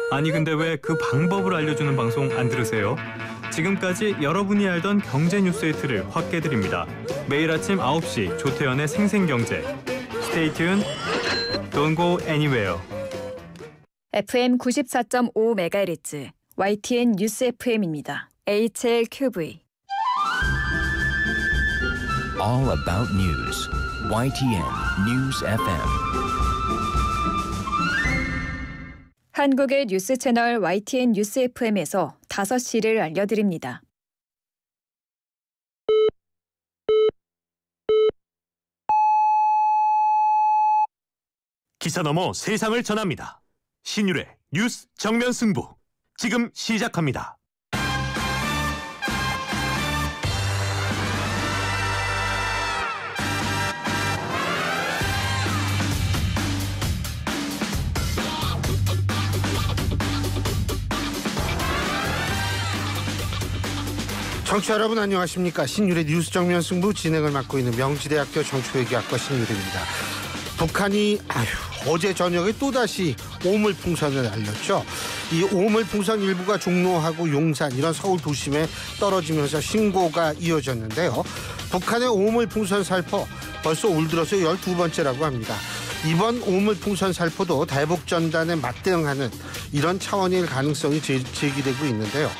아니 근데 왜 그 방법을 알려주는 방송 안 들으세요? 지금까지 여러분이 알던 경제 뉴스의 틀을 확 깨드립니다. 매일 아침 9시 조태현의 생생경제. Stay tuned. Don't go anywhere. FM 94.5MHz YTN 뉴스 FM입니다. HLQV. All about news. YTN News FM. 한국의 뉴스 채널 YTN 뉴스 FM에서 5시를 알려드립니다. 기사 넘어 세상을 전합니다. 신율의 뉴스 정면 승부. 지금 시작합니다. 청취자 여러분 안녕하십니까. 신율의 뉴스 정면 승부 진행을 맡고 있는 명지대학교 정치외교학과 신율입니다. 북한이 어제 저녁에 또다시 오물풍선을 날렸죠. 이 오물풍선 일부가 종로하고 용산 이런 서울 도심에 떨어지면서 신고가 이어졌는데요. 북한의 오물풍선 살포 벌써 올 들어서 12번째라고 합니다. 이번 오물풍선 살포도 대북전단에 맞대응하는 이런 차원일 가능성이 제기되고 있는데요.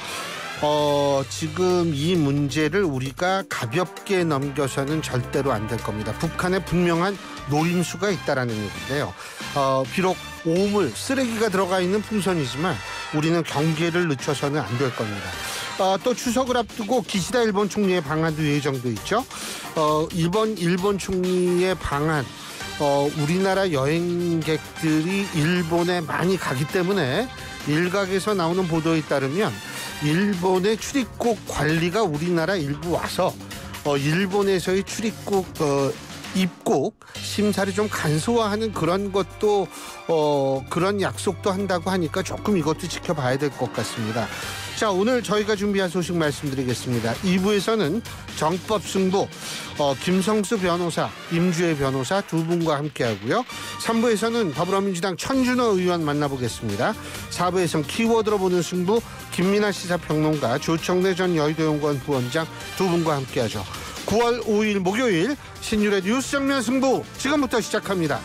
지금 이 문제를 우리가 가볍게 넘겨서는 절대로 안 될 겁니다. 북한에 분명한 노림수가 있다라는 얘기인데요. 비록 오물, 쓰레기가 들어가 있는 풍선이지만 우리는 경계를 늦춰서는 안 될 겁니다. 또 추석을 앞두고 기시다 일본 총리의 방한도 예정돼 있죠. 이번 일본 총리의 방한, 우리나라 여행객들이 일본에 많이 가기 때문에 일각에서 나오는 보도에 따르면 일본의 출입국 관리가 우리나라 일부 와서 일본에서의 출입국 입국 심사를 좀 간소화하는 그런 것도 그런 약속도 한다고 하니까 조금 이것도 지켜봐야 될 것 같습니다. 자, 오늘 저희가 준비한 소식 말씀드리겠습니다. 2부에서는 정법 승부 김성수 변호사, 임주혜 변호사 두 분과 함께하고요. 3부에서는 더불어민주당 천준호 의원 만나보겠습니다. 4부에서는 키워드로 보는 승부 김민아 시사평론가, 조청래 전 여의도연구원 부원장 두 분과 함께하죠. 9월 5일 목요일 신율의 뉴스 정면 승부 지금부터 시작합니다.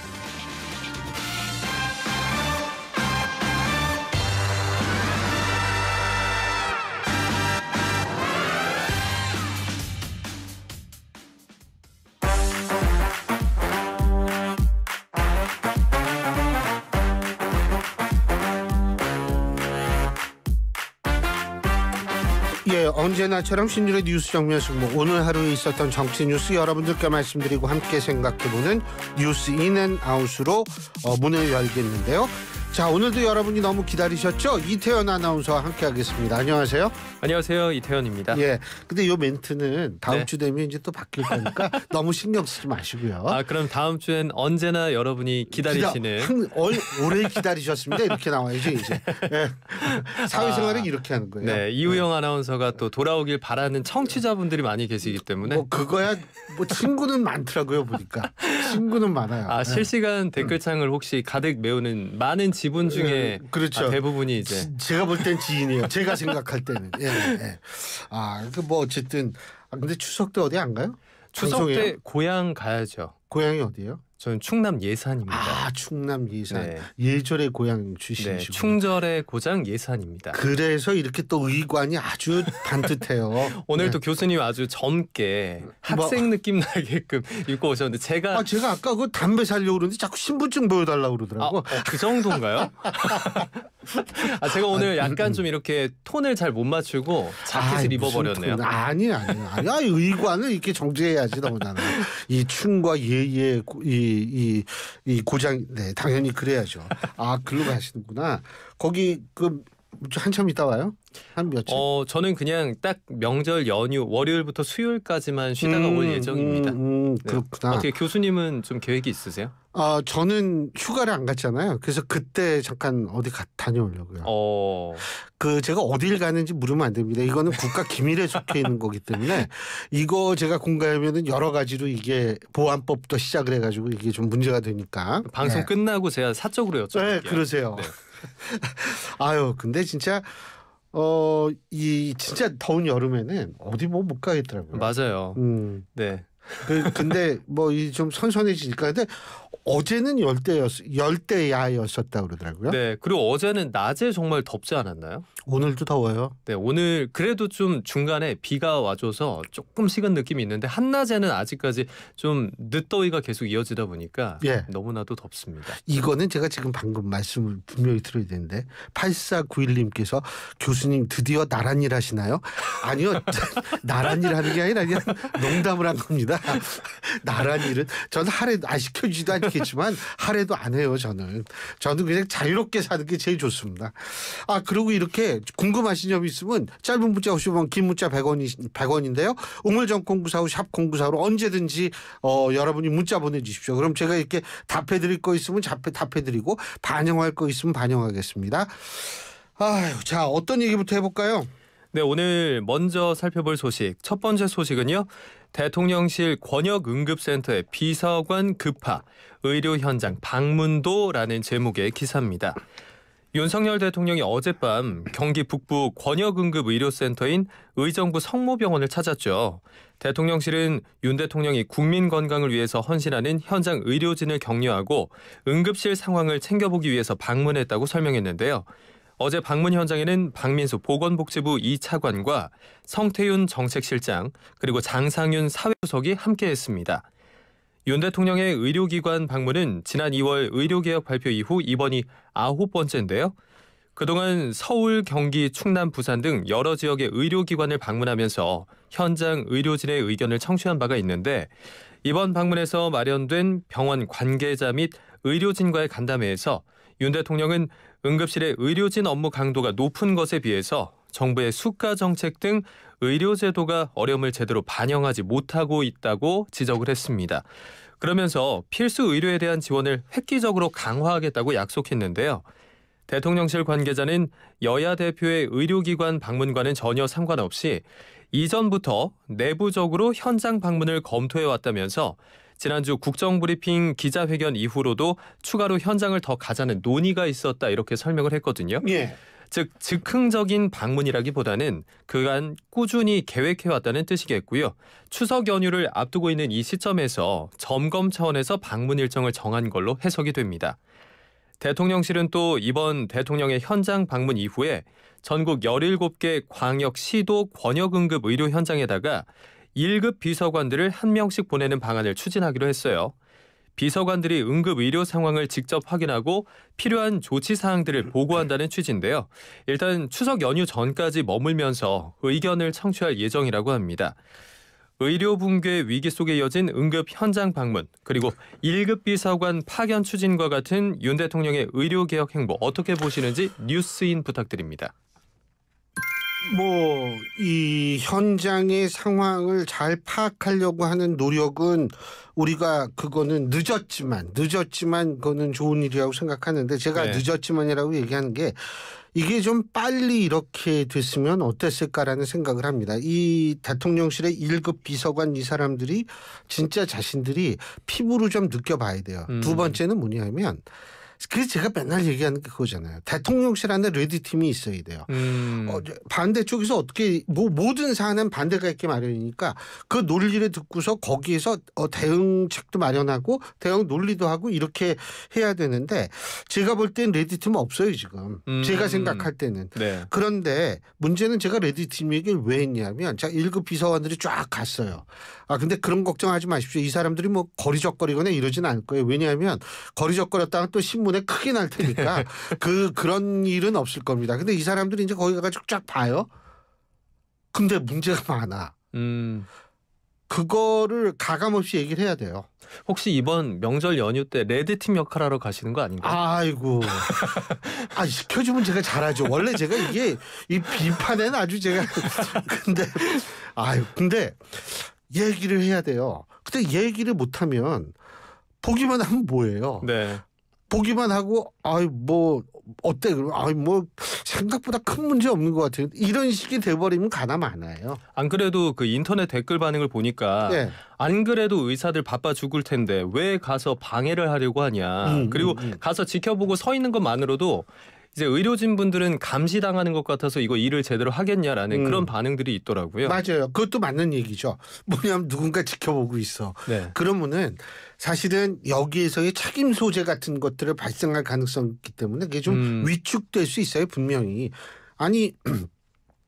언제나처럼 신율의 뉴스 정면 승부, 오늘 하루에 있었던 정치 뉴스 여러분들께 말씀드리고 함께 생각해보는 뉴스 인앤아웃으로 문을 열겠는데요. 자, 오늘도 여러분이 너무 기다리셨죠? 이태현 아나운서와 함께하겠습니다. 안녕하세요. 안녕하세요, 이태현입니다. 예, 근데 이 멘트는 다음 주 되면 이제 또 바뀔 거니까 너무 신경 쓰지 마시고요. 그럼 다음 주엔 언제나 여러분이 기다리시는 오래 기다리셨습니다. 이렇게 나와야죠 이제. 예. 사회생활은 이렇게 하는 거예요. 네, 이우영 아나운서가 또 돌아오길 바라는 청취자분들이 많이 계시기 때문에 뭐 그거야 뭐 친구는 많더라고요 보니까. 친구는 많아요. 실시간 댓글창을 혹시 가득 메우는 많은 지분 중에 그렇죠. 대부분이 이제 제가 볼 땐 지인이에요. 제가 생각할 때는. 예. 뭐 어쨌든 근데 추석 때 어디 안 가요? 추석 방송해요? 때 고향 가야죠. 고향이 어디예요? 저는 충남 예산입니다. 충남 예산. 네. 예절의 고향 출신이시고. 네, 충절의 고장 예산입니다. 그래서 이렇게 또 의관이 아주 반듯해요. 오늘도 교수님 아주 젊게 학생 느낌 나게끔 입고 오셨는데 제가 아까 그 담배 살려고 그러는데 자꾸 신분증 보여달라고 그러더라고. 그 정도인가요? 제가 오늘 약간 좀 이렇게 톤을 잘 못 맞추고 자켓을 입어버렸네요. 아니야. 의관을 이렇게 정제해야지 너무나. 이 충과 예의 이 고장, 네, 당연히 그래야죠. 글로 가시는구나. 거기 한참 있다 와요? 한 며칠? 저는 그냥 딱 명절 연휴 월요일부터 수요일까지만 쉬다가 올 예정입니다. 그렇구나. 네. 어떻게 교수님은 좀 계획이 있으세요? 저는 휴가를 안 갔잖아요. 그래서 그때 잠깐 어디 다녀오려고요. 제가 어딜 가는지 물으면 안 됩니다. 이거는 국가 기밀에 속해 있는 거기 때문에 이거 제가 공개하면은 여러 가지로 이게 보안법부터 시작을 해가지고 이게 좀 문제가 되니까. 방송 네. 끝나고 제가 사적으로 여쭤볼게요. 네, 그러세요. 네. 아유, 근데 진짜 이 진짜 더운 여름에는 어디 뭐 못 가겠더라고요. 맞아요. 네. 근데 뭐 이 좀 선선해지니까 근데 어제는 열대야였었다 그러더라고요. 네. 그리고 어제는 낮에 정말 덥지 않았나요? 오늘도 더워요. 네. 오늘 그래도 좀 중간에 비가 와줘서 조금 식은 느낌이 있는데 한낮에는 아직까지 좀 늦더위가 계속 이어지다 보니까 예. 너무나도 덥습니다. 이거는 제가 지금 방금 말씀을 분명히 드려야 되는데 8491님께서 교수님 드디어 나란 일 하시나요? 아니요. 나란 일 하는 게 아니라 그냥 농담을 한 겁니다. 나란 일은 저는 하래도 안 시켜주지도 않겠지만 하래도 안 해요. 저는 그냥 자유롭게 사는 게 제일 좋습니다. 아 그리고 이렇게 궁금하신 점 있으면 짧은 문자 50원 긴 문자 100원인데요. 우물정콩구사후 샵0945로 언제든지 여러분이 문자 보내주십시오. 그럼 제가 이렇게 답해드릴 거 있으면 답해드리고 반영할 거 있으면 반영하겠습니다. 아유, 자 어떤 얘기부터 해볼까요? 네, 오늘 먼저 살펴볼 소식. 첫 번째 소식은요. 대통령실 권역응급센터의 비서관 급파, 의료 현장 방문도라는 제목의 기사입니다. 윤석열 대통령이 어젯밤 경기 북부 권역응급의료센터인 의정부 성모병원을 찾았죠. 대통령실은 윤 대통령이 국민 건강을 위해서 헌신하는 현장 의료진을 격려하고 응급실 상황을 챙겨보기 위해서 방문했다고 설명했는데요. 어제 방문 현장에는 박민수 보건복지부 2차관과 성태윤 정책실장 그리고 장상윤 사회부석이 함께했습니다. 윤 대통령의 의료기관 방문은 지난 2월 의료개혁 발표 이후 이번이 9번째인데요. 그동안 서울, 경기, 충남, 부산 등 여러 지역의 의료기관을 방문하면서 현장 의료진의 의견을 청취한 바가 있는데 이번 방문에서 마련된 병원 관계자 및 의료진과의 간담회에서 윤 대통령은 응급실의 의료진 업무 강도가 높은 것에 비해서 정부의 수가 정책 등 의료제도가 어려움을 제대로 반영하지 못하고 있다고 지적을 했습니다. 그러면서 필수 의료에 대한 지원을 획기적으로 강화하겠다고 약속했는데요. 대통령실 관계자는 여야 대표의 의료기관 방문과는 전혀 상관없이 이전부터 내부적으로 현장 방문을 검토해왔다면서 지난주 국정브리핑 기자회견 이후로도 추가로 현장을 더 가자는 논의가 있었다 이렇게 설명을 했거든요. 예. 즉 즉흥적인 방문이라기보다는 그간 꾸준히 계획해왔다는 뜻이겠고요. 추석 연휴를 앞두고 있는 이 시점에서 점검 차원에서 방문 일정을 정한 걸로 해석이 됩니다. 대통령실은 또 이번 대통령의 현장 방문 이후에 전국 17개 광역 시도 권역응급 의료 현장에다가 1급 비서관들을 한 명씩 보내는 방안을 추진하기로 했어요. 비서관들이 응급 의료 상황을 직접 확인하고 필요한 조치 사항들을 보고한다는 취지인데요. 일단 추석 연휴 전까지 머물면서 의견을 청취할 예정이라고 합니다. 의료 붕괴 위기 속에 이어진 응급 현장 방문 그리고 1급 비서관 파견 추진과 같은 윤 대통령의 의료개혁 행보 어떻게 보시는지 뉴스인 부탁드립니다. 뭐 이 현장의 상황을 잘 파악하려고 하는 노력은 우리가 그거는 늦었지만 그거는 좋은 일이라고 생각하는데 제가 네. 늦었지만이라고 얘기하는 게 이게 좀 빨리 이렇게 됐으면 어땠을까라는 생각을 합니다. 이 대통령실의 1급 비서관 이 사람들이 진짜 자신들이 피부로 좀 느껴봐야 돼요. 두 번째는 뭐냐면 그래서 제가 맨날 얘기하는 게 그거잖아요. 대통령실 안에 레드팀이 있어야 돼요. 반대쪽에서 어떻게 모든 사안은 반대가 있게 마련이니까 그 논리를 듣고서 거기에서 대응책도 마련하고 대응 논리도 하고 이렇게 해야 되는데 제가 볼 땐 레드팀은 없어요 지금. 제가 생각할 때는. 네. 그런데 문제는 제가 레드팀 얘기를 왜 했냐면 자 1급 비서관들이 쫙 갔어요. 근데 그런 걱정하지 마십시오. 이 사람들이 뭐 거리적거리거나 이러진 않을 거예요. 왜냐하면 거리적거렸다가 또 신문에 크게 날 테니까 그런 일은 없을 겁니다. 근데 이 사람들이 이제 거기 가가지고 쫙 봐요. 근데 문제가 많아. 그거를 가감없이 얘기를 해야 돼요. 혹시 이번 명절 연휴 때 레드팀 역할하러 가시는 거 아닌가요? 아이고. 시켜주면 제가 잘하죠. 원래 제가 이게 이 비판에는 아주 제가 근데 얘기를 해야 돼요. 근데 얘기를 못하면 보기만 하면 뭐예요? 네. 보기만 하고 뭐 어때? 뭐 생각보다 큰 문제 없는 것 같아요. 이런 식이 돼버리면 가나 마나요. 안 그래도 그 인터넷 댓글 반응을 보니까 네. 안 그래도 의사들 바빠 죽을 텐데 왜 가서 방해를 하려고 하냐. 그리고 가서 지켜보고 서 있는 것만으로도 이제 의료진 분들은 감시당하는 것 같아서 이거 일을 제대로 하겠냐라는 그런 반응들이 있더라고요. 맞아요. 그것도 맞는 얘기죠. 뭐냐면 누군가 지켜보고 있어. 네. 그러면은 사실은 여기에서의 책임 소재 같은 것들을 발생할 가능성이 있기 때문에 그게 좀 위축될 수 있어요. 분명히. 아니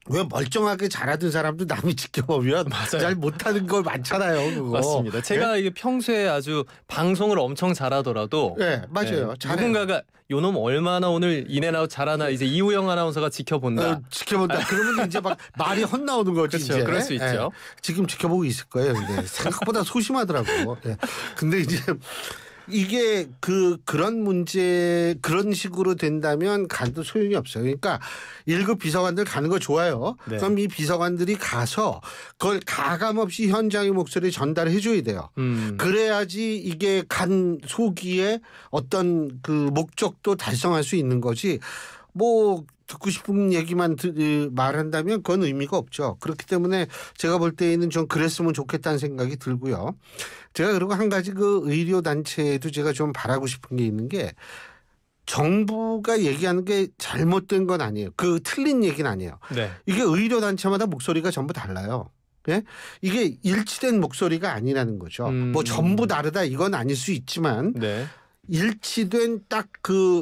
왜 멀쩡하게 잘하던 사람도 남이 지켜보면 잘 못하는 걸 많잖아요. 그거. 맞습니다. 제가 이게 평소에 아주 방송을 엄청 잘하더라도 네, 맞아요. 잘해요. 누군가가 요놈 얼마나 오늘 인앤아웃 잘하나 이제 이우영 아나운서가 지켜본다. 지켜본다. 그러면 이제 막 말이 헛나오는 거지. 그렇죠. 이제. 그럴 수 있죠. 지금 지켜보고 있을 거예요. 근데 생각보다 소심하더라고. 근데 이제 이게 그런 문제 그런 식으로 된다면 가도 소용이 없어요. 그러니까 1급 비서관들 가는 거 좋아요. 네. 그럼 이 비서관들이 가서 그걸 가감없이 현장의 목소리를 전달해 줘야 돼요. 그래야지 이게 간 소기에 어떤 그 목적도 달성할 수 있는 거지. 뭐 듣고 싶은 얘기만 말한다면 그건 의미가 없죠. 그렇기 때문에 제가 볼 때에는 좀 그랬으면 좋겠다는 생각이 들고요. 제가 그리고 한 가지 그 의료단체에도 제가 좀 바라고 싶은 게 있는 게 정부가 얘기하는 게 잘못된 건 아니에요. 그 틀린 얘기는 아니에요. 네. 이게 의료단체마다 목소리가 전부 달라요. 예? 이게 일치된 목소리가 아니라는 거죠. 뭐 전부 다르다 이건 아닐 수 있지만 네. 일치된 딱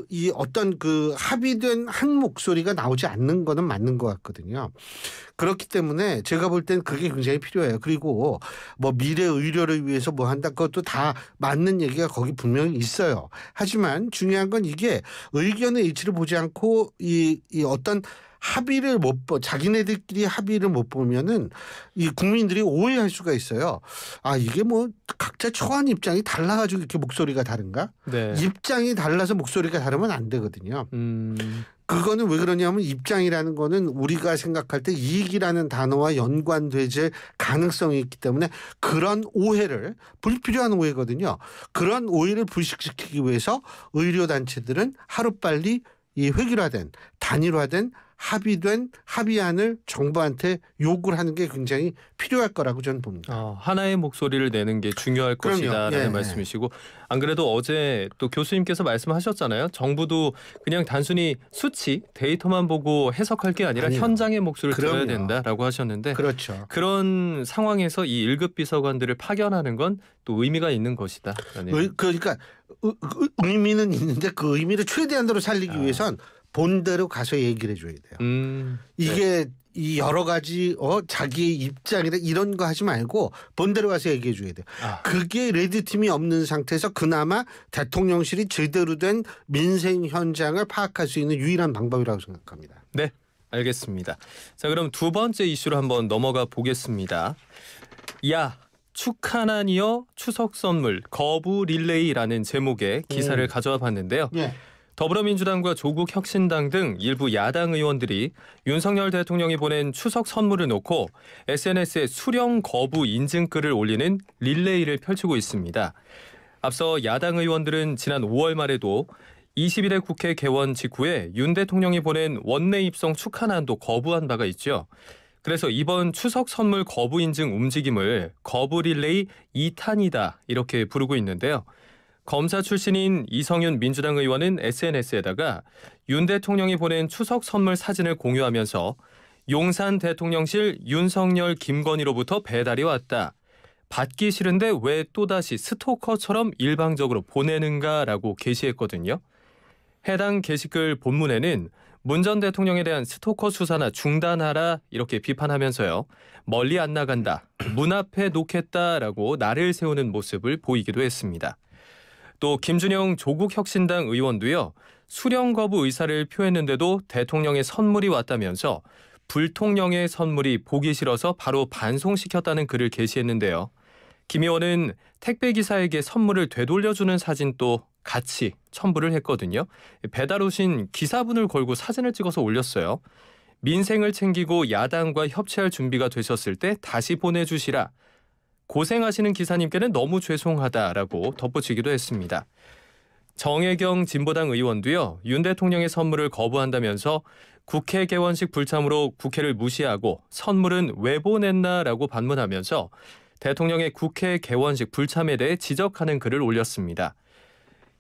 이 어떤 그 합의된 한 목소리가 나오지 않는 거는 맞는 것 같거든요. 그렇기 때문에 제가 볼 땐 그게 굉장히 필요해요. 그리고 뭐 미래 의료를 위해서 뭐 한다 그것도 다 맞는 얘기가 거기 분명히 있어요. 하지만 중요한 건 이게 의견의 일치를 보지 않고 이 어떤 합의를 자기네들끼리 합의를 못 보면은 이 국민들이 오해할 수가 있어요. 아 이게 뭐 각자 처한 입장이 달라가지고 이렇게 목소리가 다른가? 네. 입장이 달라서 목소리가 다르면 안 되거든요. 그거는 왜 그러냐면 입장이라는 거는 우리가 생각할 때 이익이라는 단어와 연관되질 가능성이 있기 때문에 그런 오해를 불필요한 오해거든요. 그런 오해를 불식시키기 위해서 의료단체들은 하루빨리 이 획일화된 단일화된 합의된 합의안을 정부한테 요구를 하는 게 굉장히 필요할 거라고 저는 봅니다. 하나의 목소리를 내는 게 중요할 그럼요. 것이다라는 예. 말씀이시고 안 그래도 어제 또 교수님께서 말씀하셨잖아요. 정부도 그냥 단순히 수치 데이터만 보고 해석할 게 아니라 아니요. 현장의 목소리를 들어야 그럼요. 된다라고 하셨는데 그렇죠. 그런 상황에서 이 1급 비서관들을 파견하는 건 또 의미가 있는 것이다. 그러니까 의미는 있는데 그 의미를 최대한으로 살리기 위해선 본대로 가서 얘기를 해줘야 돼요. 이게 이 여러 가지 자기의 입장이나 이런 거 하지 말고 본대로 가서 얘기해 줘야 돼요. 그게 레드팀이 없는 상태에서 그나마 대통령실이 제대로 된 민생 현장을 파악할 수 있는 유일한 방법이라고 생각합니다. 네, 알겠습니다. 자, 그럼 두 번째 이슈로 한번 넘어가 보겠습니다. 야, 축하난이여 추석 선물 거부 릴레이라는 제목의 기사를 가져와 봤는데요. 예. 더불어민주당과 조국혁신당 등 일부 야당 의원들이 윤석열 대통령이 보낸 추석 선물을 놓고 SNS에 수령 거부 인증글을 올리는 릴레이를 펼치고 있습니다. 앞서 야당 의원들은 지난 5월 말에도 22대 국회 개원 직후에 윤 대통령이 보낸 원내 입성 축하난도 거부한 바가 있죠. 그래서 이번 추석 선물 거부 인증 움직임을 거부 릴레이 2탄이다 이렇게 부르고 있는데요. 검사 출신인 이성윤 민주당 의원은 SNS에다가 윤 대통령이 보낸 추석 선물 사진을 공유하면서 용산 대통령실 윤석열 김건희로부터 배달이 왔다. 받기 싫은데 왜 또다시 스토커처럼 일방적으로 보내는가라고 게시했거든요. 해당 게시글 본문에는 문 전 대통령에 대한 스토커 수사나 중단하라 이렇게 비판하면서요. 멀리 안 나간다. 문 앞에 놓겠다라고 날을 세우는 모습을 보이기도 했습니다. 또 김준영 조국혁신당 의원도요. 수령 거부 의사를 표했는데도 대통령의 선물이 왔다면서 불통령의 선물이 보기 싫어서 바로 반송시켰다는 글을 게시했는데요. 김 의원은 택배기사에게 선물을 되돌려주는 사진도 같이 첨부를 했거든요. 배달 오신 기사분을 걸고 사진을 찍어서 올렸어요. 민생을 챙기고 야당과 협치할 준비가 되셨을 때 다시 보내주시라. 고생하시는 기사님께는 너무 죄송하다라고 덧붙이기도 했습니다. 정혜경 진보당 의원도요. 윤 대통령의 선물을 거부한다면서 국회 개원식 불참으로 국회를 무시하고 선물은 왜 보냈나라고 반문하면서 대통령의 국회 개원식 불참에 대해 지적하는 글을 올렸습니다.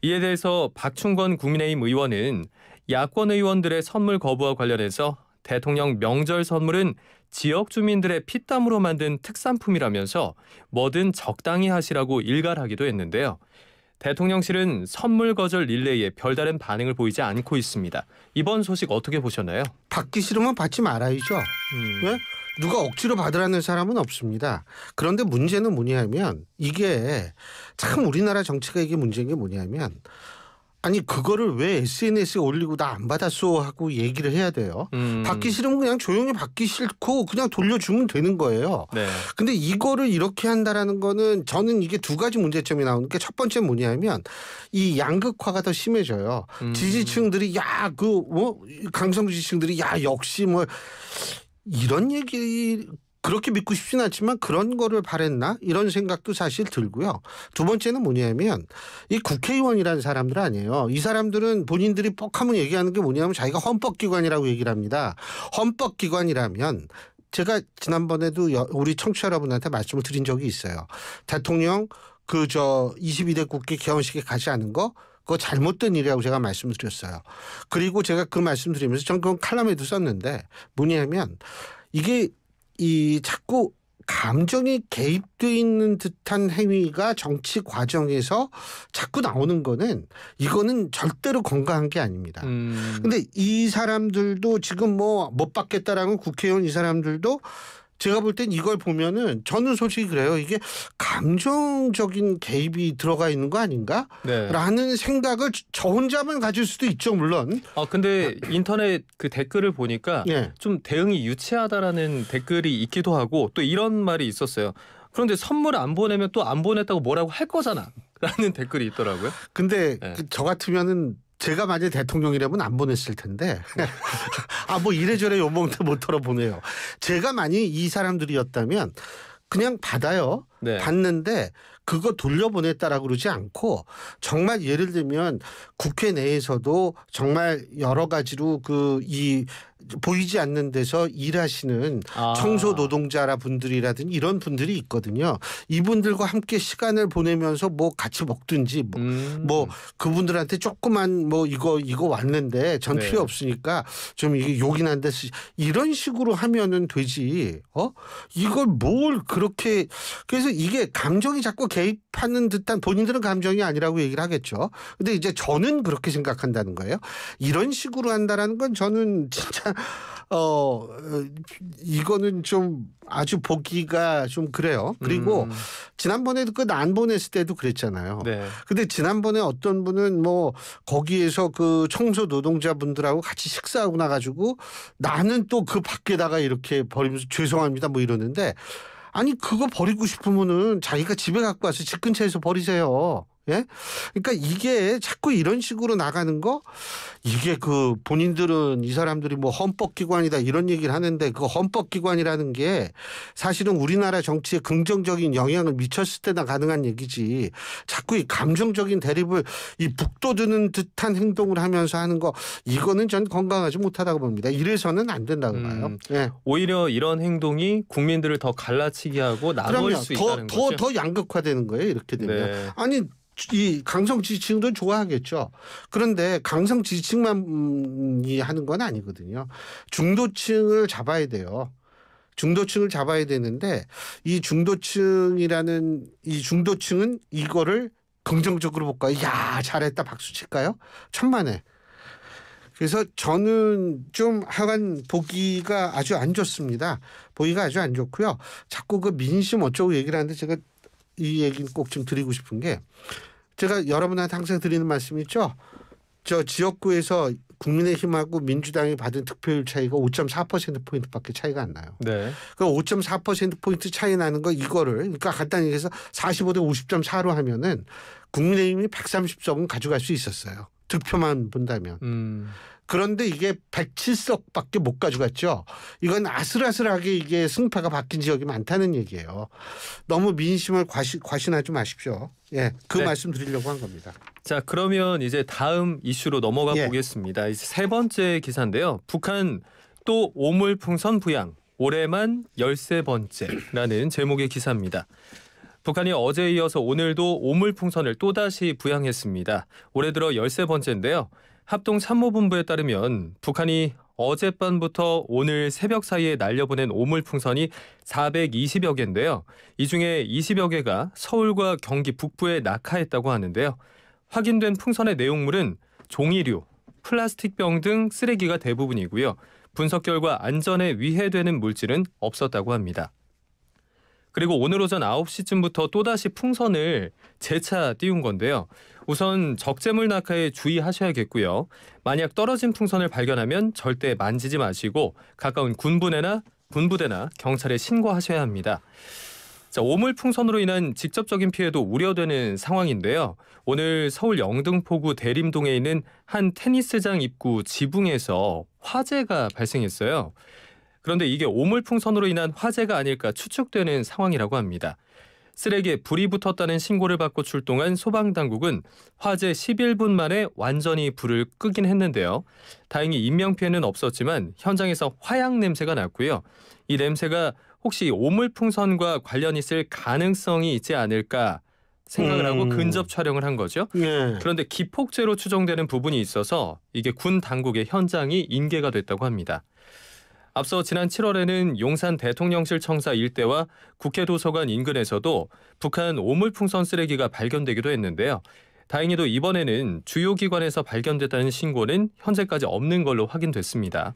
이에 대해서 박충건 국민의힘 의원은 야권 의원들의 선물 거부와 관련해서 대통령 명절 선물은 지역 주민들의 피땀으로 만든 특산품이라면서 뭐든 적당히 하시라고 일갈하기도 했는데요. 대통령실은 선물 거절 릴레이에 별다른 반응을 보이지 않고 있습니다. 이번 소식 어떻게 보셨나요? 받기 싫으면 받지 말아야죠. 왜? 누가 억지로 받으라는 사람은 없습니다. 그런데 문제는 뭐냐면 이게 참 우리나라 정치가 이게 문제인 게 뭐냐면 아니 그거를 왜 SNS에 올리고 나 안 받았어 하고 얘기를 해야 돼요. 받기 싫으면 그냥 조용히 받기 싫고 그냥 돌려주면 되는 거예요. 네. 근데 이거를 이렇게 한다라는 거는 저는 이게 두 가지 문제점이 나오는 게 첫 번째 뭐냐면 이 양극화가 더 심해져요. 지지층들이 야 그 뭐 강성 지지층들이 야 역시 뭐 이런 얘기 그렇게 믿고 싶진 않지만 그런 거를 바랬나 이런 생각도 사실 들고요. 두 번째는 뭐냐면 이 국회의원이라는 사람들 아니에요. 이 사람들은 본인들이 뻑하면 얘기하는 게 뭐냐면 자기가 헌법기관이라고 얘기를 합니다. 헌법기관이라면 제가 지난번에도 우리 청취자 여러분한테 말씀을 드린 적이 있어요. 대통령 22대 국회 개원식에 가지 않은 거 그거 잘못된 일이라고 제가 말씀을 드렸어요. 그리고 제가 그 말씀 드리면서 전 그건 칼럼에도 썼는데 뭐냐면 이게 이 자꾸 감정이 개입돼 있는 듯한 행위가 정치 과정에서 자꾸 나오는 거는 이거는 절대로 건강한 게 아닙니다. 근데 이 사람들도 지금 뭐 못 받겠다라는 국회의원 이 사람들도 제가 볼 땐 이걸 보면은 저는 솔직히 그래요. 이게 감정적인 개입이 들어가 있는 거 아닌가? 네. 라는 생각을 저 혼자만 가질 수도 있죠, 물론. 근데 인터넷 그 댓글을 보니까 예. 좀 대응이 유치하다라는 댓글이 있기도 하고 또 이런 말이 있었어요. 그런데 선물 안 보내면 또 안 보냈다고 뭐라고 할 거잖아. 라는 댓글이 있더라고요. 근데 네. 저 같으면은 제가 만약에 대통령이라면 안 보냈을 텐데 뭐 이래저래 요몽도 못 털어보네요. 제가 만약에 이 사람들이었다면 그냥 받아요. 네. 받는데 그거 돌려보냈다라고 그러지 않고 정말 예를 들면 국회 내에서도 정말 여러 가지로 이 보이지 않는 데서 일하시는 청소 노동자라 분들이라든지 이런 분들이 있거든요. 이분들과 함께 시간을 보내면서 뭐 같이 먹든지 뭐 그분들한테 조그만 뭐 이거 왔는데 전 네. 필요 없으니까 좀 이게 욕이 난데 이런 식으로 하면은 되지. 이걸 뭘 그렇게 그래서 이게 감정이 자꾸 개입하는 듯한 본인들은 감정이 아니라고 얘기를 하겠죠. 근데 이제 저는 그렇게 생각한다는 거예요. 이런 식으로 한다라는 건 저는 진짜 이거는 좀 아주 보기가 좀 그래요. 그리고 지난번에도 그 안 보냈을 때도 그랬잖아요. 네. 근데 지난번에 어떤 분은 뭐 거기에서 그 청소 노동자분들하고 같이 식사하고 나가지고 나는 또 그 밖에다가 이렇게 버리면서 죄송합니다 뭐 이러는데 아니 그거 버리고 싶으면은 자기가 집에 갖고 와서 집 근처에서 버리세요. 예? 그러니까 이게 자꾸 이런 식으로 나가는 거 이게 그 본인들은 이 사람들이 뭐 헌법기관이다 이런 얘기를 하는데 그 헌법기관이라는 게 사실은 우리나라 정치에 긍정적인 영향을 미쳤을 때나 가능한 얘기지 자꾸 이 감정적인 대립을 이 북돋우는 듯한 행동을 하면서 하는 거 이거는 전 건강하지 못하다고 봅니다. 이래서는 안 된다고 봐요. 예. 오히려 이런 행동이 국민들을 더 갈라치게 하고 나눌 수 있다는 거죠. 더 양극화되는 거예요. 이렇게 되면. 네. 아니 이 강성 지지층도 좋아하겠죠. 그런데 강성 지지층만이 하는 건 아니거든요. 중도층을 잡아야 돼요. 중도층을 잡아야 되는데 이 중도층은 이거를 긍정적으로 볼까요? 야 잘했다 박수 칠까요? 천만에. 그래서 저는 좀 하여간 보기가 아주 안 좋습니다. 보기가 아주 안 좋고요. 자꾸 그 민심 어쩌고 얘기를 하는데 제가 이 얘기는 꼭 좀 드리고 싶은 게 제가 여러분한테 항상 드리는 말씀이 있죠. 저 지역구에서 국민의힘하고 민주당이 받은 득표율 차이가 5.4%포인트밖에 차이가 안 나요. 네. 그 5.4%포인트 차이 나는 거 이거를 그러니까 간단히 얘기해서 45대 50.4로 하면은 국민의힘이 130석은 가져갈 수 있었어요. 득표만 본다면. 그런데 이게 107석밖에 못 가져갔죠. 이건 아슬아슬하게 이게 승패가 바뀐 지역이 많다는 얘기예요. 너무 민심을 과신하지 마십시오. 예, 그 네. 말씀 드리려고 한 겁니다. 자, 그러면 이제 다음 이슈로 넘어가 예. 보겠습니다. 이제 세 번째 기사인데요. 북한 또 오물풍선 부양, 올해만 13번째라는 제목의 기사입니다. 북한이 어제에 이어서 오늘도 오물풍선을 또다시 부양했습니다. 올해 들어 13번째인데요. 합동참모본부에 따르면 북한이 어젯밤부터 오늘 새벽 사이에 날려보낸 오물풍선이 420여 개인데요. 이 중에 20여 개가 서울과 경기 북부에 낙하했다고 하는데요. 확인된 풍선의 내용물은 종이류, 플라스틱병 등 쓰레기가 대부분이고요. 분석 결과 안전에 위해되는 물질은 없었다고 합니다. 그리고 오늘 오전 9시쯤부터 또다시 풍선을 재차 띄운 건데요. 우선 적재물 낙하에 주의하셔야겠고요. 만약 떨어진 풍선을 발견하면 절대 만지지 마시고 가까운 군부대나 경찰에 신고하셔야 합니다. 자, 오물풍선으로 인한 직접적인 피해도 우려되는 상황인데요. 오늘 서울 영등포구 대림동에 있는 한 테니스장 입구 지붕에서 화재가 발생했어요. 그런데 이게 오물풍선으로 인한 화재가 아닐까 추측되는 상황이라고 합니다. 쓰레기에 불이 붙었다는 신고를 받고 출동한 소방당국은 화재 11분 만에 완전히 불을 끄긴 했는데요. 다행히 인명피해는 없었지만 현장에서 화약 냄새가 났고요. 이 냄새가 혹시 오물풍선과 관련 있을 가능성이 있지 않을까 생각을 하고 근접 촬영을 한 거죠. 예. 그런데 기폭제로 추정되는 부분이 있어서 이게 군 당국의 현장이 인계가 됐다고 합니다. 앞서 지난 7월에는 용산 대통령실 청사 일대와 국회 도서관 인근에서도 북한 오물풍선 쓰레기가 발견되기도 했는데요. 다행히도 이번에는 주요 기관에서 발견됐다는 신고는 현재까지 없는 걸로 확인됐습니다.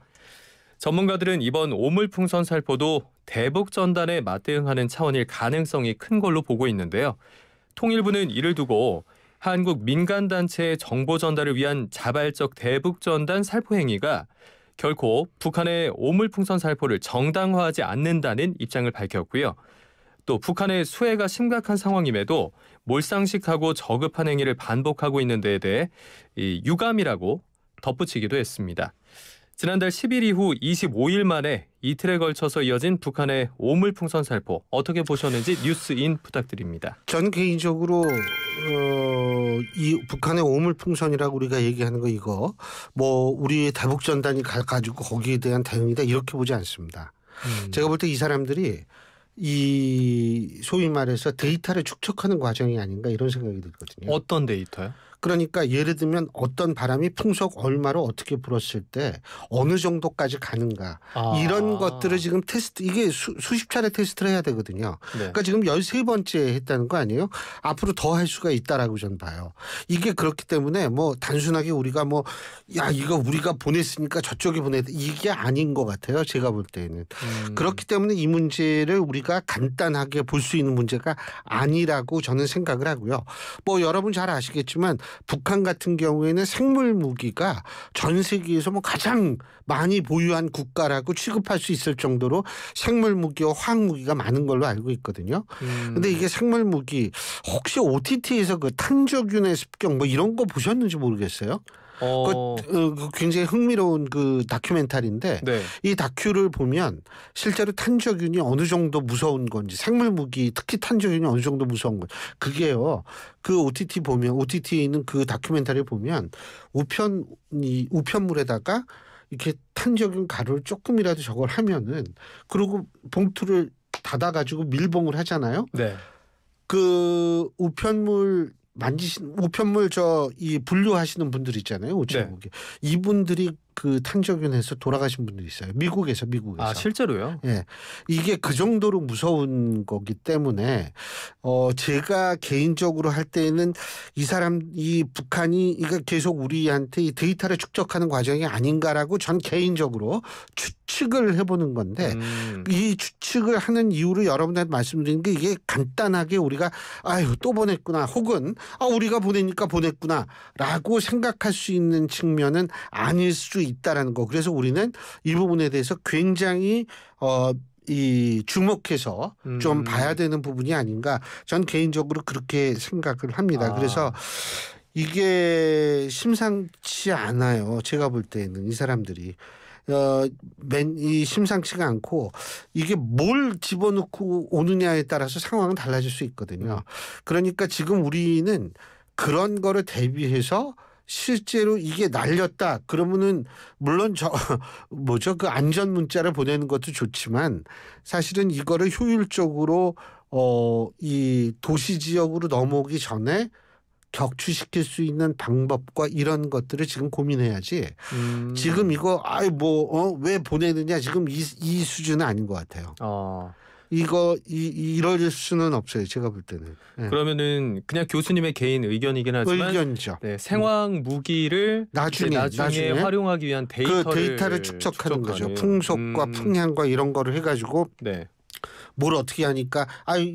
전문가들은 이번 오물풍선 살포도 대북 전단에 맞대응하는 차원일 가능성이 큰 걸로 보고 있는데요. 통일부는 이를 두고 한국 민간단체의 정보 전달을 위한 자발적 대북 전단 살포 행위가 결코 북한의 오물풍선 살포를 정당화하지 않는다는 입장을 밝혔고요. 또 북한의 수해가 심각한 상황임에도 몰상식하고 저급한 행위를 반복하고 있는 데에 대해 유감이라고 덧붙이기도 했습니다. 지난달 10일 이후 25일 만에 이틀에 걸쳐서 이어진 북한의 오물풍선 살포 어떻게 보셨는지 뉴스인 부탁드립니다. 전 개인적으로 이 북한의 오물풍선이라고 우리가 얘기하는 거 이거 뭐 우리의 대북전단이 가지고 거기에 대한 대응이다 이렇게 보지 않습니다. 제가 볼 때 이 사람들이 이 소위 말해서 데이터를 축적하는 과정이 아닌가 이런 생각이 들거든요. 어떤 데이터요? 그러니까 예를 들면 어떤 바람이 풍속 얼마로 어떻게 불었을 때 어느 정도까지 가는가 이런 것들을 지금 테스트 이게 수십 차례 테스트를 해야 되거든요. 네. 그러니까 지금 13번째 했다는 거 아니에요? 앞으로 더 할 수가 있다라고 저는 봐요. 이게 그렇기 때문에 뭐 단순하게 우리가 뭐 야 이거 우리가 보냈으니까 저쪽에 보냈다 이게 아닌 것 같아요. 제가 볼 때는. 그렇기 때문에 이 문제를 우리가 간단하게 볼 수 있는 문제가 아니라고 저는 생각을 하고요. 뭐 여러분 잘 아시겠지만 북한 같은 경우에는 생물 무기가 전 세계에서 뭐 가장 많이 보유한 국가라고 취급할 수 있을 정도로 생물 무기와 화학 무기가 많은 걸로 알고 있거든요. 근데 이게 생물 무기 혹시 OTT에서 그 탄저균의 습격 뭐 이런 거 보셨는지 모르겠어요. 굉장히 흥미로운 그 다큐멘터리인데 네. 이 다큐를 보면 실제로 탄저균이 어느 정도 무서운 건지 생물 무기 특히 탄저균이 어느 정도 무서운 건지 그게요. 그 OTT 보면 OTT에 있는 그 다큐멘터리 보면 우편물에다가 이렇게 탄저균 가루를 조금이라도 저걸 하면은 그리고 봉투를 닫아가지고 밀봉을 하잖아요. 네. 그 우편물 이 분류하시는 분들 있잖아요. 우체국에. 네. 이분들이 그 탄저균에서 돌아가신 분들이 있어요. 미국에서. 아, 실제로요? 예. 이게 그 정도로 무서운 거기 때문에 제가 개인적으로 할 때는 이 북한이 이거 계속 우리한테 이 데이터를 축적하는 과정이 아닌가라고 전 개인적으로 추측을 해보는 건데 이 추측을 하는 이유로 여러분한테 말씀드린 게 이게 간단하게 우리가 아유 또 보냈구나 혹은 우리가 보내니까 보냈구나라고 생각할 수 있는 측면은 아닐 수 있다라는 거. 그래서 우리는 이 부분에 대해서 굉장히 주목해서 좀 봐야 되는 부분이 아닌가. 전 개인적으로 그렇게 생각을 합니다. 그래서 이게 심상치 않아요. 제가 볼 때는 이 사람들이. 이 심상치가 않고 이게 뭘 집어넣고 오느냐에 따라서 상황은 달라질 수 있거든요. 그러니까 지금 우리는 그런 거를 대비해서 실제로 이게 날렸다 그러면은 물론 그 안전 문자를 보내는 것도 좋지만 사실은 이거를 효율적으로 이 도시 지역으로 넘어오기 전에 격추시킬 수 있는 방법과 이런 것들을 지금 고민해야지. 지금 이거 왜 보내느냐 지금 이 수준은 아닌 것 같아요. 이럴 수는 없어요. 제가 볼 때는. 네. 그러면은 그냥 교수님의 개인 의견이긴 하지만 의견이죠. 네, 생화학 무기를 나중에 활용하기 위한 데이터를 축적하는 거죠. 풍속과 풍향과 이런 거를 해가지고 네. 뭘 어떻게 하니까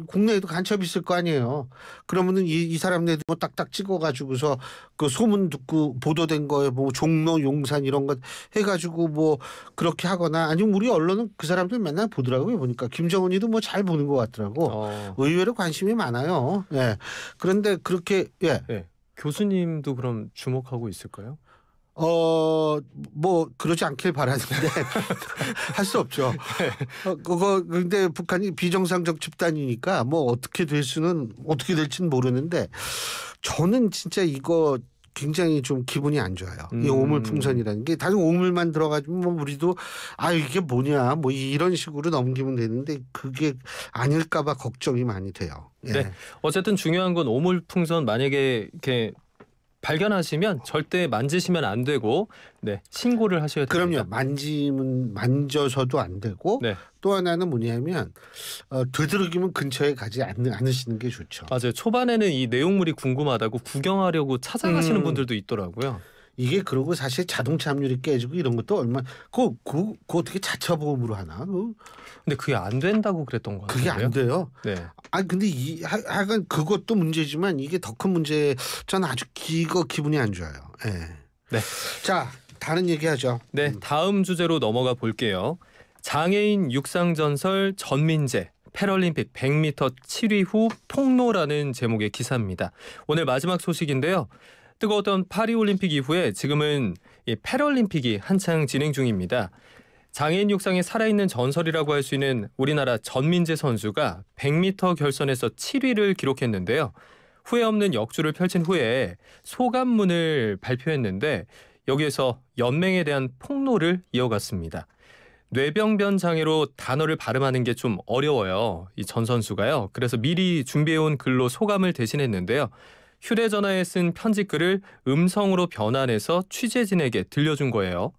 국내에도 간첩이 있을 거 아니에요. 그러면은 이 사람네들 뭐 딱딱 찍어가지고서 그 소문 듣고 보도된 거에 뭐 종로 용산 이런 것 해가지고 뭐 그렇게 하거나 아니면 우리 언론은 그 사람들 맨날 보더라고요. 보니까 김정은이도 뭐 잘 보는 것 같더라고. 의외로 관심이 많아요. 예. 그런데 그렇게 예. 네. 교수님도 그럼 주목하고 있을까요? 뭐 그러지 않길 바라는데 할 수 없죠. 근데 북한이 비정상적 집단이니까 뭐 어떻게 될지는 모르는데 저는 진짜 이거 굉장히 좀 기분이 안 좋아요. 이 오물풍선이라는 게 단순히 오물만 들어가지고 뭐 우리도 이게 뭐냐 뭐 이런 식으로 넘기면 되는데 그게 아닐까봐 걱정이 많이 돼요. 예. 네. 어쨌든 중요한 건 오물풍선 만약에 이렇게 발견하시면 절대 만지시면 안 되고 신고를 하셔야 됩니다. 그럼요. 만져서도 안 되고 네. 또 하나는 뭐냐면 되도록이면 근처에 가지 않으시는 게 좋죠. 맞아요. 초반에는 이 내용물이 궁금하다고 구경하려고 찾아가시는 분들도 있더라고요. 이게 그리고 사실 자동차 압률이 깨지고 이런 것도 그거 어떻게 자차 보험으로 하나? 근데 그게 안 된다고 그랬던 거 같아요. 그게 안 돼요. 네. 근데 하여간 그것도 문제지만 이게 더 큰 문제. 저는 아주 기분이 안 좋아요. 네. 네. 자, 다른 얘기하죠. 네, 다음 주제로 넘어가 볼게요. 장애인 육상전설 전민재 패럴림픽 100m 7위 후 폭로라는 제목의 기사입니다. 오늘 마지막 소식인데요. 뜨거웠던 파리올림픽 이후에 지금은 이 패럴림픽이 한창 진행 중입니다. 장애인 육상의 살아있는 전설이라고 할 수 있는 우리나라 전민재 선수가 100m 결선에서 7위를 기록했는데요. 후회 없는 역주를 펼친 후에 소감문을 발표했는데 여기에서 연맹에 대한 폭로를 이어갔습니다. 뇌병변 장애로 단어를 발음하는 게 좀 어려워요. 이 전 선수가요. 그래서 미리 준비해온 글로 소감을 대신했는데요. 휴대전화에 쓴 편지글을 음성으로 변환해서 취재진에게 들려준 거예요.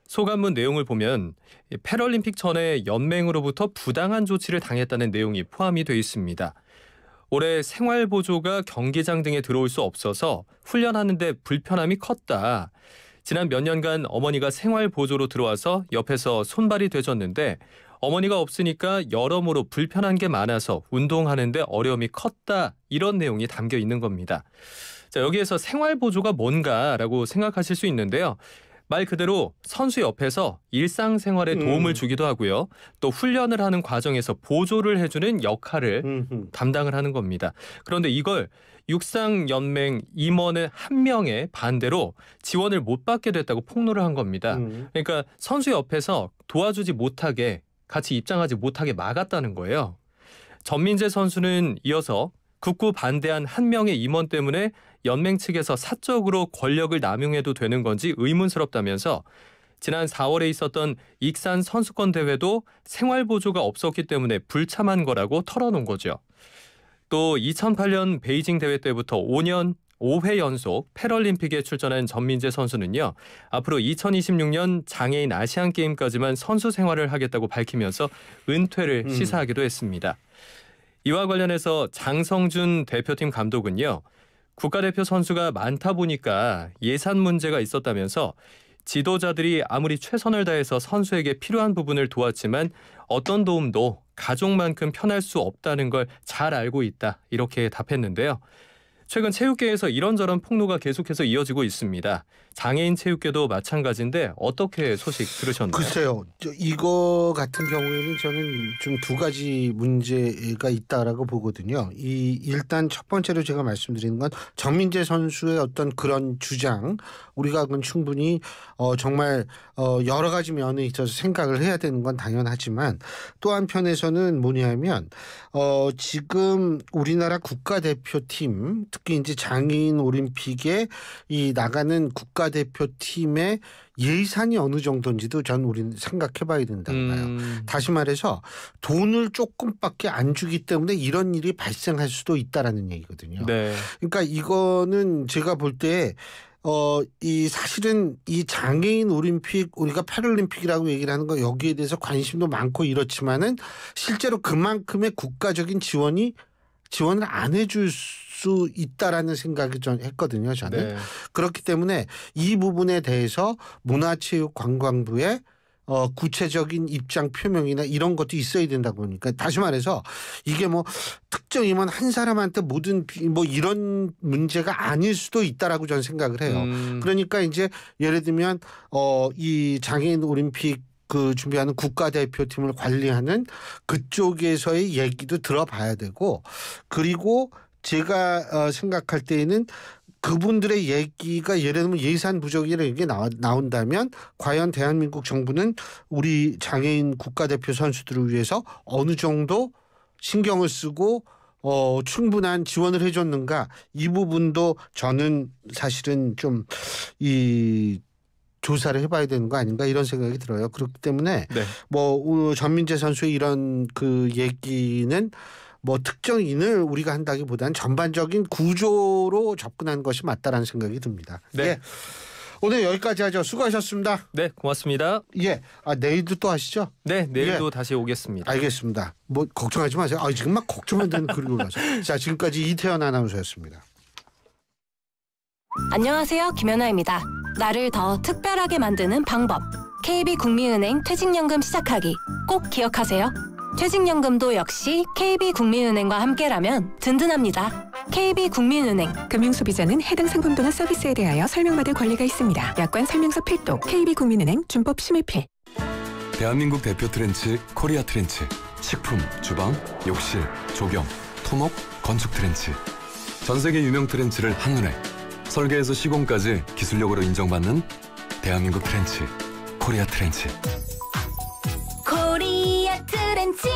소감문 내용을 보면 패럴림픽 전에 연맹으로부터 부당한 조치를 당했다는 내용이 포함이 되어 있습니다. 올해 생활보조가 경기장 등에 들어올 수 없어서 훈련하는데 불편함이 컸다. 지난 몇 년간 어머니가 생활보조로 들어와서 옆에서 손발이 되졌는데 어머니가 없으니까 여러모로 불편한 게 많아서 운동하는데 어려움이 컸다. 이런 내용이 담겨 있는 겁니다. 자, 여기에서 생활보조가 뭔가라고 생각하실 수 있는데요. 말 그대로 선수 옆에서 일상생활에 도움을 주기도 하고요. 또 훈련을 하는 과정에서 보조를 해주는 역할을 담당을 하는 겁니다. 그런데 이걸 육상연맹 임원의 한 명의 반대로 지원을 못 받게 됐다고 폭로를 한 겁니다. 그러니까 선수 옆에서 도와주지 못하게 같이 입장하지 못하게 막았다는 거예요. 전민재 선수는 이어서 극구 반대한 한 명의 임원 때문에 연맹 측에서 사적으로 권력을 남용해도 되는 건지 의문스럽다면서 지난 4월에 있었던 익산 선수권 대회도 생활보조가 없었기 때문에 불참한 거라고 털어놓은 거죠. 또 2008년 베이징 대회 때부터 5회 연속 패럴림픽에 출전한 전민재 선수는요. 앞으로 2026년 장애인 아시안게임까지만 선수 생활을 하겠다고 밝히면서 은퇴를 시사하기도 했습니다. 이와 관련해서 장성준 대표팀 감독은요. 국가대표 선수가 많다 보니까 예산 문제가 있었다면서 지도자들이 아무리 최선을 다해서 선수에게 필요한 부분을 도왔지만 어떤 도움도 가족만큼 편할 수 없다는 걸 잘 알고 있다. 이렇게 답했는데요. 최근 체육계에서 이런저런 폭로가 계속해서 이어지고 있습니다. 장애인 체육계도 마찬가지인데 어떻게 소식 들으셨나요? 글쎄요. 이거 같은 경우에는 저는 좀 두 가지 문제가 있다라고 보거든요. 일단 첫 번째로 제가 말씀드리는 건 전민재 선수의 어떤 그런 주장 우리가 그건 충분히 정말 여러 가지 면에 있어서 생각을 해야 되는 건 당연하지만 또 한편에서는 뭐냐면 지금 우리나라 국가대표팀 특히 이제 장애인 올림픽에 이 나가는 국가 국가대표팀의 예산이 어느 정도인지도 우리는 생각해봐야 된다고 봐요. 다시 말해서 돈을 조금밖에 안 주기 때문에 이런 일이 발생할 수도 있다라는 얘기거든요. 네. 그러니까 이거는 제가 볼 때 이 사실은 이 장애인 올림픽 우리가 패럴림픽이라고 얘기를 하는 거 여기에 대해서 관심도 많고 이렇지만은 실제로 그만큼의 국가적인 지원을 안 해줄 수 있다라는 생각이 좀 했거든요. 저는. 네. 그렇기 때문에 이 부분에 대해서 문화체육관광부의 구체적인 입장 표명이나 이런 것도 있어야 된다고 보니까 다시 말해서 이게 뭐 특정이면 한 사람한테 모든 뭐 이런 문제가 아닐 수도 있다라고 저는 생각을 해요. 그러니까 이제 예를 들면 이 장애인 올림픽 그 준비하는 국가대표팀을 관리하는 그쪽에서의 얘기도 들어봐야 되고 그리고 제가 생각할 때에는 그분들의 얘기가 예를 들면 예산 부족이라는 게 나온다면 과연 대한민국 정부는 우리 장애인 국가대표 선수들을 위해서 어느 정도 신경을 쓰고 충분한 지원을 해줬는가 이 부분도 저는 사실은 좀 이 조사를 해봐야 되는 거 아닌가 이런 생각이 들어요. 그렇기 때문에 네. 뭐 전민재 선수의 이런 그 얘기는 뭐 특정인을 우리가 한다기보다는 전반적인 구조로 접근하는 것이 맞다라는 생각이 듭니다. 네. 예. 오늘 여기까지 하죠. 수고하셨습니다. 네, 고맙습니다. 예. 내일도 또 하시죠? 네, 내일도 다시 오겠습니다. 알겠습니다. 뭐 걱정하지 마세요. 지금 막 걱정한다는 글이 올라서. 자, 지금까지 이태현 아나운서였습니다. 안녕하세요. 김연아입니다. 나를 더 특별하게 만드는 방법. KB국민은행 퇴직연금 시작하기. 꼭 기억하세요. 퇴직연금도 역시 KB국민은행과 함께라면 든든합니다. KB국민은행. 금융소비자는 해당 상품 또는 서비스에 대하여 설명받을 권리가 있습니다. 약관 설명서 필독. KB국민은행 준법 심의필. 대한민국 대표 트렌치 코리아 트렌치. 식품, 주방, 욕실, 조경, 토목, 건축 트렌치. 전 세계 유명 트렌치를 한눈에 설계에서 시공까지 기술력으로 인정받는 대한민국 트렌치 코리아 트렌치. 코리아 트렌치.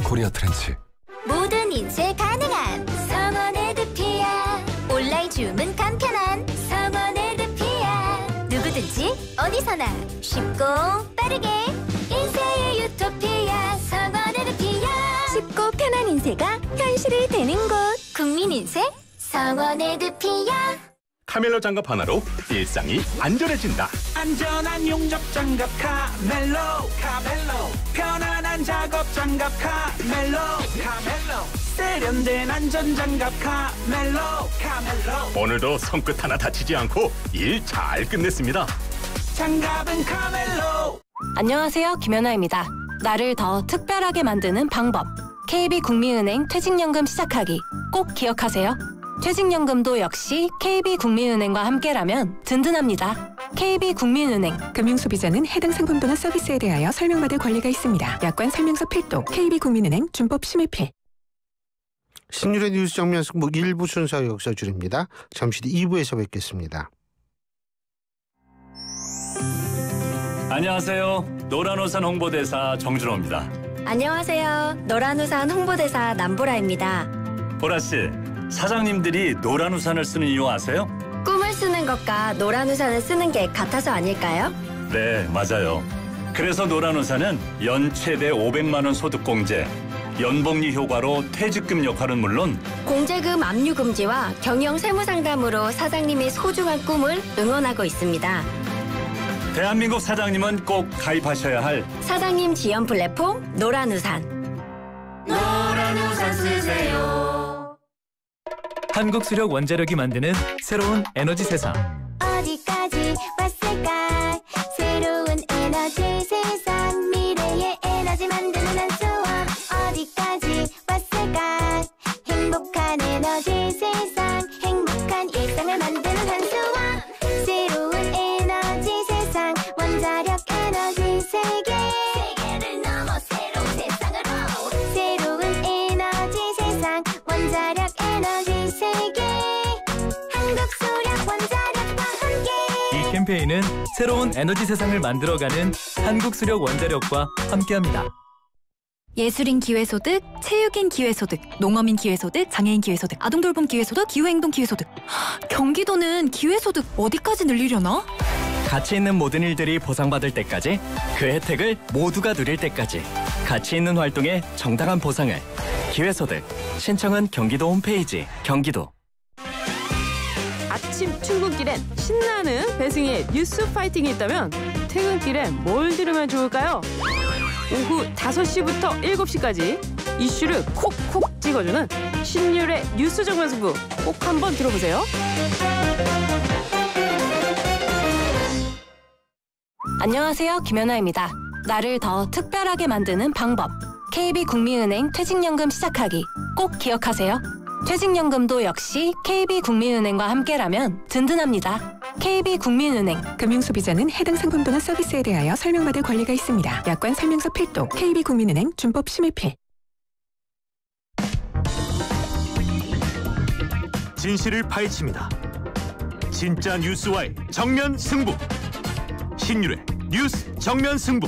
코리아 트렌치. 모든 인쇄 가능한 성원 에드피아. 온라인 주문 간편한 성원 에드피아. 누구든지 어디서나 쉽고 빠르게 인쇄의 유토피아. 성원 에드피아. 쉽고 편한 인쇄가 현실이 되는 곳. 국민인쇄 성원 에드피아. 카멜로 장갑 하나로 일상이 안전해진다. 안전한 용접 장갑 카멜로. 편안한 작업 장갑 카멜로. 세련된 안전 장갑 카멜로. 오늘도 손끝 하나 다치지 않고 일 잘 끝냈습니다. 장갑은 카멜로. 안녕하세요. 김연아입니다. 나를 더 특별하게 만드는 방법. KB국민은행 퇴직연금 시작하기. 꼭 기억하세요. 퇴직연금도 역시 KB국민은행과 함께라면 든든합니다. KB국민은행. 금융소비자는 해당 상품 또는 서비스에 대하여 설명받을 권리가 있습니다. 약관 설명서 필독. KB국민은행 준법 심의필. 신율의 뉴스 정면 승부 1부 순서 여기서 줄입니다. 잠시 뒤 2부에서 뵙겠습니다. 안녕하세요. 노란우산 홍보대사 정준호입니다. 안녕하세요. 노란우산 홍보대사 남보라입니다. 보라씨, 사장님들이 노란우산을 쓰는 이유 아세요? 꿈을 쓰는 것과 노란우산을 쓰는 게 같아서 아닐까요? 네, 맞아요. 그래서 노란우산은 연 최대 500만 원 소득공제, 연복리 효과로 퇴직금 역할은 물론 공제금 압류 금지와 경영 세무 상담으로 사장님의 소중한 꿈을 응원하고 있습니다. 대한민국 사장님은 꼭 가입하셔야 할 사장님 지원 플랫폼 노란우산. 노란우산 쓰세요. 한국수력 원자력이 만드는 새로운 에너지 세상. 어디까지 왔을까? 새로운 에너지 세상. 미래의 에너지 만드는 한수원. 어디까지 왔을까? 행복한 에너지 세상. 행복한 일상을 만드는 한수원. 새로운 에너지 세상. 원자력 에너지 세계. 세계를 넘어 새로운 세상으로. 새로운 에너지 세상. 원자력 에너지 세계. 한국수력 원자력과 함께. 이 캠페인은 새로운 에너지 세상을 만들어가는 한국수력 원자력과 함께합니다. 예술인 기회소득, 체육인 기회소득, 농어민 기회소득, 장애인 기회소득, 아동돌봄 기회소득, 기후행동 기회소득. 경기도는 기회소득 어디까지 늘리려나? 가치 있는 모든 일들이 보상받을 때까지, 그 혜택을 모두가 누릴 때까지 가치 있는 활동에 정당한 보상을. 기회소득 신청은 경기도 홈페이지. 경기도. 아침 출근길엔 신나는 배승희의 뉴스 파이팅이 있다면 퇴근길엔 뭘 들으면 좋을까요? 오후 5시부터 7시까지 이슈를 콕콕 찍어주는 신율의 뉴스 정면승부 꼭 한번 들어보세요. 안녕하세요. 김연아입니다. 나를 더 특별하게 만드는 방법. KB국민은행 퇴직연금 시작하기. 꼭 기억하세요. 퇴직연금도 역시 KB국민은행과 함께라면 든든합니다. KB국민은행. 금융소비자는 해당 상품도나 서비스에 대하여 설명받을 권리가 있습니다. 약관 설명서 필독. KB국민은행 준법 심의필. 진실을 파헤칩니다. 진짜 뉴스와의 정면 승부. 신율의 뉴스 정면 승부.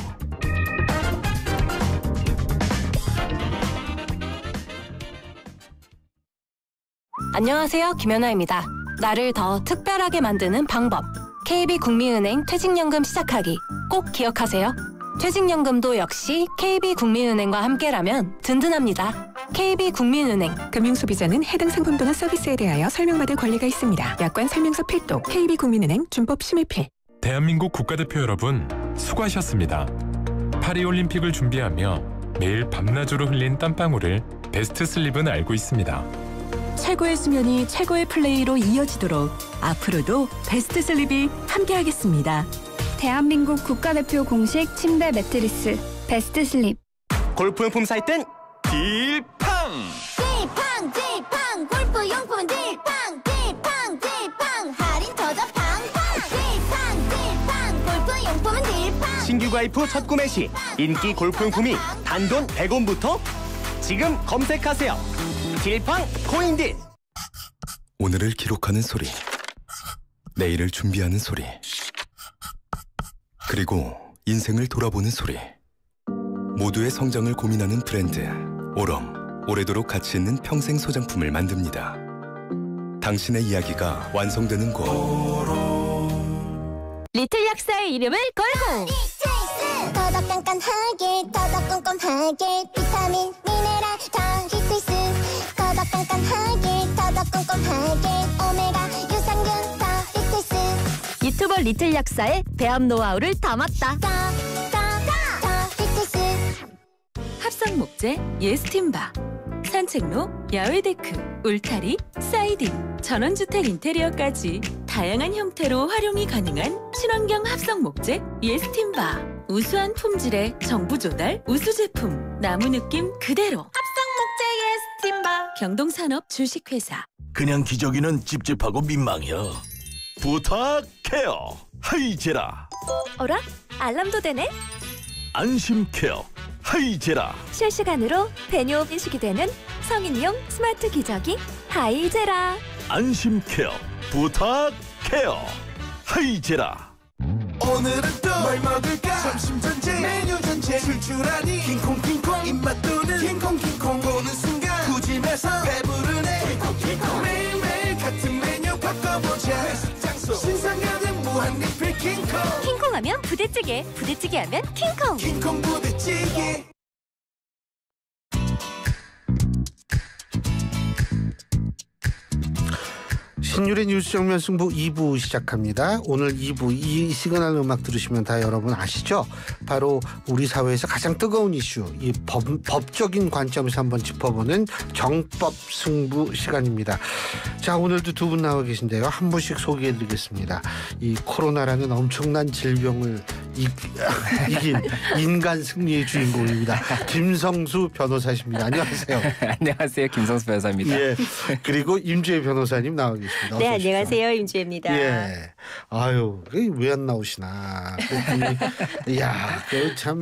안녕하세요. 김연아입니다. 나를 더 특별하게 만드는 방법. KB국민은행 퇴직연금 시작하기. 꼭 기억하세요. 퇴직연금도 역시 KB국민은행과 함께라면 든든합니다. KB국민은행. 금융소비자는 해당 상품도나 서비스에 대하여 설명받을 권리가 있습니다. 약관 설명서 필독. KB국민은행 준법 심의필. 대한민국 국가대표 여러분, 수고하셨습니다. 파리올림픽을 준비하며 매일 밤낮으로 흘린 땀방울을 베스트 슬립은 알고 있습니다. 최고의 수면이 최고의 플레이로 이어지도록 앞으로도 베스트 슬립이 함께하겠습니다. 대한민국 국가대표 공식 침대 매트리스 베스트 슬립. 골프용품 살 땐 딜팡! 딜팡 골프용품은 딜팡 할인 터져 팡팡 딜팡 골프용품은 딜팡. 신규 가입 후 첫 구매 시 인기 골프용품이 단돈 100원부터 지금 검색하세요. 딜팡 코인딜. 오늘을 기록하는 소리, 내일을 준비하는 소리, 그리고 인생을 돌아보는 소리. 모두의 성장을 고민하는 브랜드 오럼, 오래도록 가치 있는 평생 소장품을 만듭니다. 당신의 이야기가 완성되는 곳. 리틀 약사의 이름을 걸고 더더 깐깐하게 더더 꼼꼼하게 비타민 미네랄 다 히트스 더더 깐깐하게 더더 꼼꼼하게 오메가 유산균 다 히트스. 유튜버 리틀 약사의 배합 노하우를 담았다. 다 히트스. 합성 목재 예스팀바, 산책로, 야외 데크, 울타리, 사이딩, 전원주택 인테리어까지 다양한 형태로 활용이 가능한 친환경 합성 목재 예스팀바. 우수한 품질의 정부 조달 우수 제품, 나무 느낌 그대로. 합성 목재 예스팀바. 경동산업 주식회사. 그냥 기저귀는 찝찝하고 민망해요. 부탁해요. 하이제라. 어라? 알람도 되네? 안심케어. 하이제라. 실시간으로 배뇨 인식이 되는 성인용 스마트 기저귀 하이제라. 안심케어. 부탁해요. 하이제라. 오늘은 또 뭘 먹을까? 점심 전쟁 메뉴 전쟁 출출하니 킹콩 입맛 도는 킹콩 보는 순간 구집에서 배부르네 킹콩 매일매일 같은 메뉴 바꿔보자. 회식 장소 신상 가득 무한 리필 킹콩 하면 부대찌개, 부대찌개 하면 킹콩 부대찌개. 신율의 뉴스 정면 승부 2부 시작합니다. 오늘 2부 이 시그널 음악 들으시면 다 여러분 아시죠? 바로 우리 사회에서 가장 뜨거운 이슈, 이 법적인 관점에서 한번 짚어보는 정법 승부 시간입니다. 자, 오늘도 두 분 나와 계신데요. 한 분씩 소개해드리겠습니다. 이 코로나라는 엄청난 질병을 이긴 인간 승리의 주인공입니다. 김성수 변호사십니다. 안녕하세요. 안녕하세요. 김성수 변호사입니다. 예. 그리고 임주혜 변호사님 나와 계십니다. 네, 안녕하세요. 임주혜입니다. 예. 아유, 왜 안 나오시나. 야, 참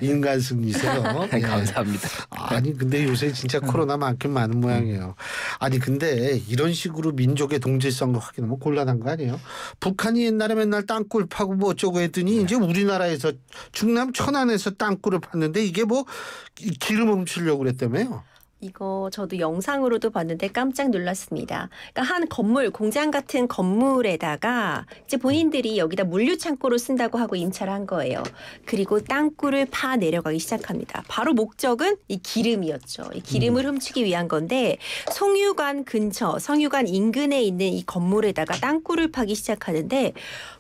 인간 승리세요. 예. 감사합니다. 아니 근데 요새 진짜 코로나 많긴 많은 모양이에요. 아니 근데 이런 식으로 민족의 동질성을 확인하면 곤란한 거 아니에요? 북한이 옛날에 맨날 땅굴 파고 뭐 어쩌고 했더니 이제 우리나라에서 충남 천안에서 땅굴을 팠는데 이게 뭐 기름 훔치려고 그랬다며요? 이거 저도 영상으로도 봤는데 깜짝 놀랐습니다. 그러니까 한 건물, 공장 같은 건물에다가 이제 본인들이 여기다 물류 창고로 쓴다고 하고 임차를 한 거예요. 그리고 땅굴을 파 내려가기 시작합니다. 바로 목적은 이 기름이었죠. 이 기름을 훔치기 위한 건데 송유관 근처, 성유관 인근에 있는 이 건물에다가 땅굴을 파기 시작하는데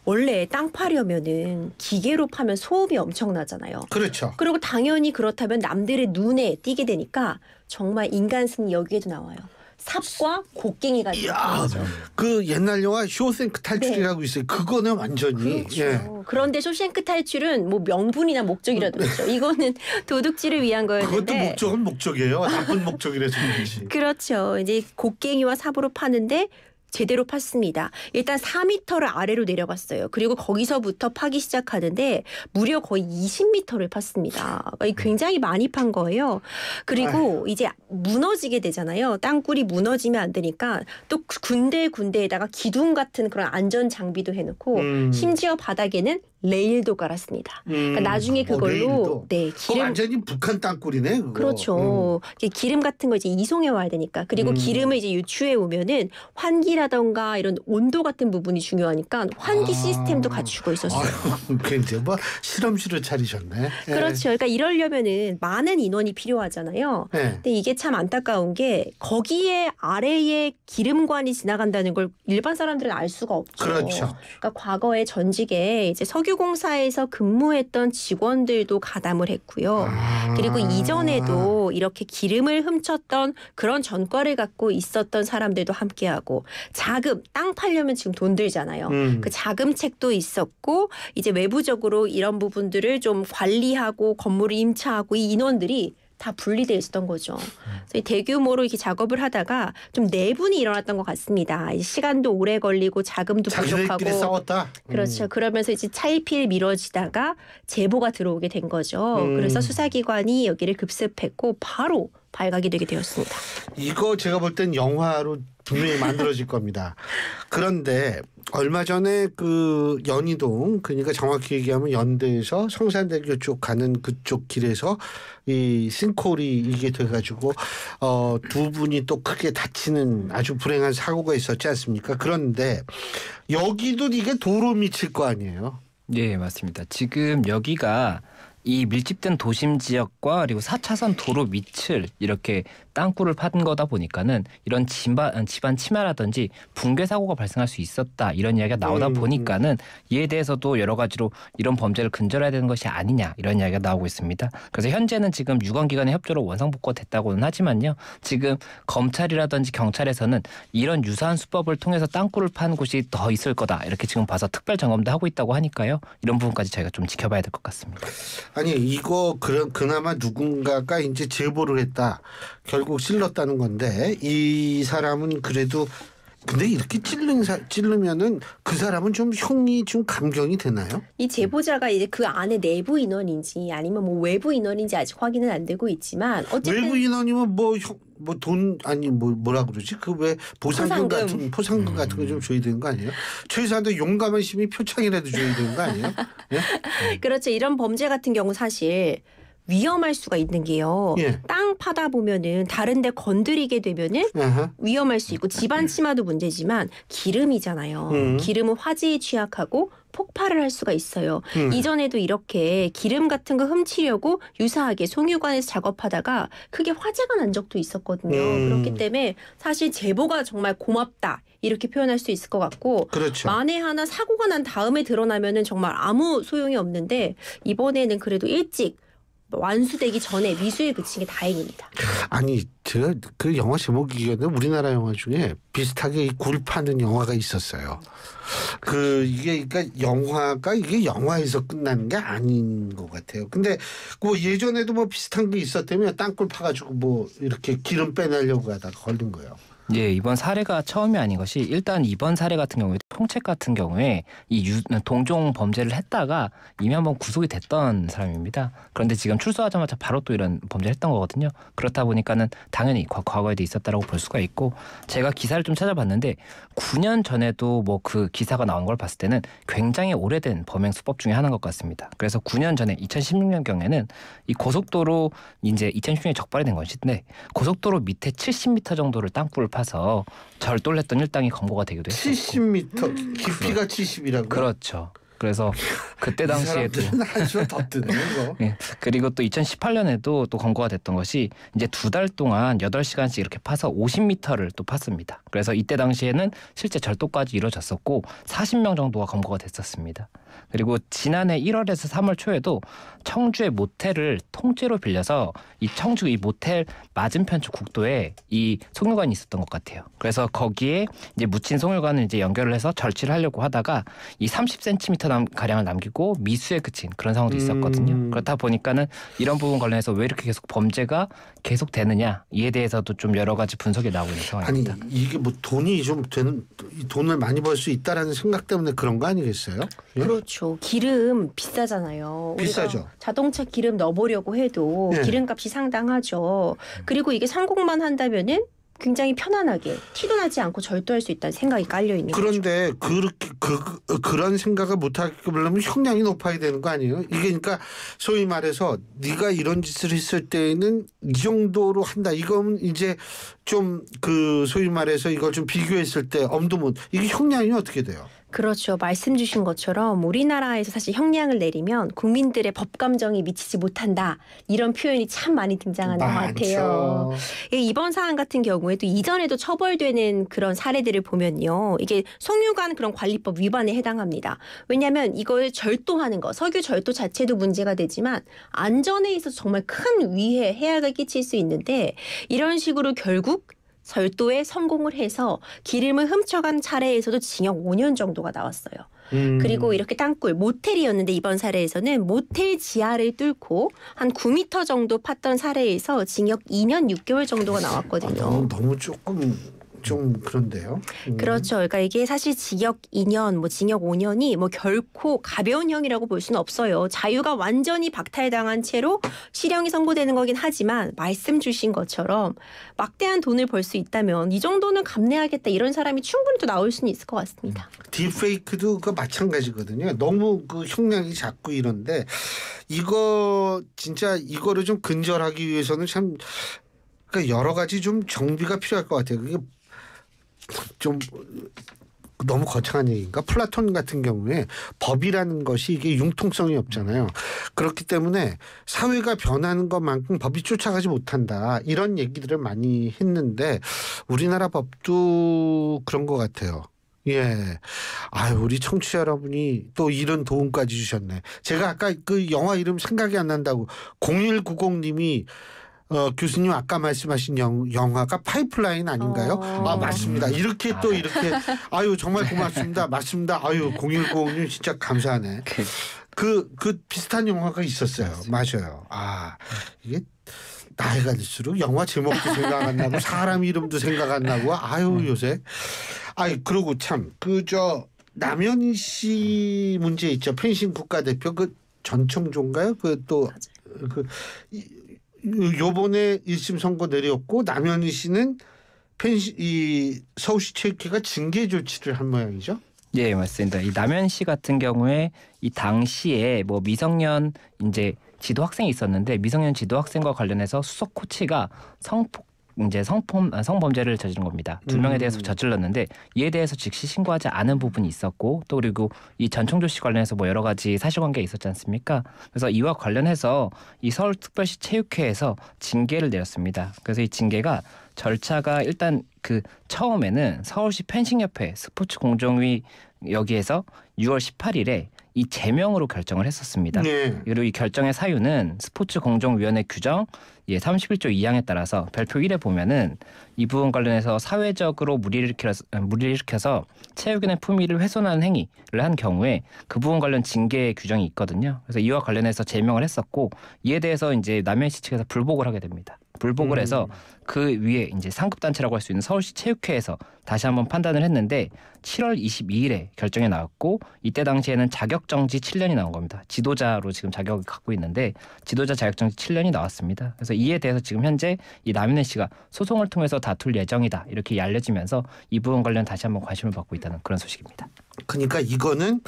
원래 땅 파려면은 기계로 파면 소음이 엄청나잖아요. 그렇죠. 그리고 당연히 그렇다면 남들의 눈에 띄게 되니까 정말 인간 승리 여기에도 나와요. 삽과 곡괭이가 나오죠. 그 옛날 영화 쇼생크 탈출이라고 있어요. 그거는 완전히. 그렇죠. 예. 그런데 쇼생크 탈출은 뭐 명분이나 목적이라도 있죠. 이거는 도둑질을 위한 거였는데. 그것도 목적은 목적이에요. 나쁜 목적이라서 그렇지. 그렇죠. 이제 곡괭이와 삽으로 파는데 제대로 팠습니다. 일단 4m를 아래로 내려갔어요. 그리고 거기서부터 파기 시작하는데 무려 거의 20m를 팠습니다. 굉장히 많이 판 거예요. 그리고 이제 무너지게 되잖아요. 땅굴이 무너지면 안 되니까 또 군데군데에다가 기둥 같은 그런 안전 장비도 해놓고 심지어 바닥에는 레일도 깔았습니다. 그러니까 나중에 그걸로 기름 완전히 북한 땅굴이네. 그거. 그렇죠. 기름 같은 거 이제 이송해 와야 되니까 그리고 기름을 이제 유추해 오면은 환기라던가 이런 온도 같은 부분이 중요하니까 환기 시스템도 갖추고 있었어요. 굉장히 뭐 실험실을 차리셨네. 그렇죠. 그러니까 이러려면은 많은 인원이 필요하잖아요. 근데 이게 참 안타까운 게 거기에 아래에 기름관이 지나간다는 걸 일반 사람들은 알 수가 없죠. 그렇죠. 그러니까 과거에 전직에 이제 석유공사에서 근무했던 직원들도 가담을 했고요. 그리고 이전에도 이렇게 기름을 훔쳤던 그런 전과를 갖고 있었던 사람들도 함께하고 자금, 땅 팔려면 지금 돈 들잖아요. 그 자금책도 있었고 이제 외부적으로 이런 부분들을 좀 관리하고 건물을 임차하고 이 인원들이 다 분리돼 있었던 거죠. 그래서 대규모로 이렇게 작업을 하다가 좀 내분이 일어났던 것 같습니다. 시간도 오래 걸리고 자금도 부족하고. 자기들끼리 싸웠다. 그렇죠. 그러면서 이제 차일피일 미뤄지다가 제보가 들어오게 된 거죠. 그래서 수사기관이 여기를 급습했고 바로 발각이 되게 되었습니다. 이거 제가 볼 땐 영화로 분명히 만들어질 겁니다. 그런데 얼마 전에 그 연희동 그러니까 정확히 얘기하면 연대에서 성산대교 쪽 가는 그쪽 길에서 이 싱크홀이 이게 돼가지고 두 분이 또 크게 다치는 아주 불행한 사고가 있었지 않습니까? 그런데 여기도 이게 도로 밑일 거 아니에요? 네, 맞습니다. 지금 여기가 이 밀집된 도심 지역과 그리고 4차선 도로 밑을 이렇게 땅굴을 파는 거다 보니까는 이런 집안 침하라든지 붕괴 사고가 발생할 수 있었다 이런 이야기가 나오다 보니까는 이에 대해서도 여러 가지로 이런 범죄를 근절해야 되는 것이 아니냐 이런 이야기가 나오고 있습니다. 그래서 현재는 지금 유관기관의 협조로 원상복구가 됐다고는 하지만요. 지금 검찰이라든지 경찰에서는 이런 유사한 수법을 통해서 땅굴을 파는 곳이 더 있을 거다 이렇게 지금 봐서 특별 점검도 하고 있다고 하니까요. 이런 부분까지 저희가 좀 지켜봐야 될 것 같습니다. 아니 이거 그나마 누군가가 이제 제보를 했다. 결국 찔렀다는 건데 이 사람은 그래도 근데 이렇게 찌르면은 그 사람은 좀 형이 좀 감경이 되나요? 이 제보자가 이제 그 안에 내부 인원인지 아니면 뭐 외부 인원인지 아직 확인은 안 되고 있지만 어쨌든 외부 인원이면 뭐 돈 아니 뭐라 그러지? 그 왜 보상금 같은 포상금 같은 거 좀 줘야 되는 거 아니에요? 최소한도 용감한 시민 표창이라도 줘야 되는 거 아니에요? 네? 그렇죠. 이런 범죄 같은 경우 사실 위험할 수가 있는 게요. 땅 파다 보면은 다른 데 건드리게 되면은 위험할 수 있고 집안 침하도 문제지만 기름이잖아요. 기름은 화재에 취약하고 폭발을 할 수가 있어요. 이전에도 이렇게 기름 같은 거 훔치려고 유사하게 송유관에서 작업하다가 크게 화재가 난 적도 있었거든요. 그렇기 때문에 사실 제보가 정말 고맙다. 이렇게 표현할 수 있을 것 같고 그렇죠. 만에 하나 사고가 난 다음에 드러나면은 정말 아무 소용이 없는데 이번에는 그래도 일찍 완수되기 전에 미수에 그친 게 다행입니다. 아니 제가 그 영화 제목이었는데 우리나라 영화 중에 비슷하게 굴 파는 영화가 있었어요. 이게 그러니까 영화가 이게 영화에서 끝나는 게 아닌 것 같아요. 근데 그 예전에도 뭐 비슷한 게 있었다면 땅굴 파가지고 뭐 이렇게 기름 빼내려고 하다가 걸린 거예요. 예, 이번 사례가 처음이 아닌 것이 일단 이번 사례 같은 경우에 통책 같은 경우에 이 동종 범죄를 했다가 이미 한번 구속이 됐던 사람입니다. 그런데 지금 출소하자마자 바로 또 이런 범죄를 했던 거거든요. 그렇다 보니까는 당연히 과거에도 있었다라고 볼 수가 있고 제가 기사를 좀 찾아봤는데 9년 전에도 뭐 그 기사가 나온 걸 봤을 때는 굉장히 오래된 범행 수법 중에 하나인 것 같습니다. 그래서 9년 전에 2016년경에는 이 고속도로 이제 2016년에 적발이 된 것인데 고속도로 밑에 70m 정도를 땅굴을 파서 절도를 했던 일당이 검거가 되기도 했었고 70m 깊이가 70이라고. 그렇죠. 그래서 그때 당시에도 한수가 더 뜨네 이거. 네. 그리고 또 2018년에도 또 검거가 됐던 것이 이제 2달 동안 8시간씩 이렇게 파서 50m를 또 팠습니다. 그래서 이때 당시에는 실제 절도까지 이루어졌었고 40명 정도가 검거가 됐었습니다. 그리고 지난해 1월에서 3월 초에도 청주의 모텔을 통째로 빌려서 이 청주 이 모텔 맞은편 쪽 국도에 이 송유관이 있었던 것 같아요. 그래서 거기에 이제 묻힌 송유관을 이제 연결을 해서 절취를 하려고 하다가 이 30cm 가량을 남기고 미수에 그친 그런 상황도 있었거든요. 그렇다 보니까는 이런 부분 관련해서 왜 이렇게 계속 범죄가 계속 되느냐 이에 대해서도 좀 여러 가지 분석이 나오고 있는 상황입니다. 아니 이게 뭐 돈이 좀 되는 돈을 많이 벌 수 있다라는 생각 때문에 그런 거 아니겠어요? 예? 그렇죠. 기름 비싸잖아요. 비싸죠. 우리가 자동차 기름 넣어보려고 해도 네. 기름값이 상당하죠. 그리고 이게 성공만 한다면은 굉장히 편안하게 티도 나지 않고 절도할 수 있다는 생각이 깔려 있는 거죠. 그런데 그렇게 그런 생각을 못하게 하려면 형량이 높아야 되는 거 아니에요? 이게 그러니까 소위 말해서 네가 이런 짓을 했을 때에는 이 정도로 한다. 이건 이제 좀 그 소위 말해서 이걸 좀 비교했을 때 엄두못 이게 형량이 어떻게 돼요? 그렇죠. 말씀 주신 것처럼 우리나라에서 사실 형량을 내리면 국민들의 법 감정이 미치지 못한다. 이런 표현이 참 많이 등장하는 것 같아요. 이번 사안 같은 경우에도 이전에도 처벌되는 그런 사례들을 보면요. 이게 송유관 그런 관리법 위반에 해당합니다. 왜냐하면 이걸 절도하는 거, 석유 절도 자체도 문제가 되지만 안전에 있어서 정말 큰 위해, 해악을 끼칠 수 있는데 이런 식으로 결국 절도에 성공을 해서 기름을 훔쳐간 차례에서도 징역 5년 정도가 나왔어요. 그리고 이렇게 땅굴 모텔이었는데 이번 사례에서는 모텔 지하를 뚫고 한 9m 정도 팠던 사례에서 징역 2년 6개월 정도가 나왔거든요. 너무 조금 좀 그런데요. 그렇죠. 그러니까 이게 사실 징역 2년, 뭐 징역 5년이 뭐 결코 가벼운 형이라고 볼 수는 없어요. 자유가 완전히 박탈당한 채로 실형이 선고되는 거긴 하지만 말씀 주신 것처럼 막대한 돈을 벌 수 있다면 이 정도는 감내하겠다 이런 사람이 충분히 또 나올 수는 있을 것 같습니다. 딥페이크도 그 마찬가지거든요. 너무 그 형량이 작고 이런데 이거 진짜 이거를 좀 근절하기 위해서는 참 그러니까 여러 가지 좀 정비가 필요할 것 같아요. 그게 좀 너무 거창한 얘기인가? 플라톤 같은 경우에 법이라는 것이 이게 융통성이 없잖아요. 그렇기 때문에 사회가 변하는 것만큼 법이 쫓아가지 못한다. 이런 얘기들을 많이 했는데 우리나라 법도 그런 것 같아요. 예. 아유, 우리 청취자 여러분이 또 이런 도움까지 주셨네. 제가 아까 그 영화 이름 생각이 안 난다고 0190님이 교수님 아까 말씀하신 영화가 파이프라인 아닌가요? 아 맞습니다. 이렇게 또 이렇게 아유 정말 고맙습니다. 맞습니다. 아유 0190님 진짜 감사하네. 그 비슷한 영화가 있었어요. 맞아요. 아 이게 나이가 들수록 영화 제목도 생각 안 나고 사람 이름도 생각 안 나고 아유 요새 아이 그러고 참 남현희 씨 문제 있죠. 펜싱 국가대표 그 전청조인가요? 요번에 1심 선고 내렸고 남현희 씨는 서울시 체육회가 징계 조치를 한 모양이죠. 예, 맞습니다. 이 남현 씨 같은 경우에 이 당시에 뭐 미성년 이제 지도 학생이 있었는데 미성년 지도 학생과 관련해서 수석 코치가 성범죄를 저지른 겁니다. 2명에 대해서 저질렀는데 이에 대해서 즉시 신고하지 않은 부분이 있었고 또 그리고 이 전청조 씨 관련해서 뭐 여러 가지 사실관계가 있었지 않습니까? 그래서 이와 관련해서 이 서울특별시 체육회에서 징계를 내렸습니다. 그래서 이 징계가 절차가 일단 그 처음에는 서울시 펜싱협회 스포츠공정위 여기에서 6월 18일에 이 제명으로 결정을 했었습니다. 네. 그리고 이 결정의 사유는 스포츠공정위원회 규정 예, 31조 2항에 따라서 별표 1에 보면은 이 부분 관련해서 사회적으로 무리를 일으켜서 체육인의 품위를 훼손하는 행위를 한 경우에 그 부분 관련 징계 규정이 있거든요. 그래서 이와 관련해서 제명을 했었고 이에 대해서 이제 남현시 측에서 불복을 하게 됩니다. 불복을 해서 그 위에 이제 상급단체라고 할 수 있는 서울시 체육회에서 다시 한번 판단을 했는데 7월 22일에 결정이 나왔고 이때 당시에는 자격정지 7년이 나온 겁니다. 지도자로 지금 자격을 갖고 있는데 지도자 자격정지 7년이 나왔습니다. 그래서 이에 대해서 지금 현재 이 남윤혜 씨가 소송을 통해서 다툴 예정이다 이렇게 알려지면서 이 부분 관련 다시 한번 관심을 받고 있다는 그런 소식입니다. 그러니까 이거는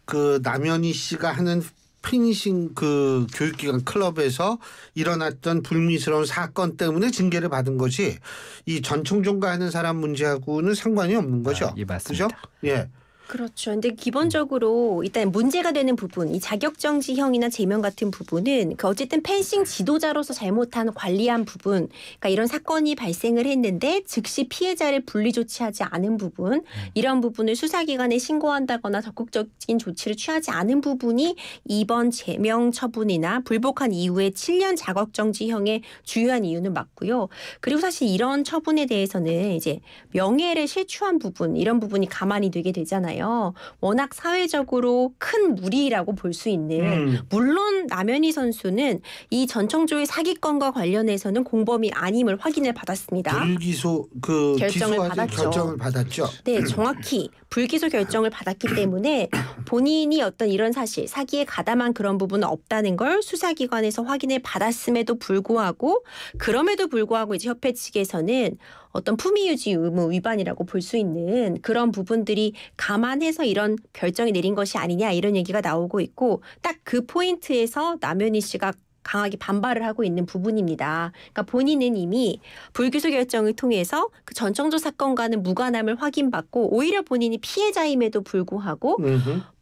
그 남현희 씨가 하는 피니싱 그 교육기관 클럽에서 일어났던 불미스러운 사건 때문에 징계를 받은 것이 이 전총종가 하는 사람 문제하고는 상관이 없는 거죠. 예, 맞습니다. 그죠? 예. 그렇죠. 근데 기본적으로 일단 문제가 되는 부분, 이 자격정지형이나 제명 같은 부분은 그 어쨌든 펜싱 지도자로서 잘못한 관리한 부분, 그러니까 이런 사건이 발생을 했는데 즉시 피해자를 분리 조치하지 않은 부분, 이런 부분을 수사기관에 신고한다거나 적극적인 조치를 취하지 않은 부분이 이번 제명 처분이나 불복한 이후에 7년 자격정지형의 주요한 이유는 맞고요. 그리고 사실 이런 처분에 대해서는 이제 명예를 실추한 부분, 이런 부분이 가만히 되게 되잖아요. 워낙 사회적으로 큰 무리라고 볼 수 있는 물론 남현희 선수는 이 전청조의 사기건과 관련해서는 공범이 아님을 확인을 받았습니다. 불기소 그 결정을 받았죠. 네, 정확히 불기소 결정을 받았기 때문에 본인이 어떤 이런 사실, 사기에 가담한 그런 부분은 없다는 걸 수사기관에서 확인을 받았음에도 불구하고 그럼에도 불구하고 이제 협회 측에서는 어떤 품위유지 의무 위반이라고 볼 수 있는 그런 부분들이 감안해서 이런 결정이 내린 것이 아니냐 이런 얘기가 나오고 있고 딱 그 포인트에서 남현희 씨가 강하게 반발을 하고 있는 부분입니다. 그러니까 본인은 이미 불기소 결정을 통해서 그 전청조 사건과는 무관함을 확인받고 오히려 본인이 피해자임에도 불구하고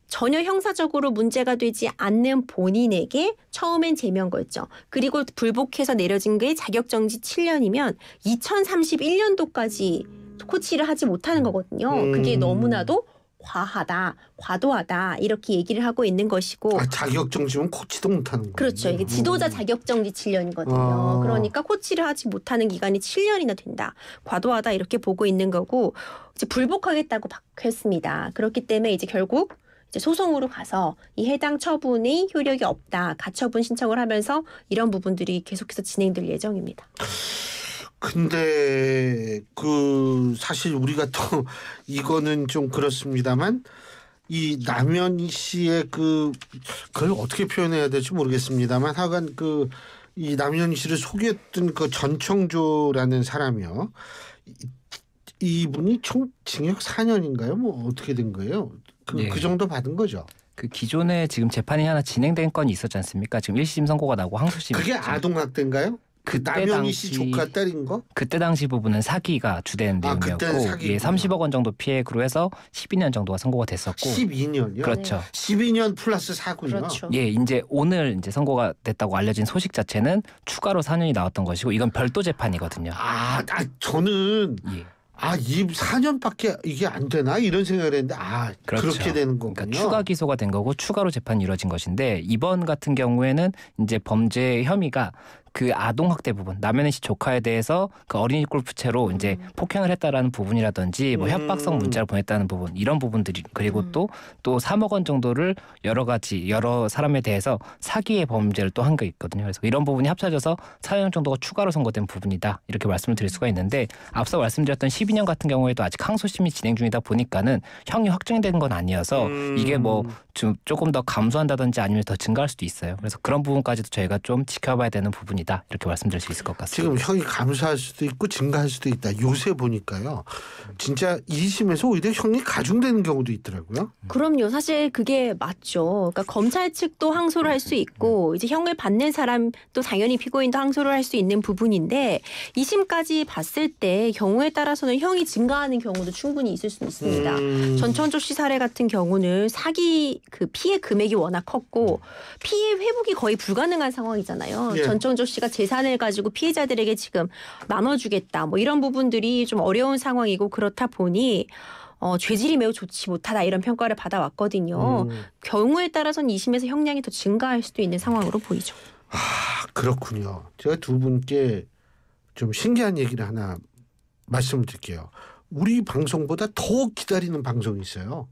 전혀 형사적으로 문제가 되지 않는 본인에게 처음엔 제명 걸죠. 그리고 불복해서 내려진 게 자격정지 7년이면 2031년도까지 코치를 하지 못하는 거거든요. 그게 너무나도 과하다, 과도하다 이렇게 얘기를 하고 있는 것이고. 자격정지면 코치도 못하는 거예요. 그렇죠. 이게 지도자 자격정지 7년이거든요. 그러니까 코치를 하지 못하는 기간이 7년이나 된다. 과도하다 이렇게 보고 있는 거고 이제 불복하겠다고 했습니다. 그렇기 때문에 이제 결국 이제 소송으로 가서 이 해당 처분이 효력이 없다. 가처분 신청을 하면서 이런 부분들이 계속해서 진행될 예정입니다. 근데 그 사실 우리가 또 이거는 좀 그렇습니다만 이 남현희 씨의 그걸 어떻게 표현해야 될지 모르겠습니다만 하여간 이 남현희 씨를 속였던 그 전청조라는 사람이요. 이분이 총 징역 4년인가요? 뭐 어떻게 된 거예요? 그 정도 받은 거죠. 그 기존에 지금 재판이 하나 진행된 건이 있었지 않습니까? 지금 1심 선고가 나고 항소심. 그게 아동학대인가요? 그 남현희 씨 조카 딸인 거? 그때 당시 부분은 사기가 주된 내용이었고 예, 30억 원 정도 피해액으로 해서 12년 정도가 선고가 됐었고 12년이요? 그렇죠. 12년 플러스 4군요. 그렇죠. 예, 이제 오늘 이제 선고가 됐다고 알려진 소식 자체는 추가로 4년이 나왔던 것이고 이건 별도 재판이거든요. 저는 이 4년밖에 이게 안 되나 이런 생각을 했는데 그렇죠. 그렇게 되는 거군요. 그러니까 추가 기소가 된 거고 추가로 재판이 이루어진 것인데 이번 같은 경우에는 이제 범죄 혐의가 그 아동학대 부분, 남현희 씨 조카에 대해서 그 어린이 골프채로 이제 폭행을 했다라는 부분이라든지 뭐 협박성 문자를 보냈다는 부분 이런 부분들이 그리고 또 3억 원 정도를 여러 사람에 대해서 사기의 범죄를 또 한 게 있거든요. 그래서 이런 부분이 합쳐져서 4년 정도가 추가로 선고된 부분이다 이렇게 말씀을 드릴 수가 있는데 앞서 말씀드렸던 12년 같은 경우에도 아직 항소심이 진행 중이다 보니까는 형이 확정된 건 아니어서 이게 뭐 좀 조금 더 감소한다든지 아니면 더 증가할 수도 있어요. 그래서 그런 부분까지도 저희가 좀 지켜봐야 되는 부분이다 이렇게 말씀드릴 수 있을 것 같습니다. 지금 형이 감소할 수도 있고 증가할 수도 있다. 요새 보니까요. 진짜 2심에서 오히려 형이 가중되는 경우도 있더라고요. 그럼요. 사실 그게 맞죠. 그러니까 검찰 측도 항소를 할 수 있고 이제 형을 받는 사람도 당연히 피고인도 항소를 할 수 있는 부분인데 2심까지 봤을 때 경우에 따라서는 형이 증가하는 경우도 충분히 있을 수 있습니다. 전청조 씨 사례 같은 경우는 사기 그 피해 금액이 워낙 컸고 피해 회복이 거의 불가능한 상황이잖아요. 예. 전청조 씨가 재산을 가지고 피해자들에게 지금 나눠주겠다. 뭐 이런 부분들이 좀 어려운 상황이고 그렇다 보니 죄질이 매우 좋지 못하다 이런 평가를 받아왔거든요. 경우에 따라서는 2심에서 형량이 더 증가할 수도 있는 상황으로 보이죠. 그렇군요. 제가 두 분께 좀 신기한 얘기를 하나 말씀을 드릴게요. 우리 방송보다 더 기다리는 방송이 있어요.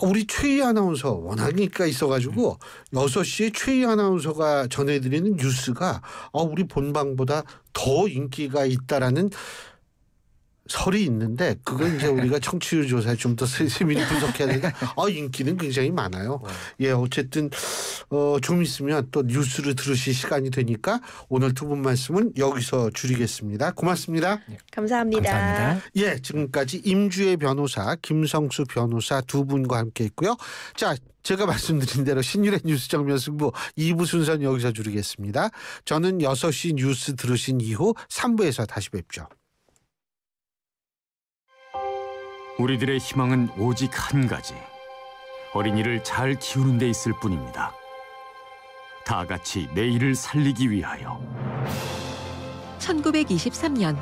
우리 최희 아나운서 워낙 인기가 있어가지고 6시에 최희 아나운서가 전해드리는 뉴스가 우리 본방보다 더 인기가 있다라는 설이 있는데 그건 이제 우리가 청취율 조사에 좀 더 세밀히 분석해야 되니까 인기는 굉장히 많아요. 예, 어쨌든 좀 있으면 또 뉴스를 들으실 시간이 되니까 오늘 두 분 말씀은 여기서 줄이겠습니다. 고맙습니다. 감사합니다. 감사합니다. 예, 지금까지 임주혜 변호사, 김성수 변호사 두 분과 함께했고요. 자, 제가 말씀드린 대로 신율의 뉴스 정면 승부 2부 순서는 여기서 줄이겠습니다. 저는 6시 뉴스 들으신 이후 3부에서 다시 뵙죠. 우리들의 희망은 오직 한 가지. 어린이를 잘 키우는 데 있을 뿐입니다. 다 같이 내일을 살리기 위하여. 1923년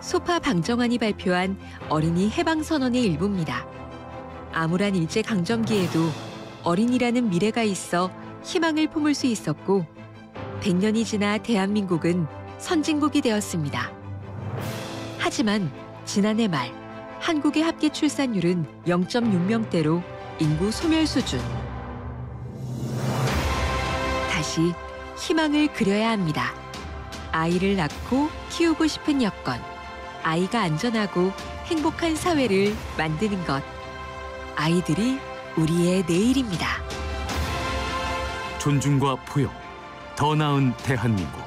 소파 방정환이 발표한 어린이 해방선언의 일부입니다. 암울한 일제강점기에도 어린이라는 미래가 있어 희망을 품을 수 있었고 100년이 지나 대한민국은 선진국이 되었습니다. 하지만 지난해 말 한국의 합계 출산율은 0.6명대로 인구 소멸 수준. 다시 희망을 그려야 합니다. 아이를 낳고 키우고 싶은 여건, 아이가 안전하고 행복한 사회를 만드는 것. 아이들이 우리의 내일입니다. 존중과 포용, 더 나은 대한민국.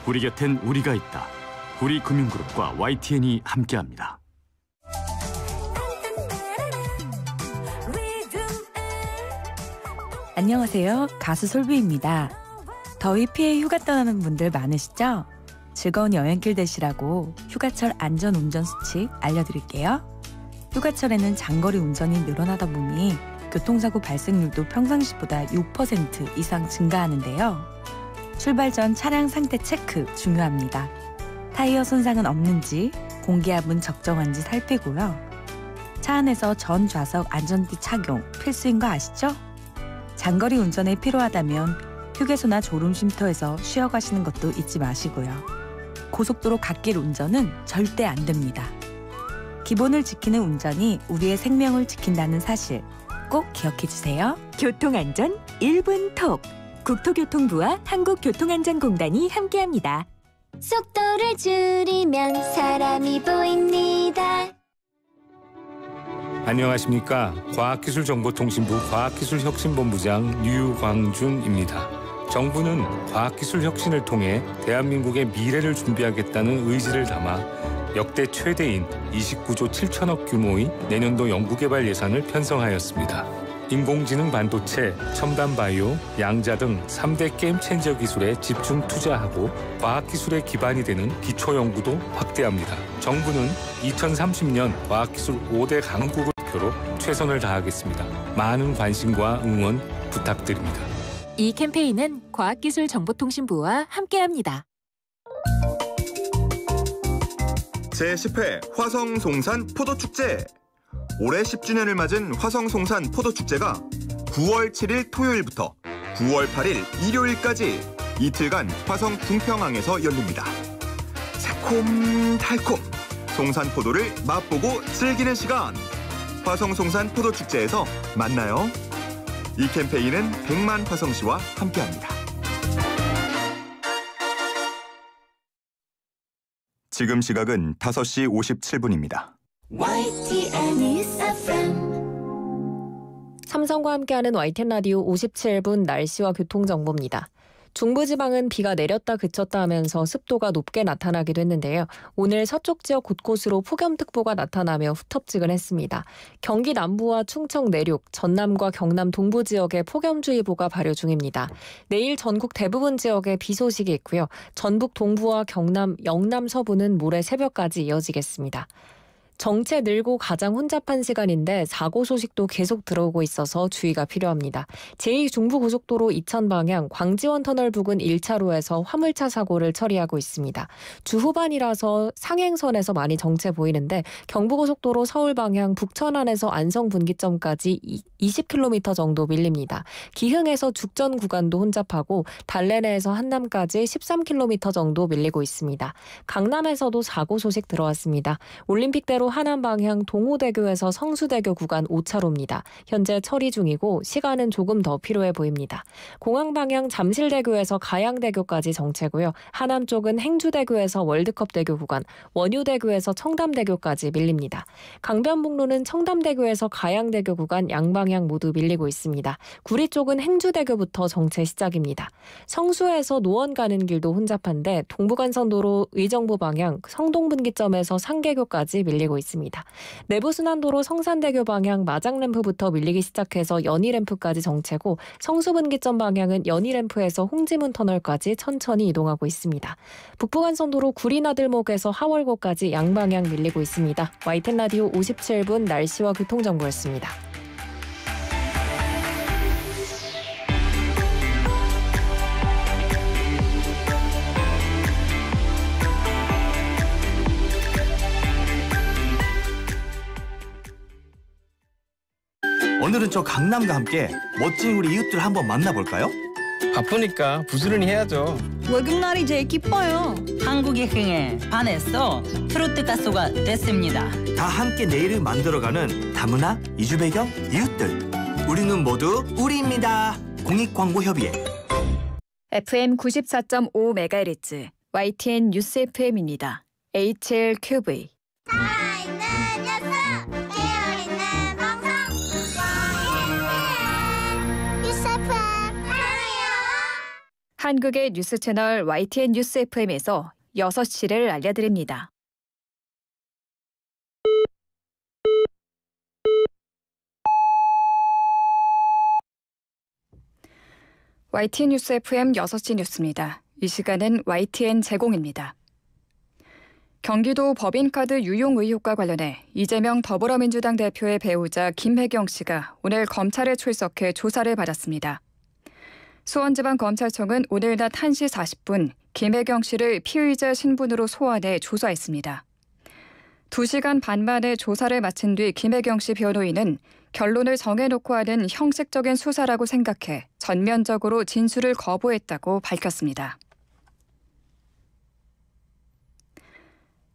우리 곁엔 우리가 있다. 우리금융그룹과 YTN이 함께합니다. 안녕하세요. 가수 솔비입니다. 더위 피해 휴가 떠나는 분들 많으시죠? 즐거운 여행길 되시라고 휴가철 안전운전 수칙 알려드릴게요. 휴가철에는 장거리 운전이 늘어나다 보니 교통사고 발생률도 평상시보다 6% 이상 증가하는데요. 출발 전 차량 상태 체크 중요합니다. 타이어 손상은 없는지, 공기압은 적정한지 살피고요. 차 안에서 전 좌석 안전띠 착용 필수인 거 아시죠? 장거리 운전에 필요하다면 휴게소나 졸음쉼터에서 쉬어가시는 것도 잊지 마시고요. 고속도로 갓길 운전은 절대 안 됩니다. 기본을 지키는 운전이 우리의 생명을 지킨다는 사실 꼭 기억해주세요. 교통안전 1분 톡. 국토교통부와 한국교통안전공단이 함께합니다. 속도를 줄이면 사람이 보입니다. 안녕하십니까. 과학기술정보통신부 과학기술혁신본부장 유광준입니다. 정부는 과학기술 혁신을 통해 대한민국의 미래를 준비하겠다는 의지를 담아 역대 최대인 29조 7천억 규모의 내년도 연구개발 예산을 편성하였습니다. 인공지능 반도체, 첨단 바이오, 양자 등 3대 게임 체인저 기술에 집중 투자하고 과학기술의 기반이 되는 기초연구도 확대합니다. 정부는 2030년 과학기술 5대 강국을 목표로 최선을 다하겠습니다. 많은 관심과 응원 부탁드립니다. 이 캠페인은 과학기술정보통신부와 함께합니다. 제10회 화성송산 포도축제. 올해 10주년을 맞은 화성송산 포도축제가 9월 7일 토요일부터 9월 8일 일요일까지 이틀간 화성 궁평항에서 열립니다. 새콤달콤 송산 포도를 맛보고 즐기는 시간. 화성송산 포도축제에서 만나요. 이 캠페인은 100만 화성시와 함께합니다. 지금 시각은 5시 57분입니다. YTN News FM. 삼성과 함께하는 YTN 라디오 57분 날씨와 교통정보입니다. 중부지방은 비가 내렸다 그쳤다 하면서 습도가 높게 나타나기도 했는데요. 오늘 서쪽 지역 곳곳으로 폭염특보가 나타나며 후텁지근했습니다. 경기 남부와 충청 내륙, 전남과 경남 동부 지역에 폭염주의보가 발효 중입니다. 내일 전국 대부분 지역에 비 소식이 있고요. 전북 동부와 경남, 영남 서부는 모레 새벽까지 이어지겠습니다. 정체 늘고 가장 혼잡한 시간인데 사고 소식도 계속 들어오고 있어서 주의가 필요합니다. 제2중부고속도로 이천 방향 광지원 터널 부근 1차로에서 화물차 사고를 처리하고 있습니다. 주 후반이라서 상행선에서 많이 정체 보이는데 경부고속도로 서울 방향 북천안에서 안성 분기점까지 20km 정도 밀립니다. 기흥에서 죽전 구간도 혼잡하고 달래내에서 한남까지 13km 정도 밀리고 있습니다. 강남에서도 사고 소식 들어왔습니다. 올림픽대로 하남 방향 동호대교에서 성수대교 구간 5차로입니다. 현재 처리 중이고 시간은 조금 더 필요해 보입니다. 공항 방향 잠실대교에서 가양대교까지 정체고요. 하남 쪽은 행주대교에서 월드컵대교 구간, 원효대교에서 청담대교까지 밀립니다. 강변북로는 청담대교에서 가양대교 구간 양방향 모두 밀리고 있습니다. 구리 쪽은 행주대교부터 정체 시작입니다. 성수에서 노원 가는 길도 혼잡한데 동부간선도로 의정부 방향 성동분기점에서 상계교까지 밀리고 있습니다. 내부순환도로 성산대교 방향 마장램프부터 밀리기 시작해서 연희램프까지 정체고 성수분기점 방향은 연희램프에서 홍지문 터널까지 천천히 이동하고 있습니다. 북부간선도로 구리나들목에서 하월고까지 양방향 밀리고 있습니다. YTN 라디오 57분 날씨와 교통정보였습니다. 오늘은 저 강남과 함께 멋진 우리 이웃들 한번 만나볼까요? 바쁘니까 부지런히 해야죠. 월급날이 제일 기뻐요. 한국의 흥에 반해서 트로트 가수가 됐습니다. 다 함께 내일을 만들어가는 다문화, 이주 배경, 이웃들. 우리는 모두 우리입니다. 공익광고협의회. FM 94.5MHz YTN 뉴스 FM입니다. HLQV. 한국의 뉴스 채널 YTN 뉴스 FM에서 6시를 알려드립니다. YTN 뉴스 FM 6시 뉴스입니다. 이 시간은 YTN 제공입니다. 경기도 법인카드 유용 의혹과 관련해 이재명 더불어민주당 대표의 배우자 김혜경 씨가 오늘 검찰에 출석해 조사를 받았습니다. 수원지방검찰청은 오늘 낮 1시 40분 김혜경 씨를 피의자 신분으로 소환해 조사했습니다. 2시간 반 만에 조사를 마친 뒤 김혜경 씨 변호인은 결론을 정해놓고 하는 형식적인 수사라고 생각해 전면적으로 진술을 거부했다고 밝혔습니다.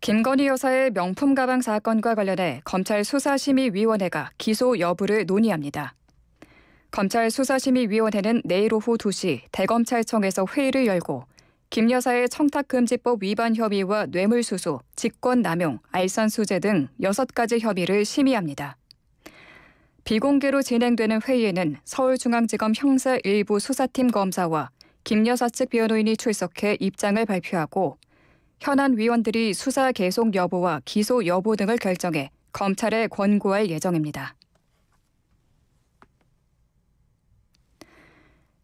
김건희 여사의 명품 가방 사건과 관련해 검찰 수사심의위원회가 기소 여부를 논의합니다. 검찰 수사심의위원회는 내일 오후 2시 대검찰청에서 회의를 열고 김 여사의 청탁금지법 위반 혐의와 뇌물수수, 직권남용, 알선수재 등 6가지 혐의를 심의합니다. 비공개로 진행되는 회의에는 서울중앙지검 형사 1부 수사팀 검사와 김 여사 측 변호인이 출석해 입장을 발표하고 현안 위원들이 수사 계속 여부와 기소 여부 등을 결정해 검찰에 권고할 예정입니다.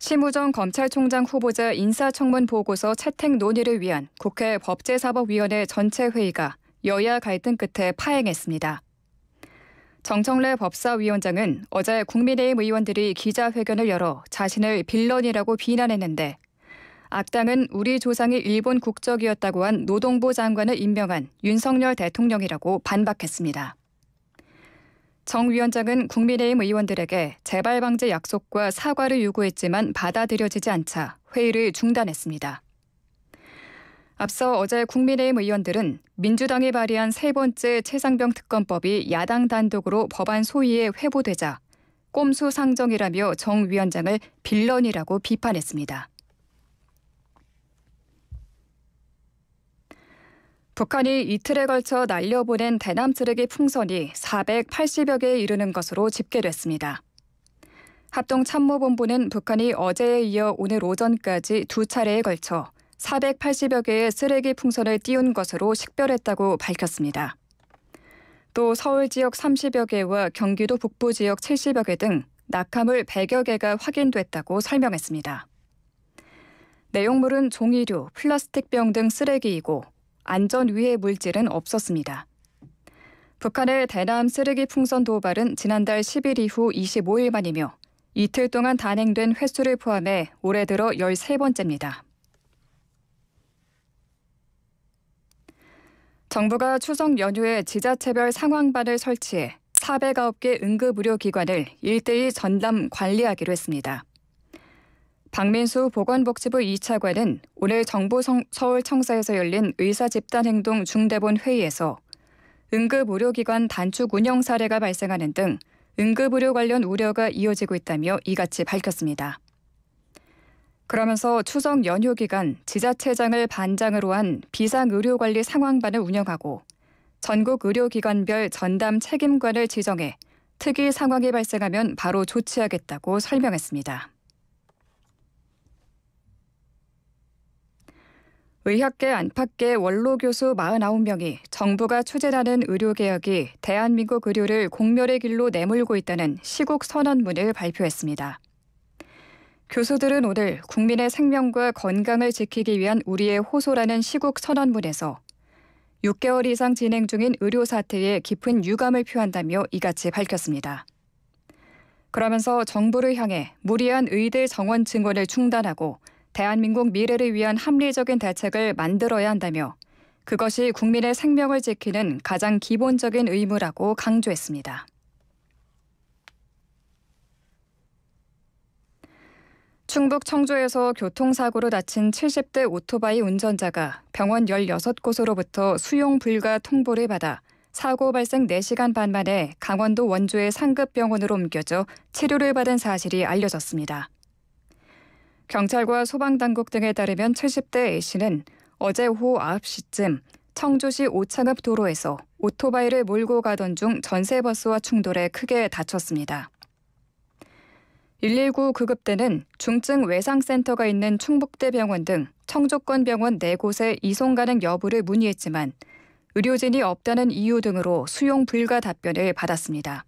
심우정 검찰총장 후보자 인사청문 보고서 채택 논의를 위한 국회 법제사법위원회 전체 회의가 여야 갈등 끝에 파행했습니다. 정청래 법사위원장은 어제 국민의힘 의원들이 기자회견을 열어 자신을 빌런이라고 비난했는데 악당은 우리 조상이 일본 국적이었다고 한 노동부 장관을 임명한 윤석열 대통령이라고 반박했습니다. 정 위원장은 국민의힘 의원들에게 재발 방지 약속과 사과를 요구했지만 받아들여지지 않자 회의를 중단했습니다. 앞서 어제 국민의힘 의원들은 민주당이 발의한 세 번째 최상병 특검법이 야당 단독으로 법안 소위에 회부되자 꼼수 상정이라며 정 위원장을 빌런이라고 비판했습니다. 북한이 이틀에 걸쳐 날려보낸 대남 쓰레기 풍선이 480여 개에 이르는 것으로 집계됐습니다. 합동참모본부는 북한이 어제에 이어 오늘 오전까지 2차례에 걸쳐 480여 개의 쓰레기 풍선을 띄운 것으로 식별했다고 밝혔습니다. 또 서울 지역 30여 개와 경기도 북부 지역 70여 개 등 낙하물 100여 개가 확인됐다고 설명했습니다. 내용물은 종이류, 플라스틱병 등 쓰레기이고 안전위해 물질은 없었습니다. 북한의 대남 쓰레기 풍선 도발은 지난달 10일 이후 25일 만이며 이틀 동안 단행된 횟수를 포함해 올해 들어 13번째입니다. 정부가 추석 연휴에 지자체별 상황반을 설치해 409개 응급의료기관을 일대일 전담 관리하기로 했습니다. 박민수 보건복지부 2차관은 오늘 정부 서울청사에서 열린 의사집단행동 중대본 회의에서 응급의료기관 단축 운영 사례가 발생하는 등 응급의료 관련 우려가 이어지고 있다며 이같이 밝혔습니다. 그러면서 추석 연휴 기간 지자체장을 반장으로 한 비상의료관리 상황반을 운영하고 전국 의료기관별 전담 책임관을 지정해 특이 상황이 발생하면 바로 조치하겠다고 설명했습니다. 의학계 안팎계 원로 교수 49명이 정부가 추진하는 의료개혁이 대한민국 의료를 공멸의 길로 내몰고 있다는 시국 선언문을 발표했습니다. 교수들은 오늘 국민의 생명과 건강을 지키기 위한 우리의 호소라는 시국 선언문에서 6개월 이상 진행 중인 의료 사태에 깊은 유감을 표한다며 이같이 밝혔습니다. 그러면서 정부를 향해 무리한 의대 정원 증원을 중단하고 대한민국 미래를 위한 합리적인 대책을 만들어야 한다며 그것이 국민의 생명을 지키는 가장 기본적인 의무라고 강조했습니다. 충북 청주에서 교통사고로 다친 70대 오토바이 운전자가 병원 16곳으로부터 수용 불가 통보를 받아 사고 발생 4시간 반 만에 강원도 원주의 상급병원으로 옮겨져 치료를 받은 사실이 알려졌습니다. 경찰과 소방당국 등에 따르면 70대 A씨는 어제 오후 9시쯤 청주시 오창읍 도로에서 오토바이를 몰고 가던 중 전세버스와 충돌해 크게 다쳤습니다. 119 구급대는 중증 외상센터가 있는 충북대병원 등 청주권 병원 4곳에 이송 가능 여부를 문의했지만 의료진이 없다는 이유 등으로 수용 불가 답변을 받았습니다.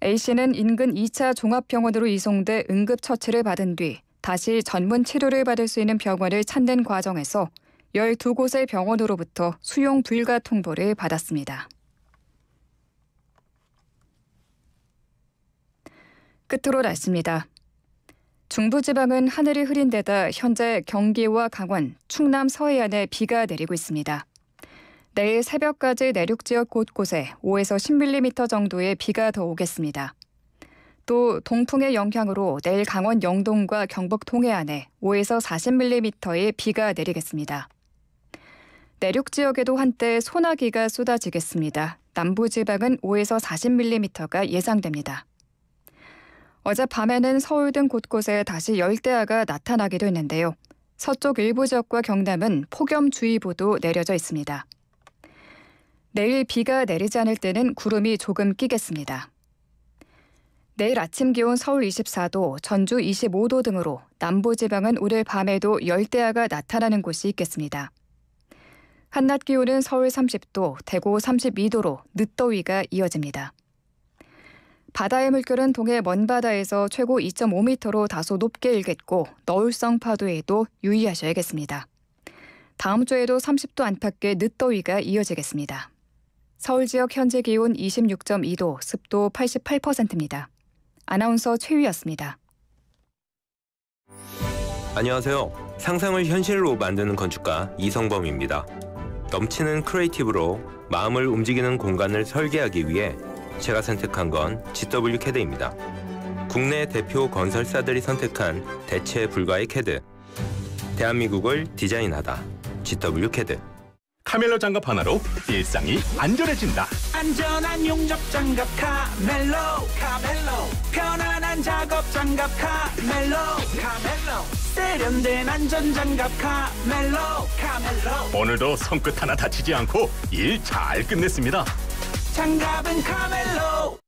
A씨는 인근 2차 종합병원으로 이송돼 응급처치를 받은 뒤 다시 전문 치료를 받을 수 있는 병원을 찾는 과정에서 12곳의 병원으로부터 수용 불가 통보를 받았습니다. 끝으로 날씨입니다. 중부지방은 하늘이 흐린 데다 현재 경기와 강원, 충남 서해안에 비가 내리고 있습니다. 내일 새벽까지 내륙 지역 곳곳에 5에서 10mm 정도의 비가 더 오겠습니다. 또 동풍의 영향으로 내일 강원 영동과 경북 동해안에 5에서 40mm의 비가 내리겠습니다. 내륙 지역에도 한때 소나기가 쏟아지겠습니다. 남부지방은 5에서 40mm가 예상됩니다. 어젯밤에는 서울 등 곳곳에 다시 열대야가 나타나기도 했는데요. 서쪽 일부 지역과 경남은 폭염주의보도 내려져 있습니다. 내일 비가 내리지 않을 때는 구름이 조금 끼겠습니다. 내일 아침 기온 서울 24도, 전주 25도 등으로 남부지방은 오늘 밤에도 열대야가 나타나는 곳이 있겠습니다. 한낮 기온은 서울 30도, 대구 32도로 늦더위가 이어집니다. 바다의 물결은 동해 먼바다에서 최고 2.5m로 다소 높게 일겠고 너울성 파도에도 유의하셔야겠습니다. 다음 주에도 30도 안팎의 늦더위가 이어지겠습니다. 서울 지역 현재 기온 26.2도, 습도 88%입니다. 아나운서 최유였습니다. 안녕하세요. 상상을 현실로 만드는 건축가 이성범입니다. 넘치는 크리에이티브로 마음을 움직이는 공간을 설계하기 위해 제가 선택한 건 GW 캐드입니다. 국내 대표 건설사들이 선택한 대체 불가의 캐드. 대한민국을 디자인하다. GW 캐드. 카멜로 장갑 하나로 일상이 안전해진다. 안전한 용접 장갑 카멜로. 편안한 작업 장갑 카멜로. 세련된 안전 장갑 카멜로. 오늘도 손끝 하나 다치지 않고 일 잘 끝냈습니다. 장갑은 카멜로.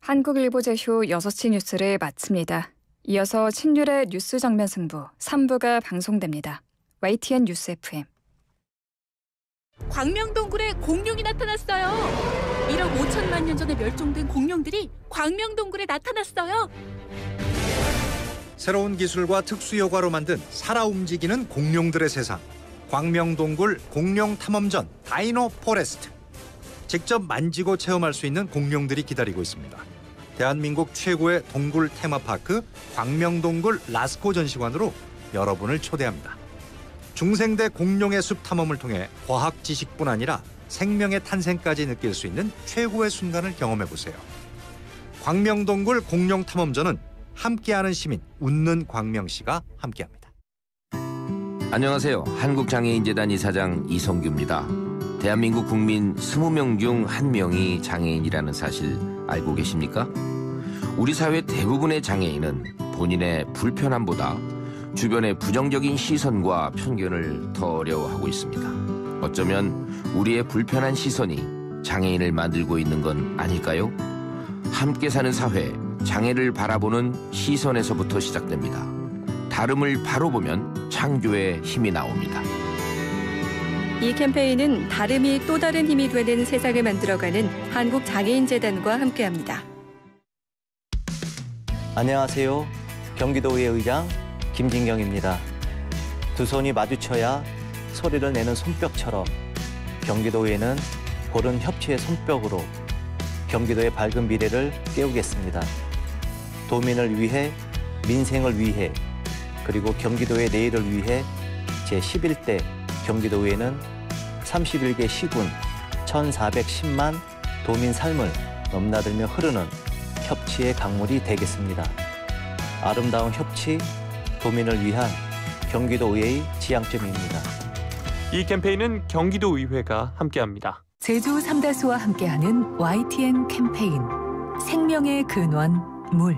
한국일보 제휴 6시 뉴스를 마칩니다. 이어서 신율의 뉴스 장면 승부 3부가 방송됩니다. YTN 뉴스 FM. 광명동굴에 공룡이 나타났어요. 1억 5천만 년 전에 멸종된 공룡들이 광명동굴에 나타났어요. 새로운 기술과 특수 효과로 만든 살아 움직이는 공룡들의 세상. 광명동굴 공룡탐험전 다이노 포레스트. 직접 만지고 체험할 수 있는 공룡들이 기다리고 있습니다. 대한민국 최고의 동굴 테마파크 광명동굴 라스코 전시관으로 여러분을 초대합니다. 중생대 공룡의 숲 탐험을 통해 과학 지식뿐 아니라 생명의 탄생까지 느낄 수 있는 최고의 순간을 경험해보세요. 광명동굴 공룡탐험전은 함께하는 시민 웃는 광명시가 함께합니다. 안녕하세요. 한국장애인재단 이사장 이성규입니다. 대한민국 국민 20명 중 1명이 장애인이라는 사실 알고 계십니까? 우리 사회 대부분의 장애인은 본인의 불편함보다 주변의 부정적인 시선과 편견을 더 어려워하고 있습니다. 어쩌면 우리의 불편한 시선이 장애인을 만들고 있는 건 아닐까요? 함께 사는 사회, 장애를 바라보는 시선에서부터 시작됩니다. 다름을 바로 보면 창조의 힘이 나옵니다. 이 캠페인은 다름이 또 다른 힘이 되는 세상을 만들어가는 한국장애인재단과 함께합니다. 안녕하세요. 경기도의회 의장 김진경입니다. 두 손이 마주쳐야 소리를 내는 손뼉처럼 경기도의회는 고른 협치의 손뼉으로 경기도의 밝은 미래를 깨우겠습니다. 도민을 위해, 민생을 위해, 그리고 경기도의 내일을 위해 제11대 경기도의회는 31개 시군 1,410만 도민 삶을 넘나들며 흐르는 협치의 강물이 되겠습니다. 아름다운 협치, 도민을 위한 경기도의회의 지향점입니다. 이 캠페인은 경기도의회가 함께합니다. 제주 삼다수와 함께하는 YTN 캠페인 생명의 근원 물.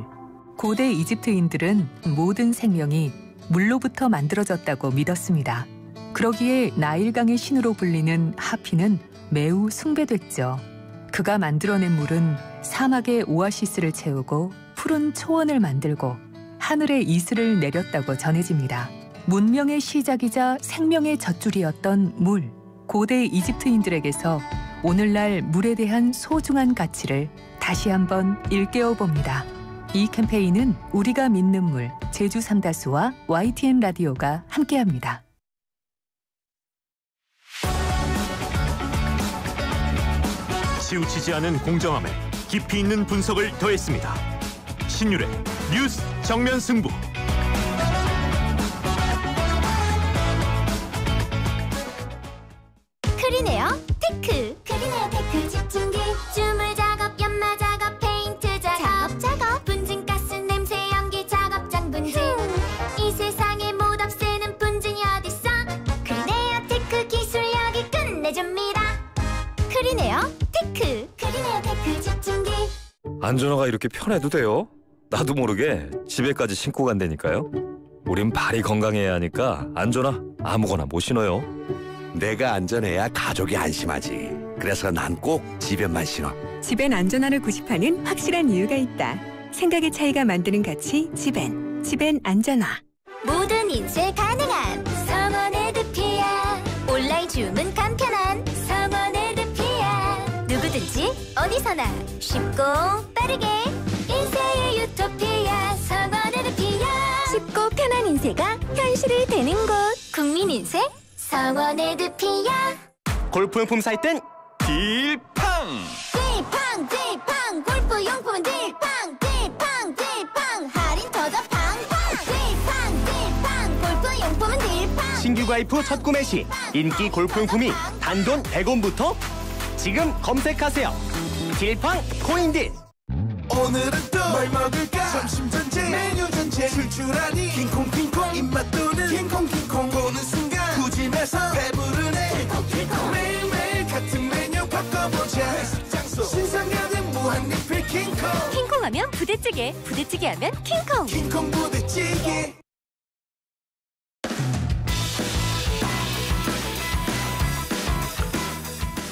고대 이집트인들은 모든 생명이 물로부터 만들어졌다고 믿었습니다. 그러기에 나일강의 신으로 불리는 하피는 매우 숭배됐죠. 그가 만들어낸 물은 사막의 오아시스를 채우고 푸른 초원을 만들고 하늘의 이슬을 내렸다고 전해집니다. 문명의 시작이자 생명의 젖줄이었던 물. 고대 이집트인들에게서 오늘날 물에 대한 소중한 가치를 다시 한번 일깨워봅니다. 이 캠페인은 우리가 믿는 물, 제주 삼다수와 YTN 라디오가 함께합니다. 치우치지 않은 공정함에 깊이 있는 분석을 더했습니다. 신율의 뉴스 정면 승부. 크리네어 테크. 크리네어 테크 집중기. 주물 작업, 연마 작업, 페인트 작업. 분진가스, 냄새, 연기 작업장 분진. 이 세상에 못 없애는 분진이 어딨어. 크리네어 테크 기술력이 끝내줍니다. 크리네어 테크. 크리네어 테크 집중기. 안전화가 이렇게 편해도 돼요? 나도 모르게 집에까지 신고 간다니까요. 우린 발이 건강해야 하니까 안전화 아무거나 못 신어요. 내가 안전해야 가족이 안심하지. 그래서 난 꼭 집엔만 신어. 집엔 안전함을 구십하는 확실한 이유가 있다. 생각의 차이가 만드는 가치 집엔. 집엔 안전화. 모든 인쇄 가능한 성원 에드피아. 온라인 주문 간편한 성원 에드피아. 누구든지 어디서나 쉽고 빠르게 인쇄의 유토피아. 성원 에드피아. 쉽고 편한 인쇄가 현실이 되는 곳. 국민인쇄 성원 에드피아. 골프용품 살 땐 딜팡. 딜팡 골프용품은 딜팡 할인 터져 팡팡. 딜팡 골프용품은 딜팡. 신규 가입 후 첫 구매 시 인기 골프용품이 단돈 100원부터 지금 검색하세요. 딜팡 코인딜. 오늘은 또 뭘 먹을까? 점심 전쟁, 메뉴 전쟁, 출출하니 킹콩 입맛 도는 킹콩 보는 순간 구짐에서 배부르네. 킹콩 매일매일 같은 메뉴 바꿔보자. 회식 장소 신상 가득 무한 리필 킹콩. 킹콩하면 부대찌개, 부대찌개하면 킹콩. 킹콩 부대찌개.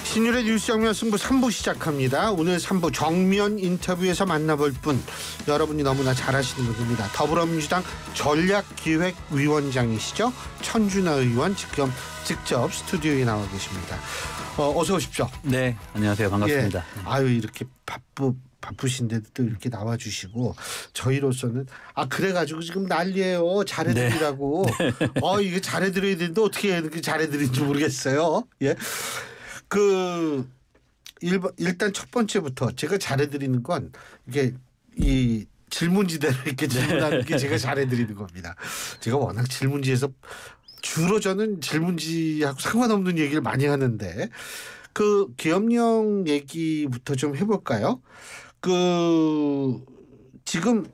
신율의 뉴스 정면 승부 3부 시작합니다. 오늘 3부 정면 인터뷰에서 만나볼 분, 여러분이 너무나 잘 아시는 분입니다. 더불어민주당 전략기획위원장이시죠. 천준하 의원 직접 스튜디오에 나와 계십니다. 어서 오십시오. 네, 안녕하세요. 반갑습니다. 예. 아유, 이렇게 바쁘신데도 또 이렇게 나와주시고 저희로서는 그래가지고 지금 난리예요. 잘해드리라고. 네. 이게 잘해드려야 되는데 어떻게 이렇게 잘해드리는지 모르겠어요. 예. 일단 첫 번째부터 제가 잘해드리는 건 이게 이 질문지대로 이렇게 질문하는 게 제가 잘해드리는 겁니다. 제가 워낙 질문지에서 주로 저는 질문지하고 상관없는 얘기를 많이 하는데 그 계엄령 얘기부터 좀 해볼까요? 지금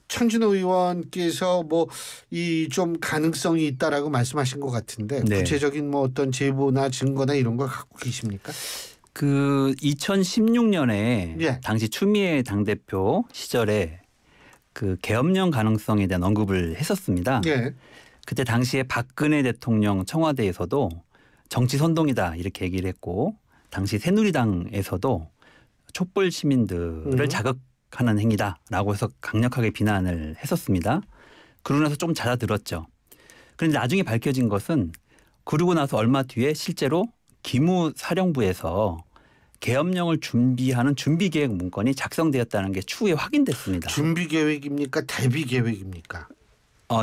천준호 의원께서 이 좀 가능성이 있다라고 말씀하신 것 같은데 네. 구체적인 어떤 제보나 증거나 이런 걸 갖고 계십니까? 2016년에 예. 당시 추미애 당대표 시절에 그 계엄령 가능성에 대한 언급을 했었습니다. 예. 그때 당시에 박근혜 대통령 청와대에서도 정치 선동이다 이렇게 얘기를 했고 당시 새누리당에서도 촛불 시민들을 자극하는 행위다라고 해서 강력하게 비난을 했었습니다. 그러고 나서 좀 잦아들었죠. 그런데 나중에 밝혀진 것은 그러고 나서 얼마 뒤에 실제로 기무사령부에서 계엄령을 준비하는 준비계획 문건이 작성되었다는 게 추후에 확인됐습니다. 준비계획입니까? 대비계획입니까?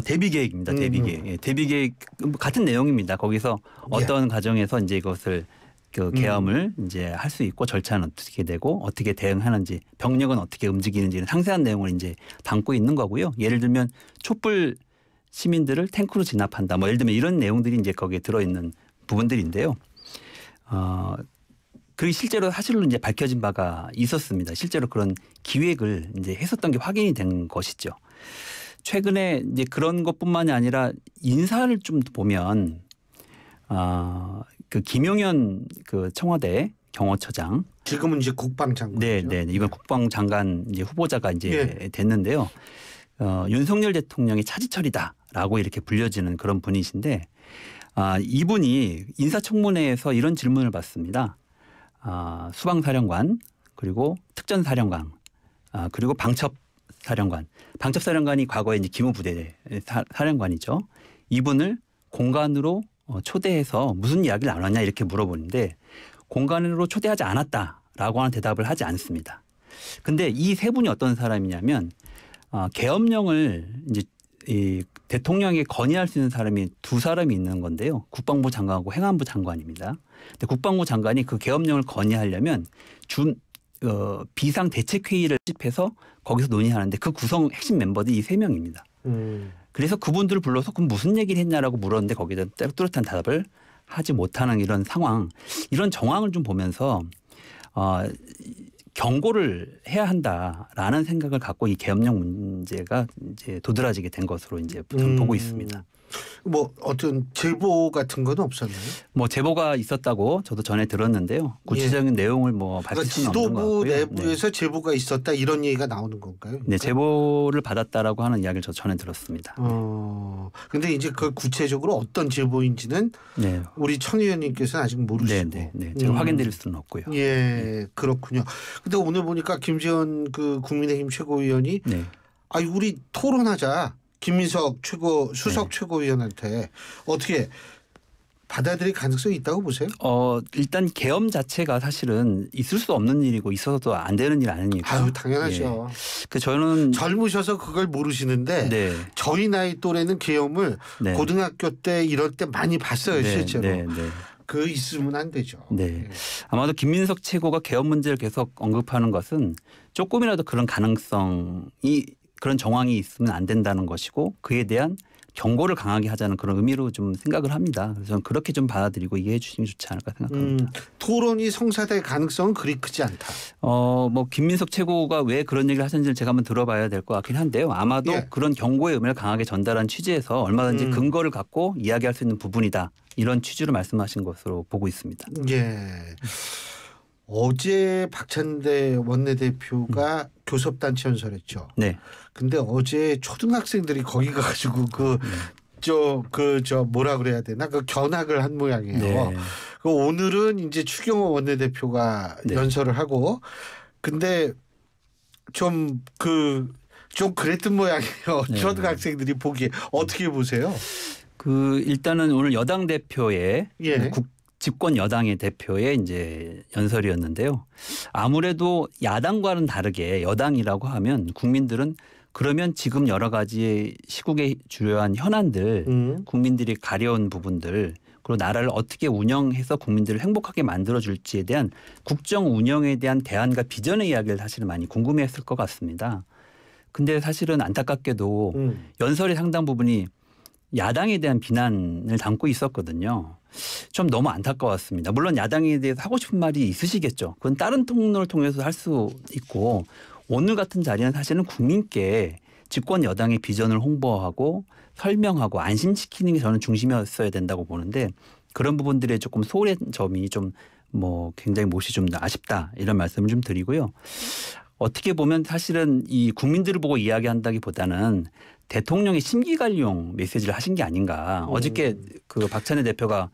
대비계획입니다. 대비계획. 예, 대비계획 같은 내용입니다. 거기서 어떤 과정에서 이제 이것을 계엄을 이제 할 수 있고 절차는 어떻게 되고 어떻게 대응하는지 병력은 어떻게 움직이는지는 상세한 내용을 이제 담고 있는 거고요. 예를 들면 촛불 시민들을 탱크로 진압한다. 예를 들면 이런 내용들이 이제 거기에 들어있는 부분들인데요. 그게 실제로 사실로 이제 밝혀진 바가 있었습니다. 실제로 그런 기획을 이제 했었던 게 확인이 된 것이죠. 최근에 이제 그런 것뿐만이 아니라 인사를 좀 보면 김용현 청와대 경호처장 지금은 이제 국방장관. 네. 이번 국방장관 이제 후보자가 이제 됐는데요. 윤석열 대통령의 차지철이다라고 이렇게 불려지는 그런 분이신데 이분이 인사청문회에서 이런 질문을 받습니다. 수방사령관 그리고 특전사령관 그리고 방첩사령관. 방첩사령관이 과거에 이제 기무부대 사령관이죠. 이분을 공간으로 초대해서 무슨 이야기를 나눴냐 이렇게 물어보는데 공간으로 초대하지 않았다라고 하는 대답을 하지 않습니다. 근데 이 세 분이 어떤 사람이냐면 계엄령을 이제 이 대통령에게 건의할 수 있는 사람이 두 사람이 있는 건데요. 국방부 장관하고 행안부 장관입니다. 근데 국방부 장관이 그 계엄령을 건의하려면 비상대책회의를 집해서 거기서 논의하는데 그 구성 핵심 멤버들이 이 세 명입니다. 그래서 그분들을 불러서 그럼 무슨 얘기를 했냐라고 물었는데 거기에 뚜렷한 대답을 하지 못하는 이런 상황, 이런 정황을 좀 보면서 경고를 해야 한다라는 생각을 갖고 이 계엄령 문제가 이제 도드라지게 된 것으로 이제 저는 보고 있습니다. 어떤 제보 같은 건 없었나요? 제보가 있었다고 저도 전에 들었는데요. 구체적인 내용을 밝힐 수는 없는 것 같고요. 지도부 내부에서 제보가 있었다 이런 얘기가 나오는 건가요? 그러니까? 네, 제보를 받았다라고 하는 이야기를 저 전에 들었습니다. 근데 이제 그 구체적으로 어떤 제보인지는 우리 천 의원님께서는 아직 모르시고. 네. 제가 확인드릴 수는 없고요. 예, 그렇군요. 근데 오늘 보니까 김재원 국민의힘 최고위원이 우리 토론하자. 김민석 수석 최고위원한테 어떻게 받아들일 가능성이 있다고 보세요? 일단 계엄 자체가 사실은 있을 수 없는 일이고 있어서도 안 되는 일 아닙니까? 당연하죠. 저는 젊으셔서 그걸 모르시는데 저희 나이 또래는 계엄을 고등학교 때 이럴 때 많이 봤어요, 실제로. 그 있으면 안 되죠. 아마도 김민석 최고가 계엄 문제를 계속 언급하는 것은 조금이라도 그런 그런 정황이 있으면 안 된다는 것이고 그에 대한 경고를 강하게 하자는 그런 의미로 좀 생각을 합니다. 그래서 저는 그렇게 좀 받아들이고 이해해 주시는 게 좋지 않을까 생각합니다. 토론이 성사될 가능성은 그리 크지 않다. 김민석 최고가 왜 그런 얘기를 하셨는지를 제가 한번 들어봐야 될 것 같긴 한데요. 아마도 그런 경고의 의미를 강하게 전달한 취지에서 얼마든지 근거를 갖고 이야기할 수 있는 부분이다. 이런 취지로 말씀하신 것으로 보고 있습니다. 어제 박찬대 원내대표가 교섭단체 연설했죠. 근데 어제 초등학생들이 거기 가가지고 뭐라 그래야 되나 견학을 한 모양이에요. 오늘은 이제 추경호 원내대표가 연설을 하고 근데 좀 그랬던 모양이에요. 초등학생들이 보기에 어떻게 보세요? 일단은 오늘 여당 대표의 집권 여당의 대표의 이제 연설이었는데요. 아무래도 야당과는 다르게 여당이라고 하면 국민들은 그러면 지금 여러 가지 시국의 주요한 현안들, 국민들이 가려운 부분들, 그리고 나라를 어떻게 운영해서 국민들을 행복하게 만들어줄지에 대한 국정 운영에 대한 대안과 비전의 이야기를 사실은 많이 궁금해했을 것 같습니다. 근데 사실은 안타깝게도 연설의 상당 부분이 야당에 대한 비난을 담고 있었거든요. 좀 너무 안타까웠습니다. 물론 야당에 대해서 하고 싶은 말이 있으시겠죠. 그건 다른 통로를 통해서 할 수 있고 오늘 같은 자리는 사실은 국민께 집권 여당의 비전을 홍보하고 설명하고 안심시키는 게 저는 중심이었어야 된다고 보는데 그런 부분들에 조금 소홀한 점이 좀 뭐 굉장히 몫이 좀 아쉽다 이런 말씀을 좀 드리고요. 어떻게 보면 사실은 이 국민들을 보고 이야기한다기보다는 대통령의 심기관용 메시지를 하신 게 아닌가. 어저께 그 박찬대 대표가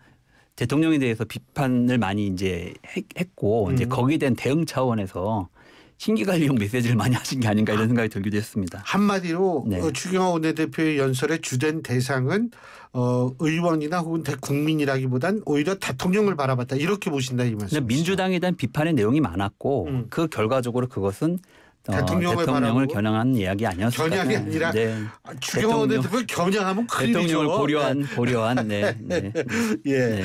대통령에 대해서 비판을 많이 이제 했고 이제 거기에 대한 대응 차원에서 심기관리용 메시지를 많이 하신 게 아닌가 이런 생각이 들기도 했습니다. 한마디로 추경호 원내대표의 연설의 주된 대상은 의원이나 혹은 대국민이라기보단 오히려 대통령을 바라봤다 이렇게 보신다 이 말씀. 민주당에 대한 비판의 내용이 많았고 그 결과적으로 그것은 대통령을 겨냥한 이야기 아니었을까. 겨냥이 아니라 추경호 원내대표 겨냥하면 큰일이죠. 대통령을 고려한 네. 예. 네.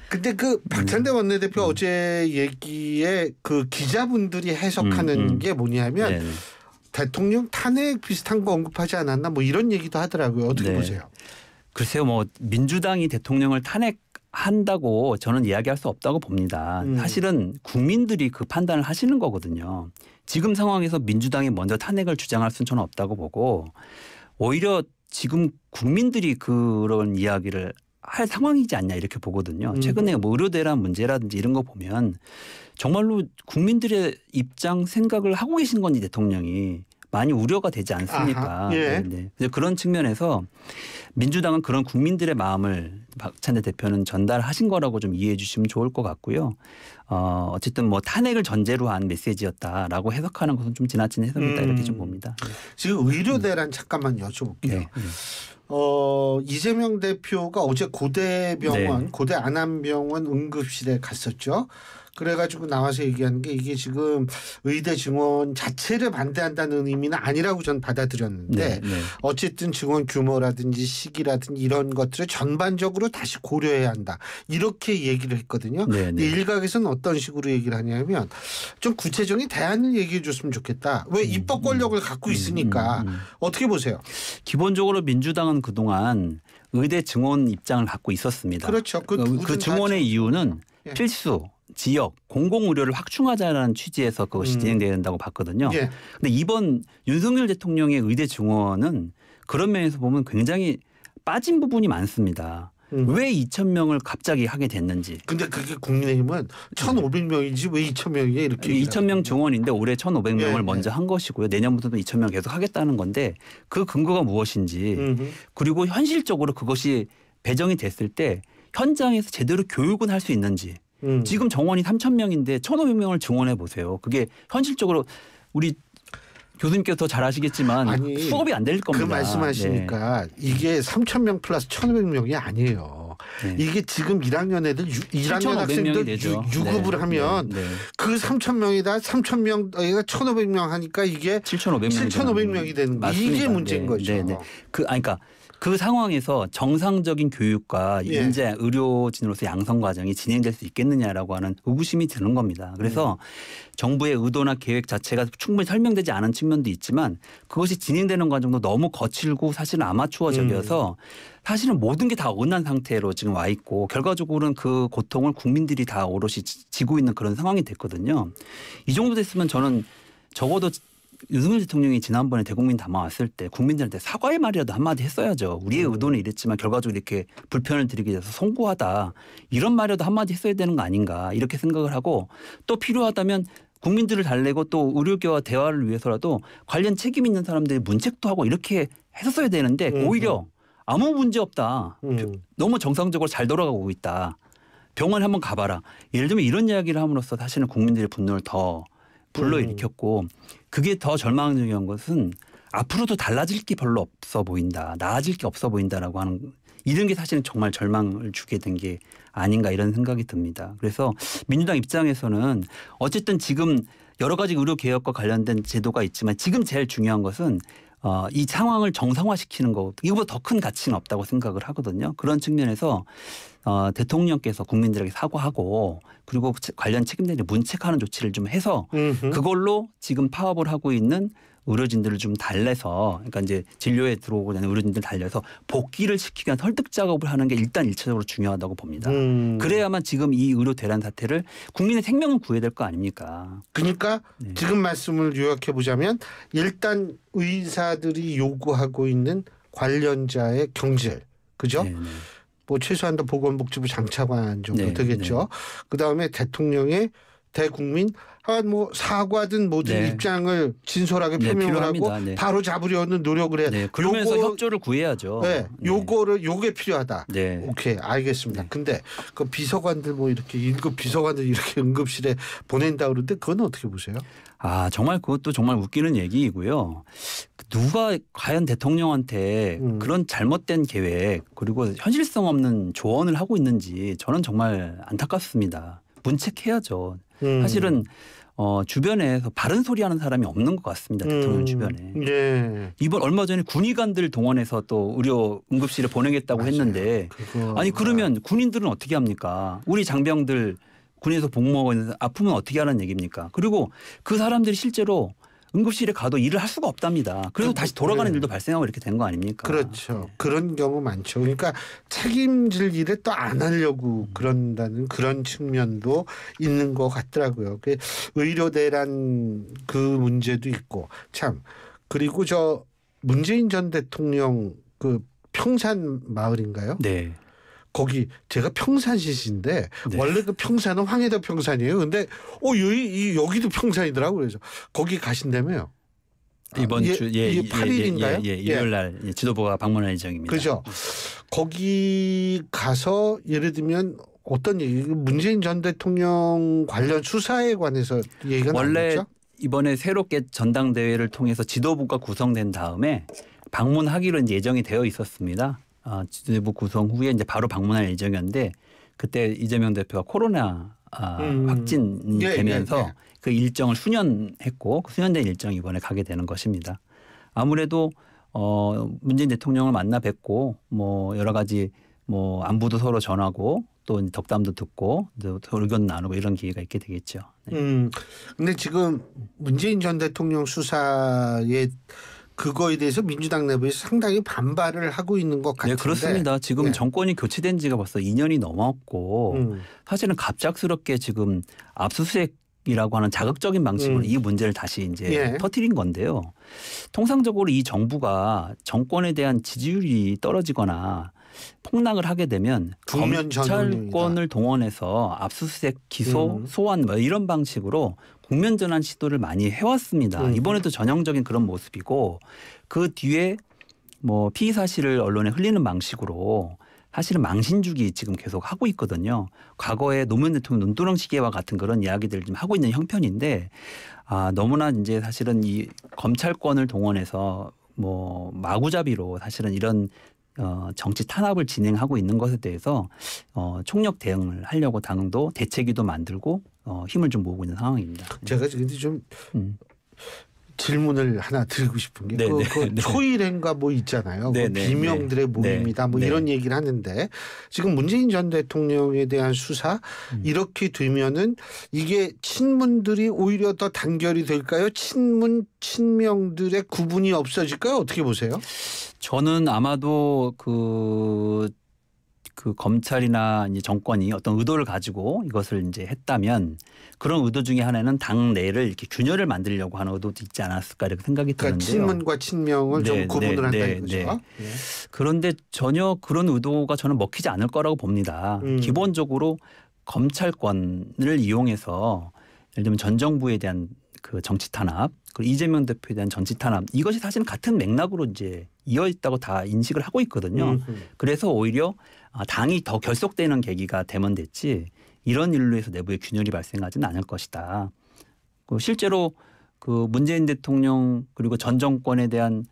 근데 그 박찬대 원내대표 어제 얘기에 그 기자분들이 해석하는 게 뭐냐면 네네. 대통령 탄핵 비슷한 거 언급하지 않았나 뭐 이런 얘기도 하더라고요. 어떻게 보세요? 글쎄요, 뭐 민주당이 대통령을 탄핵한다고 저는 이야기할 수 없다고 봅니다. 사실은 국민들이 그 판단을 하시는 거거든요. 지금 상황에서 민주당이 먼저 탄핵을 주장할 수는 저는 없다고 보고 오히려 지금 국민들이 그런 이야기를 할 상황이지 않냐 이렇게 보거든요. 최근에 뭐 의료대란 문제라든지 이런 거 보면 정말로 국민들의 입장 생각을 하고 계신 건지 대통령이 많이 우려가 되지 않습니까? 예. 네. 그래서 그런 측면에서 민주당은 그런 국민들의 마음을 박찬대 대표는 전달하신 거라고 좀 이해해 주시면 좋을 것 같고요. 어쨌든 뭐 탄핵을 전제로 한 메시지였다라고 해석하는 것은 좀 지나친 해석이다 이렇게 좀 봅니다. 지금 의료대란 잠깐만 여쭤볼게요. 네. 이재명 대표가 어제 고대병원, 고대 안암병원 응급실에 갔었죠. 그래가지고 나와서 얘기하는 게 이게 지금 의대 증원 자체를 반대한다는 의미는 아니라고 전 받아들였는데 어쨌든 증원 규모라든지 시기라든지 이런 것들을 전반적으로 다시 고려해야 한다. 이렇게 얘기를 했거든요. 근데 일각에서는 어떤 식으로 얘기를 하냐면 좀 구체적인 대안을 얘기해 줬으면 좋겠다. 왜 입법 권력을 갖고 있으니까. 어떻게 보세요? 기본적으로 민주당은 그동안 의대 증원 입장을 갖고 있었습니다. 그렇죠. 그 증원의 이유는 필수. 지역 공공의료를 확충하자라는 취지에서 그것이 진행돼야 된다고 봤거든요. 그런데 이번 윤석열 대통령의 의대 증원은 그런 면에서 보면 굉장히 빠진 부분이 많습니다. 왜 2,000명을 갑자기 하게 됐는지. 근데 그게 국민의힘은 1,500명이지 왜 2,000명이냐 이렇게. 2,000명 증원인데 올해 1,500명을 먼저 한 것이고요. 내년부터도 2,000명 계속 하겠다는 건데 그 근거가 무엇인지 그리고 현실적으로 그것이 배정이 됐을 때 현장에서 제대로 교육은 할 수 있는지. 지금 정원이 3,000명인데 1,500명을 증원해 보세요. 그게 현실적으로 우리 교수님께서 더 잘 아시겠지만 수업이 안 될 겁니다. 그 말씀하시니까 이게 3,000명 플러스 1,500명이 아니에요. 이게 지금 1학년 애들 1학년 학생들 유급을 하면 그 3,000명이다 3,000명에다 1,500명 하니까 이게 7,500명이 되는 거예요. 이게 문제인 거죠. 그러니까 그 상황에서 정상적인 교육과 인재 의료진으로서 양성 과정이 진행될 수 있겠느냐라고 하는 의구심이 드는 겁니다. 그래서 정부의 의도나 계획 자체가 충분히 설명되지 않은 측면도 있지만 그것이 진행되는 과정도 너무 거칠고 사실은 아마추어적이어서 사실은 모든 게 다 어긋난 상태로 지금 와 있고 결과적으로는 그 고통을 국민들이 다 오롯이 지고 있는 그런 상황이 됐거든요. 이 정도 됐으면 저는 적어도 윤석열 대통령이 지난번에 대국민 담화 왔을 때 국민들한테 사과의 말이라도 한마디 했어야죠. 우리의 의도는 이랬지만 결과적으로 이렇게 불편을 드리게 돼서 송구하다. 이런 말이라도 한마디 했어야 되는 거 아닌가 이렇게 생각을 하고 또 필요하다면 국민들을 달래고 또 의료계와 대화를 위해서라도 관련 책임 있는 사람들이 문책도 하고 이렇게 했었어야 되는데 오히려 아무 문제 없다. 너무 정상적으로 잘 돌아가고 있다. 병원에 한번 가봐라. 예를 들면 이런 이야기를 함으로써 사실은 국민들의 분노를 더 불러일으켰고 그게 더 절망적인 것은 앞으로도 달라질 게 별로 없어 보인다. 나아질 게 없어 보인다라고 하는 이런 게 사실은 정말 절망을 주게 된 게 아닌가 이런 생각이 듭니다. 그래서 민주당 입장에서는 어쨌든 지금 여러 가지 의료 개혁과 관련된 제도가 있지만 지금 제일 중요한 것은 이 상황을 정상화시키는 거 이거보다 더 큰 가치는 없다고 생각을 하거든요. 그런 측면에서 대통령께서 국민들에게 사과하고 그리고 관련 책임자들이 문책하는 조치를 좀 해서 그걸로 지금 파업을 하고 있는 의료진들을 좀 달래서 그러니까 이제 진료에 들어오고자 하는 의료진들 달래서 복귀를 시키기 위한 설득 작업을 하는 게 일단 1차적으로 중요하다고 봅니다. 그래야만 지금 이 의료 대란 사태를 국민의 생명은 구해야 될 거 아닙니까? 그러니까 지금 말씀을 요약해 보자면 일단 의사들이 요구하고 있는 관련자의 경질, 그죠? 뭐 최소한 보건복지부 장차관 정도 되겠죠. 그다음에 대통령의 대국민 뭐 사과든 뭐든 입장을 진솔하게 표명을 하고 바로 잡으려는 노력을 해야 그러면서 협조를 구해야죠. 요게 필요하다. 오케이, 알겠습니다. 근데 그 비서관들 뭐 이렇게 1급 비서관들 이렇게 응급실에 보낸다 그러는데 그건 어떻게 보세요? 정말 그것도 정말 웃기는 얘기이고요. 누가 과연 대통령한테 그런 잘못된 계획 그리고 현실성 없는 조언을 하고 있는지 저는 정말 안타깝습니다. 문책해야죠. 사실은 주변에서 바른 소리 하는 사람이 없는 것 같습니다. 대통령 주변에. 이번 얼마 전에 군의관들 동원해서 또 의료 응급실에 보내겠다고 했는데 아니 그러면 군인들은 어떻게 합니까? 우리 장병들 군에서 복무하고 있는 아프면 어떻게 하라는 얘기입니까? 그리고 그 사람들이 실제로 응급실에 가도 일을 할 수가 없답니다. 그래서 다시 돌아가는 일도 발생하고 이렇게 된 거 아닙니까? 그렇죠. 그런 경우 많죠. 그러니까 책임질 일에 또 안 하려고 그런다는 그런 측면도 있는 것 같더라고요. 의료 대란 그 문제도 있고 참 그리고 저 문재인 전 대통령 그 평산 마을인가요? 네. 거기 제가 평산시신데 원래 그 평산은 황해도 평산이에요. 근데 여기도 평산이더라고요. 그래서 거기 가신다며요. 이번 주 8일인가요? 일요일 날 지도부가 방문할 예정입니다. 그렇죠. 거기 가서 예를 들면 어떤 얘기 문재인 전 대통령 관련 수사에 관해서 얘기가 원래 나왔죠? 이번에 새롭게 전당대회를 통해서 지도부가 구성된 다음에 방문하기로 이제 예정이 되어 있었습니다. 지도부 구성 후에 이제 바로 방문할 예정이었는데 그때 이재명 대표가 코로나 확진이 되면서 그 일정을 수년했고 그 수년된 일정 이번에 가게 되는 것입니다. 아무래도 문재인 대통령을 만나 뵙고 뭐 여러 가지 뭐 안부도 서로 전하고 또 덕담도 듣고 또 의견 나누고 이런 기회가 있게 되겠죠. 근데 지금 문재인 전 대통령 수사에 그거에 대해서 민주당 내부에서 상당히 반발을 하고 있는 것 같은데. 네, 그렇습니다. 지금 정권이 교체된 지가 벌써 2년이 넘었고 사실은 갑작스럽게 지금 압수수색이라고 하는 자극적인 방식으로 이 문제를 다시 이제 터뜨린 건데요. 통상적으로 이 정부가 정권에 대한 지지율이 떨어지거나 폭락을 하게 되면 검찰권을 동원해서 압수수색, 기소, 소환 뭐 이런 방식으로 국면 전환 시도를 많이 해왔습니다. 이번에도 전형적인 그런 모습이고 그 뒤에 뭐 피의 사실을 언론에 흘리는 방식으로 사실은 망신주기 지금 계속 하고 있거든요. 과거에 노무현 대통령 눈두렁 시계와 같은 그런 이야기들을 좀 하고 있는 형편인데 너무나 이제 사실은 이 검찰권을 동원해서 뭐 마구잡이로 사실은 이런 정치 탄압을 진행하고 있는 것에 대해서 총력 대응을 하려고 당도 대책위도 만들고 힘을 좀 모으고 있는 상황입니다. 제가 근데 좀 질문을 하나 드리고 싶은 게 초일행가 뭐 있잖아요. 비명들의 모임이다 뭐 이런 얘기를 하는데 지금 문재인 전 대통령에 대한 수사 이렇게 되면은 이게 친문들이 오히려 더 단결이 될까요? 친문 친명들의 구분이 없어질까요? 어떻게 보세요? 저는 아마도 그 검찰이나 이제 정권이 어떤 의도를 가지고 이것을 이제 했다면 그런 의도 중에 하나는 당 내를 이렇게 균열을 만들려고 하는 의도도 있지 않았을까 이렇게 생각이 드는데요. 친문과 친명을 좀 구분을 한다 이거죠. 그런데 전혀 그런 의도가 저는 먹히지 않을 거라고 봅니다. 기본적으로 검찰권을 이용해서 예를 들면 전 정부에 대한 그 정치 탄압 그리고 이재명 대표에 대한 정치 탄압 이것이 사실은 같은 맥락으로 이제 이어 있다고 다 인식을 하고 있거든요. 그래서 오히려 당이 더 결속되는 계기가 되면 됐지 이런 일로 해서 내부에 균열이 발생하지는 않을 것이다. 실제로 그 문재인 대통령 그리고 전 정권에 대한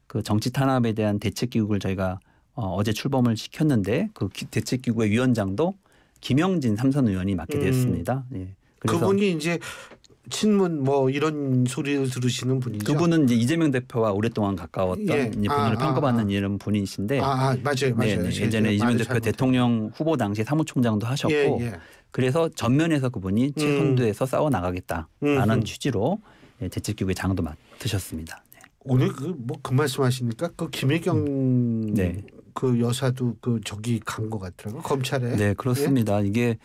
그 정치 탄압에 대한 대책기구를 저희가 어제 출범을 시켰는데 그 대책기구의 위원장도 김영진 삼선 의원이 맡게 됐습니다. 예. 그래서 그분이 이제 친문 뭐 이런 소리를 들으시는 분이죠. 그분은 이제 이재명 대표와 오랫동안 가까웠던 이제 본인을 평가받는 이런 분이신데 맞아요. 네네. 예전에 이재명 대표 대통령 후보 당시 사무총장도 하셨고 그래서 전면에서 그분이 최선두에서 싸워 나가겠다라는 취지로 대책기구의 장도 맡으셨습니다. 네. 오늘 그 말씀하시니까 그 김혜경 그 여사도 그 저기 간 것 같더라고요. 검찰에. 네, 그렇습니다. 이게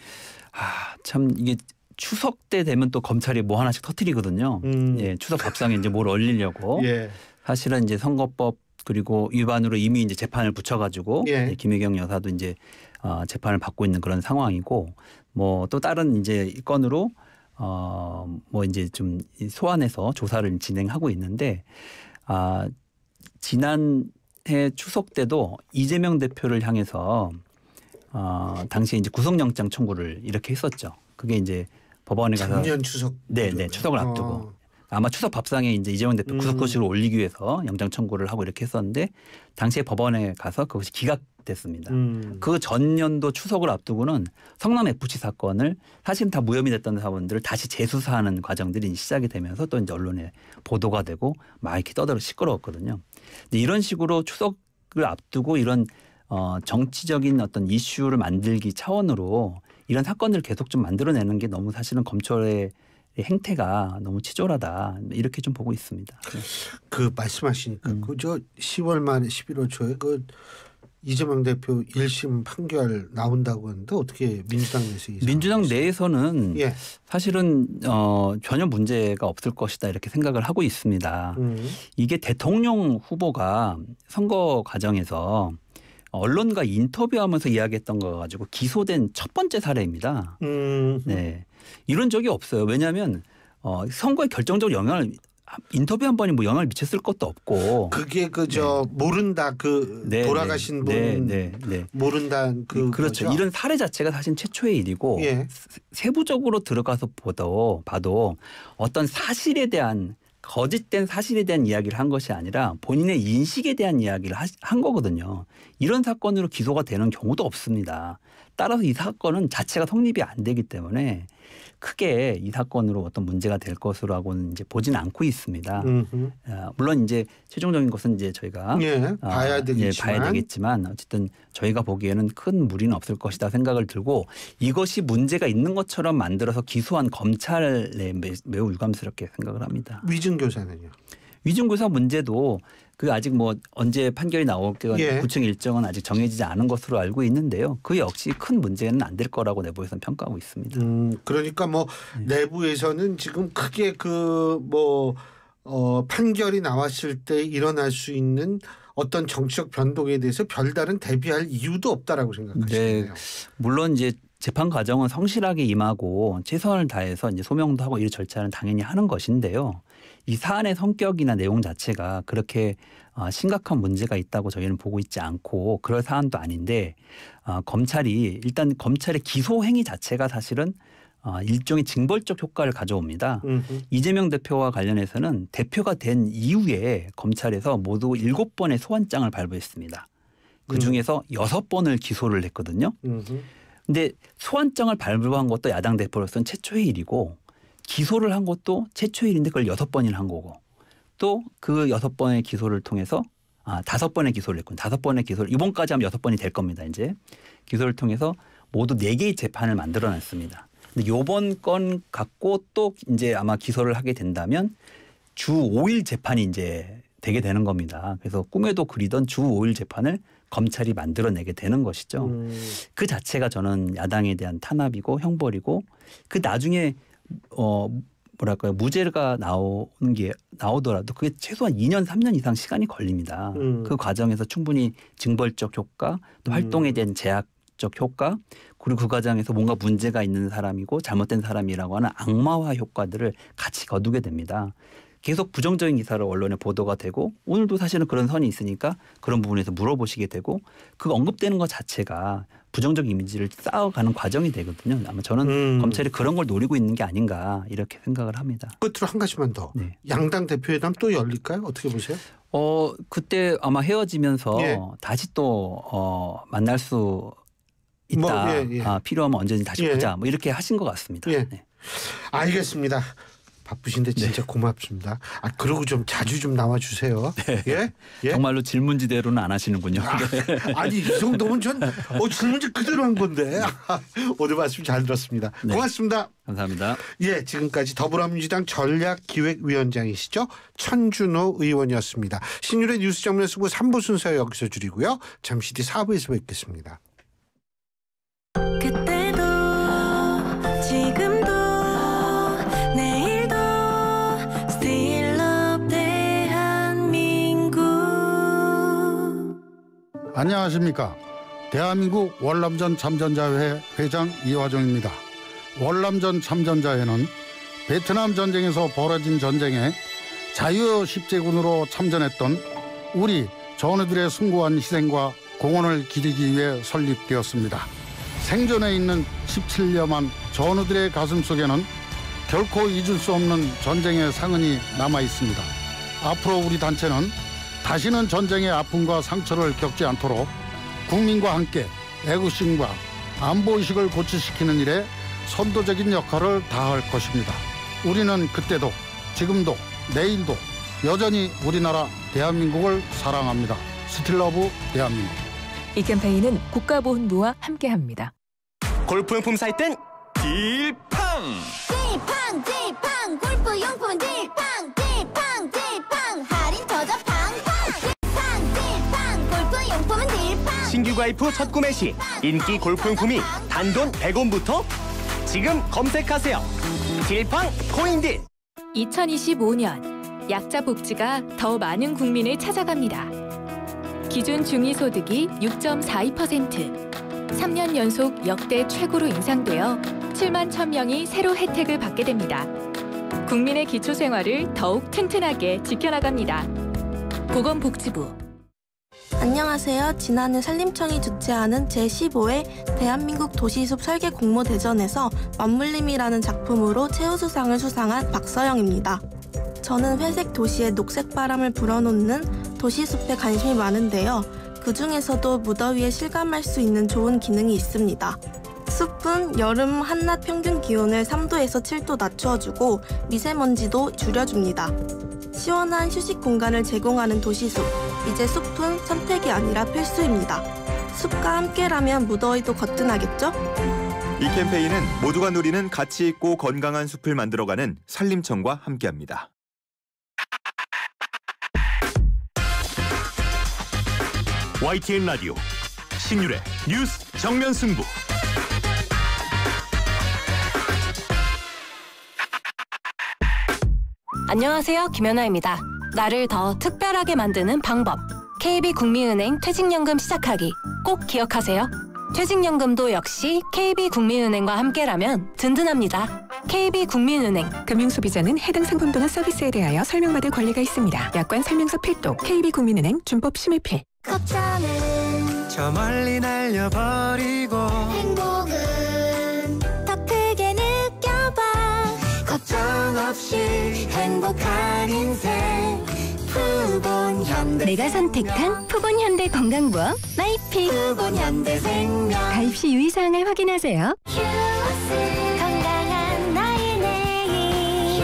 참 이게 추석 때 되면 또 검찰이 뭐 하나씩 터뜨리거든요. 예, 추석 밥상에 이제 뭘 얼리려고. 사실은 이제 선거법 그리고 위반으로 이미 이제 재판을 붙여가지고 김혜경 여사도 이제 재판을 받고 있는 그런 상황이고 뭐 또 다른 이제 건으로 뭐 이제 좀 소환해서 조사를 진행하고 있는데 지난해 추석 때도 이재명 대표를 향해서 당시에 이제 구속영장 청구를 이렇게 했었죠. 그게 이제 법원에 가서 작년 추석 네네 추석을 앞두고 아마 추석 밥상에 이제 이재명 대표 구속호실을 올리기 위해서 영장 청구를 하고 이렇게 했었는데 당시에 법원에 가서 그것이 기각됐습니다. 그 전년도 추석을 앞두고는 성남 FC 사건을 사실은 다 무혐의 됐던 사건들을 다시 재수사하는 과정들이 시작이 되면서 또 이제 언론에 보도가 되고 막 이렇게 떠들어 시끄러웠거든요. 근데 이런 식으로 추석을 앞두고 이런 정치적인 어떤 이슈를 만들기 차원으로 이런 사건들을 계속 좀 만들어내는 게 너무 사실은 검찰의 행태가 너무 치졸하다 이렇게 좀 보고 있습니다. 그 말씀하시니까 그저 10월 말에 11월 초에 그 이재명 대표 1심 판결 나온다고 하는데 어떻게 민주당 내에서 민주당 내에서는 사실은 전혀 문제가 없을 것이다 이렇게 생각을 하고 있습니다. 이게 대통령 후보가 선거 과정에서 언론과 인터뷰하면서 이야기했던 거 가지고 기소된 첫 번째 사례입니다. 네, 이런 적이 없어요. 왜냐하면 선거에 결정적으로 영향을 인터뷰 한 번이 뭐 영향을 미쳤을 것도 없고. 그게 그저 모른다 그 돌아가신 분 모른다 그렇죠. 거죠? 이런 사례 자체가 사실 최초의 일이고 세부적으로 들어가서 봐도 어떤 사실에 대한 거짓된 사실에 대한 이야기를 한 것이 아니라 본인의 인식에 대한 이야기를 한 거거든요. 이런 사건으로 기소가 되는 경우도 없습니다. 따라서 이 사건은 자체가 성립이 안 되기 때문에 크게 이 사건으로 어떤 문제가 될 것으로는 이제 보지는 않고 있습니다. 물론 이제 최종적인 것은 이제 저희가 봐야 되겠지만 어쨌든 저희가 보기에는 큰 무리는 없을 것이다 생각을 들고 이것이 문제가 있는 것처럼 만들어서 기소한 검찰에 매우 유감스럽게 생각을 합니다. 위증교사는요? 위증교사 문제도 그 아직 뭐 언제 판결이 나올까 구청 일정은 아직 정해지지 않은 것으로 알고 있는데요. 그 역시 큰 문제는 안 될 거라고 내부에서는 평가하고 있습니다. 그러니까 뭐 내부에서는 지금 크게 판결이 나왔을 때 일어날 수 있는 어떤 정치적 변동에 대해서 별다른 대비할 이유도 없다라고 생각하시네요. 네, 물론 이제 재판 과정은 성실하게 임하고 최선을 다해서 이제 소명도 하고 이 절차는 당연히 하는 것인데요. 이 사안의 성격이나 내용 자체가 그렇게 심각한 문제가 있다고 저희는 보고 있지 않고 그럴 사안도 아닌데 검찰이 일단 검찰의 기소 행위 자체가 사실은 일종의 징벌적 효과를 가져옵니다. 이재명 대표와 관련해서는 대표가 된 이후에 검찰에서 모두 7번의 소환장을 발부했습니다. 그중에서 6번을 기소를 했거든요. 근데 소환장을 발부한 것도 야당 대표로서는 최초의 일이고 기소를 한 것도 최초의 일인데 그걸 6번이나 한 거고 또 그 6번의 기소를 통해서 5번의 기소를 했군요. 5번의 기소를 이번까지 하면 6번이 될 겁니다. 이제 기소를 통해서 모두 4개의 재판을 만들어냈습니다. 근데 요번 건 갖고 또 이제 아마 기소를 하게 된다면 주 5일 재판이 이제 되게 되는 겁니다. 그래서 꿈에도 그리던 주 5일 재판을 검찰이 만들어내게 되는 것이죠. 그 자체가 저는 야당에 대한 탄압이고 형벌이고 그 나중에 뭐랄까요 무죄가 나오더라도 그게 최소한 2년 3년 이상 시간이 걸립니다. 그 과정에서 충분히 징벌적 효과 또 활동에 대한 제약적 효과 그리고 그 과정에서 뭔가 문제가 있는 사람이고 잘못된 사람이라고 하는 악마화 효과들을 같이 거두게 됩니다. 계속 부정적인 기사로 언론에 보도가 되고 오늘도 사실은 그런 선이 있으니까 그런 부분에서 물어보시게 되고 그 언급되는 것 자체가 부정적 이미지를 쌓아가는 과정이 되거든요. 아마 저는 검찰이 그런 걸 노리고 있는 게 아닌가 이렇게 생각을 합니다. 끝으로 한 가지만 더. 네. 양당 대표회담 또 열릴까요? 어떻게 보세요? 그때 아마 헤어지면서 다시 또 만날 수 있다. 필요하면 언제든지 다시 보자. 뭐 이렇게 하신 것 같습니다. 네. 알겠습니다. 바쁘신데 진짜 고맙습니다. 그리고 좀 자주 좀 나와주세요. 네. 정말로 질문지대로는 안 하시는군요. 아니 이 정도면 전 질문지 그대로 한 건데. 오늘 말씀 잘 들었습니다. 네. 고맙습니다. 감사합니다. 지금까지 더불어민주당 전략기획위원장이시죠. 천준호 의원이었습니다. 신율의 뉴스 정면 승부 3부 순서 여기서 줄이고요. 잠시 뒤 4부에서 뵙겠습니다. 그때도 지금도 내일도 Still love 대한민국. 안녕하십니까. 대한민국 월남전 참전자회 회장 이화종입니다. 월남전 참전자회는 베트남 전쟁에서 벌어진 전쟁에 자유 십제군으로 참전했던 우리 전우들의 숭고한 희생과 공헌을 기리기 위해 설립되었습니다. 생존해 있는 17년만 전우들의 가슴 속에는 결코 잊을 수 없는 전쟁의 상흔이 남아 있습니다. 앞으로 우리 단체는 다시는 전쟁의 아픔과 상처를 겪지 않도록 국민과 함께 애국심과 안보의식을 고취시키는 일에 선도적인 역할을 다할 것입니다. 우리는 그때도 지금도 내일도 여전히 우리나라 대한민국을 사랑합니다. 스틸러브 대한민국. 이 캠페인은 국가보훈부와 함께합니다. 골프용품 살 땐 딜팡! 딜팡 골프용품 딜팡 할인 터져 팡팡 딜팡 골프용품은 딜팡. 신규 가입 후 첫 구매 시 인기 골프용품이 단돈 100원부터 지금 검색하세요. 딜팡 코인딜. 2025년 약자 복지가 더 많은 국민을 찾아갑니다. 기준 중위소득이 6.42%, 3년 연속 역대 최고로 인상되어 7만 1,000명이 새로 혜택을 받게 됩니다. 국민의 기초생활을 더욱 튼튼하게 지켜나갑니다. 보건복지부. 안녕하세요. 지난해 산림청이 주최하는 제15회 대한민국 도시숲 설계 공모대전에서 맞물림이라는 작품으로 최우수상을 수상한 박서영입니다. 저는 회색 도시에 녹색 바람을 불어넣는 도시숲에 관심이 많은데요. 그 중에서도 무더위에 실감할 수 있는 좋은 기능이 있습니다. 숲은 여름 한낮 평균 기온을 3도에서 7도 낮춰주고 미세먼지도 줄여줍니다. 시원한 휴식 공간을 제공하는 도시숲. 이제 숲은 선택이 아니라 필수입니다. 숲과 함께라면 무더위도 거뜬하겠죠? 이 캠페인은 모두가 누리는 가치 있고 건강한 숲을 만들어가는 산림청과 함께합니다. YTN 라디오 신율의 뉴스 정면 승부. 안녕하세요. 김연아입니다. 나를 더 특별하게 만드는 방법. KB국민은행 퇴직연금 시작하기. 꼭 기억하세요. 퇴직연금도 역시 KB국민은행과 함께라면 든든합니다. KB국민은행. 금융소비자는 해당 상품도나 서비스에 대하여 설명받을 권리가 있습니다. 약관 설명서 필독. KB국민은행 준법 심의필. 걱정은 저 멀리 날려버리고 행복은 더 크게 느껴봐. 걱정 없이 행복한 인생 푸본현대. 내가 선택한 푸본현대 건강보험 마이피. 푸본현대생명. 가입 시 유의사항을 확인하세요. 건강한 나의 내일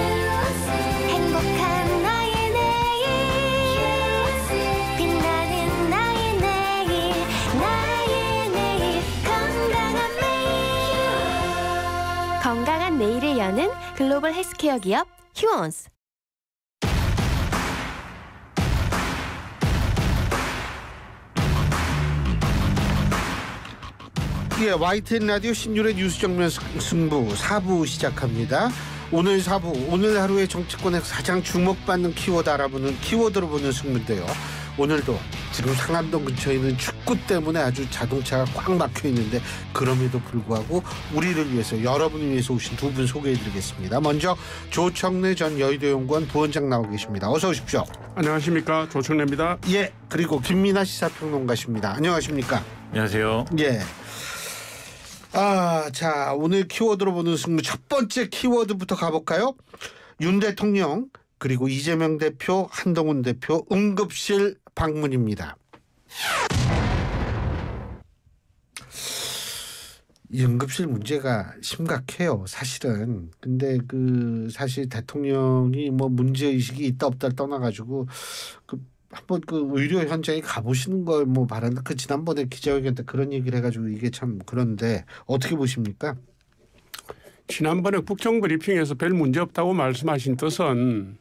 행복한 나의 내일 빛나는 나의 내일 건강한 매일. 건강한 내일을 여는 글로벌 헬스케어 기업 휴원스. YTN 라디오 신율의 뉴스 정면 승부 4부 시작합니다. 오늘 4부, 오늘 하루의 정치권에서 가장 주목받는 키워드 알아보는 키워드로 보는 승부인데요. 오늘도 지금 상암동 근처에 있는 축구 때문에 아주 자동차가 꽉 막혀 있는데 그럼에도 불구하고 우리를 위해서, 여러분을 위해서 오신 두 분 소개해드리겠습니다. 먼저 조청래 전 여의도연구원 부원장 나와 계십니다. 어서 오십시오. 안녕하십니까, 조청래입니다. 그리고 김민하 시사평론가십니다. 안녕하십니까. 안녕하세요. 자, 오늘 키워드로 보는 승부 첫 번째 키워드부터 가볼까요? 윤 대통령 그리고 이재명 대표, 한동훈 대표 응급실 방문입니다. 이 응급실 문제가 심각해요, 사실은. 근데 사실 대통령이 뭐 문제 의식이 있다 없다를 떠나가지고 한번 의료 현장에 가보시는 걸 뭐 바라는데 지난번에 기자회견 때 그런 얘기를 해가지고 이게 참 그런데 어떻게 보십니까? 지난번에 국정브리핑에서 별 문제 없다고 말씀하신 뜻은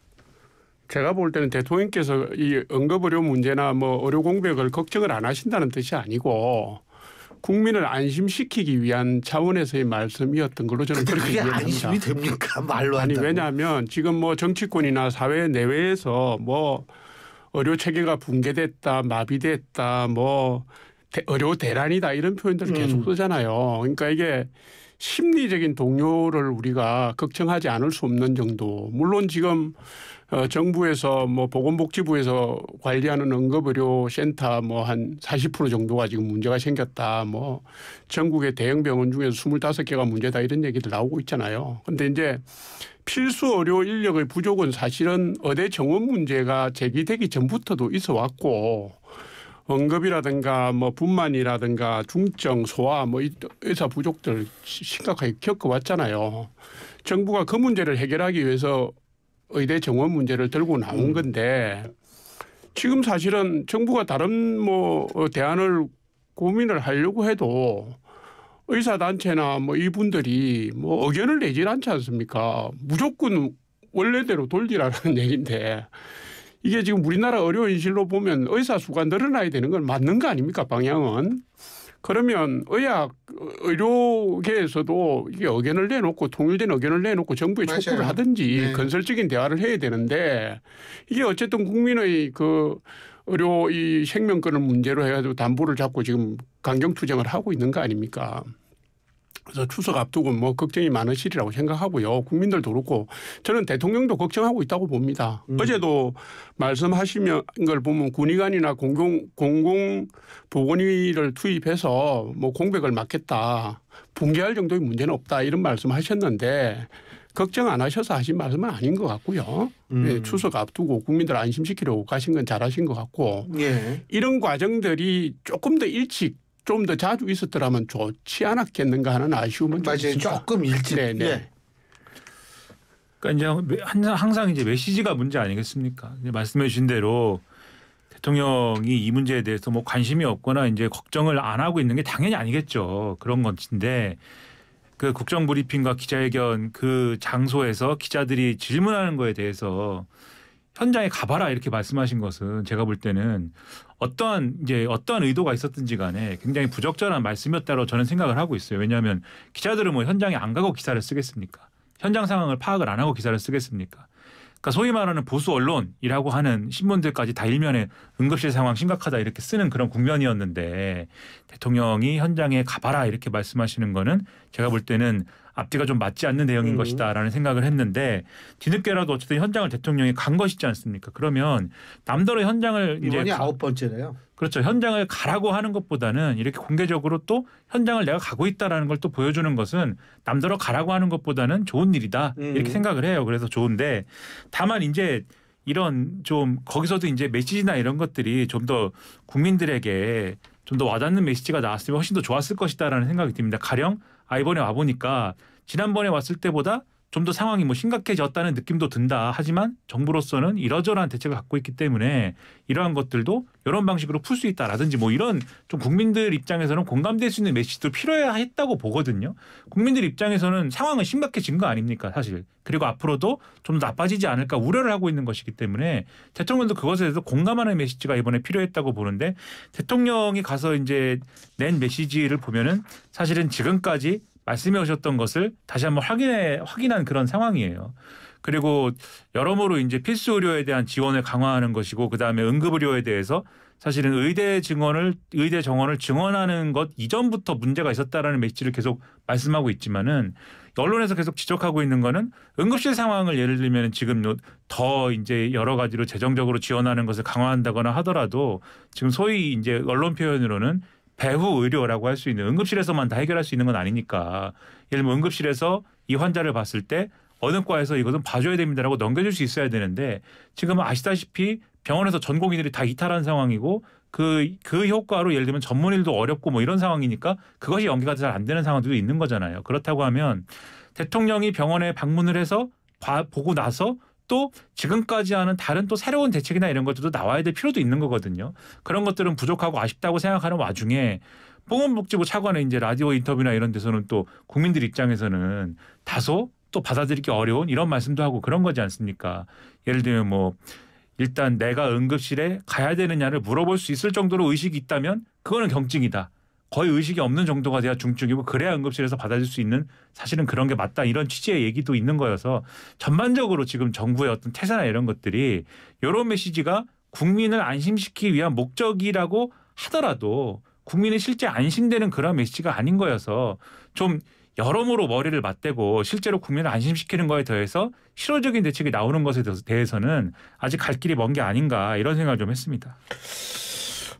제가 볼 때는 대통령께서 이 응급의료 문제나 뭐 의료 공백을 걱정을 안 하신다는 뜻이 아니고 국민을 안심시키기 위한 차원에서의 말씀이었던 걸로 저는 그렇게 그게 이해합니다. 안심이 됩니까? 말로 아니 한다고. 왜냐하면 지금 뭐 정치권이나 사회 내외에서 뭐 의료 체계가 붕괴됐다, 마비됐다, 뭐 의료 대란이다 이런 표현들을 계속 쓰잖아요. 그러니까 이게 심리적인 동요를 우리가 걱정하지 않을 수 없는 정도. 물론 지금 정부에서 뭐 보건복지부에서 관리하는 응급의료센터 뭐 한 40% 정도가 지금 문제가 생겼다. 뭐 전국의 대형 병원 중에서 25개가 문제다 이런 얘기들 나오고 있잖아요. 그런데 이제 필수 의료 인력의 부족은 사실은 의대 정원 문제가 제기되기 전부터도 있어 왔고 응급이라든가 뭐 분만이라든가 중증 소아 뭐 의사 부족들 심각하게 겪어왔잖아요. 정부가 그 문제를 해결하기 위해서 의대 정원 문제를 들고 나온 건데 지금 사실은 정부가 다른 뭐 대안을 고민을 하려고 해도 의사단체나 뭐 이분들이 뭐 의견을 내질 않지 않습니까? 무조건 원래대로 돌리라는 얘기인데 이게 지금 우리나라 의료인실로 보면 의사 수가 늘어나야 되는 건 맞는 거 아닙니까? 방향은. 그러면 의료계에서도 이게 의견을 내놓고 통일된 의견을 내놓고 정부에 맞아요. 촉구를 하든지 네. 건설적인 대화를 해야 되는데 이게 어쨌든 국민의 의료 이 생명권을 문제로 해가지고 담보를 잡고 지금 강경투쟁을 하고 있는 거 아닙니까? 그래서 추석 앞두고 뭐 걱정이 많으시리라고 생각하고요. 국민들도 그렇고 저는 대통령도 걱정하고 있다고 봅니다. 어제도 말씀하시는 걸 보면 군의관이나 공공보건의를 투입해서 뭐 공백을 막겠다. 붕괴할 정도의 문제는 없다. 이런 말씀하셨는데 걱정 안 하셔서 하신 말씀은 아닌 것 같고요. 네, 추석 앞두고 국민들 안심시키려고 가신 건 잘하신 것 같고 예. 이런 과정들이 조금 더 일찍 좀 더 자주 있었더라면 좋지 않았겠는가 하는 아쉬움은 좀 맞아요. 있습니다. 조금 일찍. 네네. 예. 그러니까 이제 항상 이제 메시지가 문제 아니겠습니까? 이제 말씀해 주신 대로 대통령이 이 문제에 대해서 뭐 관심이 없거나 이제 걱정을 안 하고 있는 게 당연히 아니겠죠. 그런 것인데 그 국정브리핑과 기자회견 그 장소에서 기자들이 질문하는 거에 대해서 현장에 가봐라 이렇게 말씀하신 것은 제가 볼 때는 어떠한 의도가 있었든지 간에 굉장히 부적절한 말씀이었다고 저는 생각을 하고 있어요. 왜냐하면 기자들은 뭐 현장에 안 가고 기사를 쓰겠습니까? 현장 상황을 파악을 안 하고 기사를 쓰겠습니까? 그러니까 소위 말하는 보수 언론이라고 하는 신문들까지 다 일면에 응급실 상황 심각하다 이렇게 쓰는 그런 국면이었는데 대통령이 현장에 가봐라 이렇게 말씀하시는 거는 제가 볼 때는 앞뒤가 좀 맞지 않는 내용인 것이다라는 생각을 했는데 뒤늦게라도 어쨌든 현장을 대통령이 간 것이지 않습니까? 그러면 남더러 현장을 이번이 이제 9번째래요. 그렇죠. 현장을 가라고 하는 것보다는 이렇게 공개적으로 또 현장을 내가 가고 있다라는 걸 또 보여주는 것은 남더러 가라고 하는 것보다는 좋은 일이다 이렇게 생각을 해요. 그래서 좋은데 다만 이제 이런 좀 거기서도 이제 메시지나 이런 것들이 좀 더 국민들에게 좀 더 와닿는 메시지가 나왔으면 훨씬 더 좋았을 것이다라는 생각이 듭니다. 가령 이번에 와보니까 지난번에 왔을 때보다 좀 더 상황이 뭐 심각해졌다는 느낌도 든다. 하지만 정부로서는 이러저러한 대책을 갖고 있기 때문에 이러한 것들도 이런 방식으로 풀 수 있다라든지 뭐 이런 좀 국민들 입장에서는 공감될 수 있는 메시지도 필요해야 했다고 보거든요. 국민들 입장에서는 상황은 심각해진 거 아닙니까 사실. 그리고 앞으로도 좀 더 나빠지지 않을까 우려를 하고 있는 것이기 때문에 대통령도 그것에 대해서 공감하는 메시지가 이번에 필요했다고 보는데 대통령이 가서 이제 낸 메시지를 보면은 사실은 지금까지 말씀해 오셨던 것을 다시 한번 확인한 그런 상황이에요. 그리고 여러모로 이제 필수 의료에 대한 지원을 강화하는 것이고 그다음에 응급 의료에 대해서 사실은 의대 정원을 증원하는 것 이전부터 문제가 있었다라는 메시지를 계속 말씀하고 있지만은 언론에서 계속 지적하고 있는 거는 응급실 상황을 예를 들면 지금 더 이제 여러 가지로 재정적으로 지원하는 것을 강화한다거나 하더라도 지금 소위 이제 언론 표현으로는 배후 의료라고 할 수 있는 응급실에서만 다 해결할 수 있는 건 아니니까 예를 들면 응급실에서 이 환자를 봤을 때 어느 과에서 이것은 봐줘야 됩니다라고 넘겨줄 수 있어야 되는데 지금은 아시다시피 병원에서 전공의들이 다 이탈한 상황이고 그 효과로 예를 들면 전문의도 어렵고 뭐 이런 상황이니까 그것이 연계가 잘 안 되는 상황들도 있는 거잖아요. 그렇다고 하면 대통령이 병원에 방문을 해서 보고 나서 또 지금까지 하는 다른 또 새로운 대책이나 이런 것들도 나와야 될 필요도 있는 거거든요. 그런 것들은 부족하고 아쉽다고 생각하는 와중에 보건복지부 차관의 이제 라디오 인터뷰나 이런 데서는 또 국민들 입장에서는 다소 또 받아들이기 어려운 이런 말씀도 하고 그런 거지 않습니까? 예를 들면 뭐 일단 내가 응급실에 가야 되느냐를 물어볼 수 있을 정도로 의식이 있다면 그거는 경증이다. 거의 의식이 없는 정도가 돼야 중증이고 그래야 응급실에서 받아줄 수 있는 사실은 그런 게 맞다. 이런 취지의 얘기도 있는 거여서 전반적으로 지금 정부의 어떤 태세나 이런 것들이 이런 메시지가 국민을 안심시키기 위한 목적이라고 하더라도 국민이 실제 안심되는 그런 메시지가 아닌 거여서 좀 여러모로 머리를 맞대고 실제로 국민을 안심시키는 거에 더해서 실효적인 대책이 나오는 것에 대해서는 아직 갈 길이 먼 게 아닌가 이런 생각을 좀 했습니다.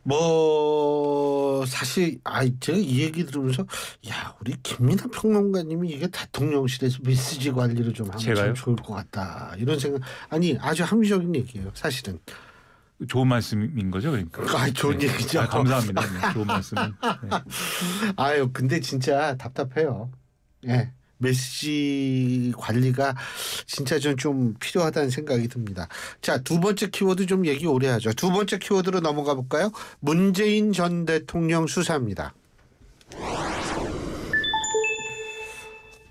뭐 사실 제가 이 얘기 들으면서 야 우리 김민하 평론가님이 이게 대통령실에서 메시지 관리를 좀 하면 참 좋을 것 같다 이런 생각. 아니 아주 합리적인 얘기예요 사실은. 좋은 말씀인 거죠, 그러니까. 좋은 얘기죠. 감사합니다. 네, 좋은 말씀은. 네. 아유 근데 진짜 답답해요. 예. 메시지 관리가 진짜 좀 필요하다는 생각이 듭니다. 자, 두 번째 키워드 좀 얘기 오래 하죠. 두 번째 키워드로 넘어가 볼까요? 문재인 전 대통령 수사입니다.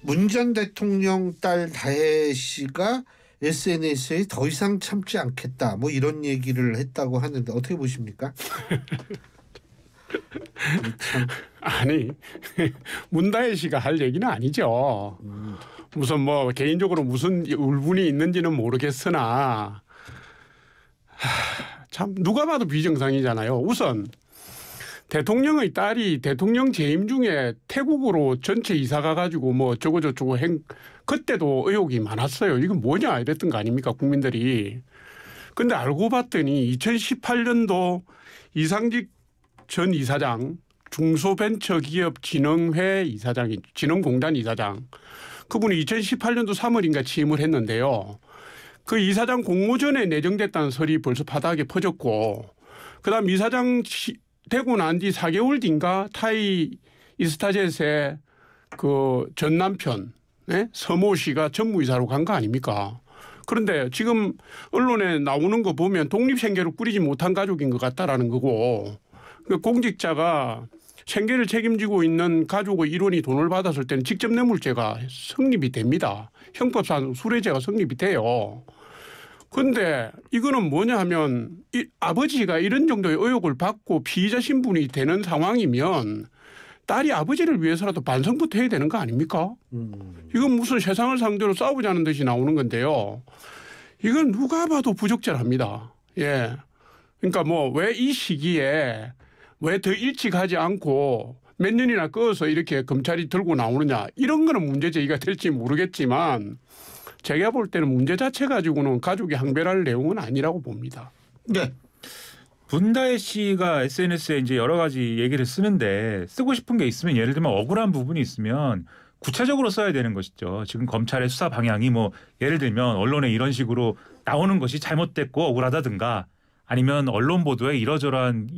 문 전 대통령 딸 다혜 씨가 SNS에 더 이상 참지 않겠다 뭐 이런 얘기를 했다고 하는데 어떻게 보십니까? 아니 문다혜 씨가 할 얘기는 아니죠. 무슨 뭐 개인적으로 무슨 울분이 있는지는 모르겠으나 참 누가 봐도 비정상이잖아요. 우선 대통령의 딸이 대통령 재임 중에 태국으로 전체 이사 가가지고 뭐 저쩌고 그때도 의혹이 많았어요. 이건 뭐냐 이랬던 거 아닙니까 국민들이. 근데 알고 봤더니 2018년도 이상직 전 이사장 중소벤처기업진흥회 이사장이 진흥공단 이사장 그분이 2018년도 3월인가 취임을 했는데요. 그 이사장 공모전에 내정됐다는 설이 벌써 바닥에 퍼졌고 그다음 이사장 되고 난 뒤 4개월 뒤인가 타이 이스타젯의 그 전 남편 서모 씨가 전무이사로 간 거 아닙니까? 그런데 지금 언론에 나오는 거 보면 독립생계로 꾸리지 못한 가족인 것 같다라는 거고 공직자가 생계를 책임지고 있는 가족의 일원이 돈을 받았을 때는 직접 뇌물죄가 성립이 됩니다. 형법상 수뢰죄가 성립이 돼요. 그런데 이거는 뭐냐 하면 아버지가 이런 정도의 의혹을 받고 피의자 신분이 되는 상황이면 딸이 아버지를 위해서라도 반성부터 해야 되는 거 아닙니까? 이건 무슨 세상을 상대로 싸우자는 듯이 나오는 건데요. 이건 누가 봐도 부적절합니다. 예. 그러니까 뭐 왜 이 시기에 왜 더 일찍 하지 않고 몇 년이나 꺼서 이렇게 검찰이 들고 나오느냐 이런 거는 문제 제기가 될지 모르겠지만 제가 볼 때는 문제 자체 가지고는 가족이 항변할 내용은 아니라고 봅니다. 네. 문다혜 씨가 SNS에 이제 여러 가지 얘기를 쓰는데 쓰고 싶은 게 있으면 예를 들면 억울한 부분이 있으면 구체적으로 써야 되는 것이죠. 지금 검찰의 수사 방향이 뭐 예를 들면 언론에 이런 식으로 나오는 것이 잘못됐고 억울하다든가 아니면 언론 보도에 이러저러한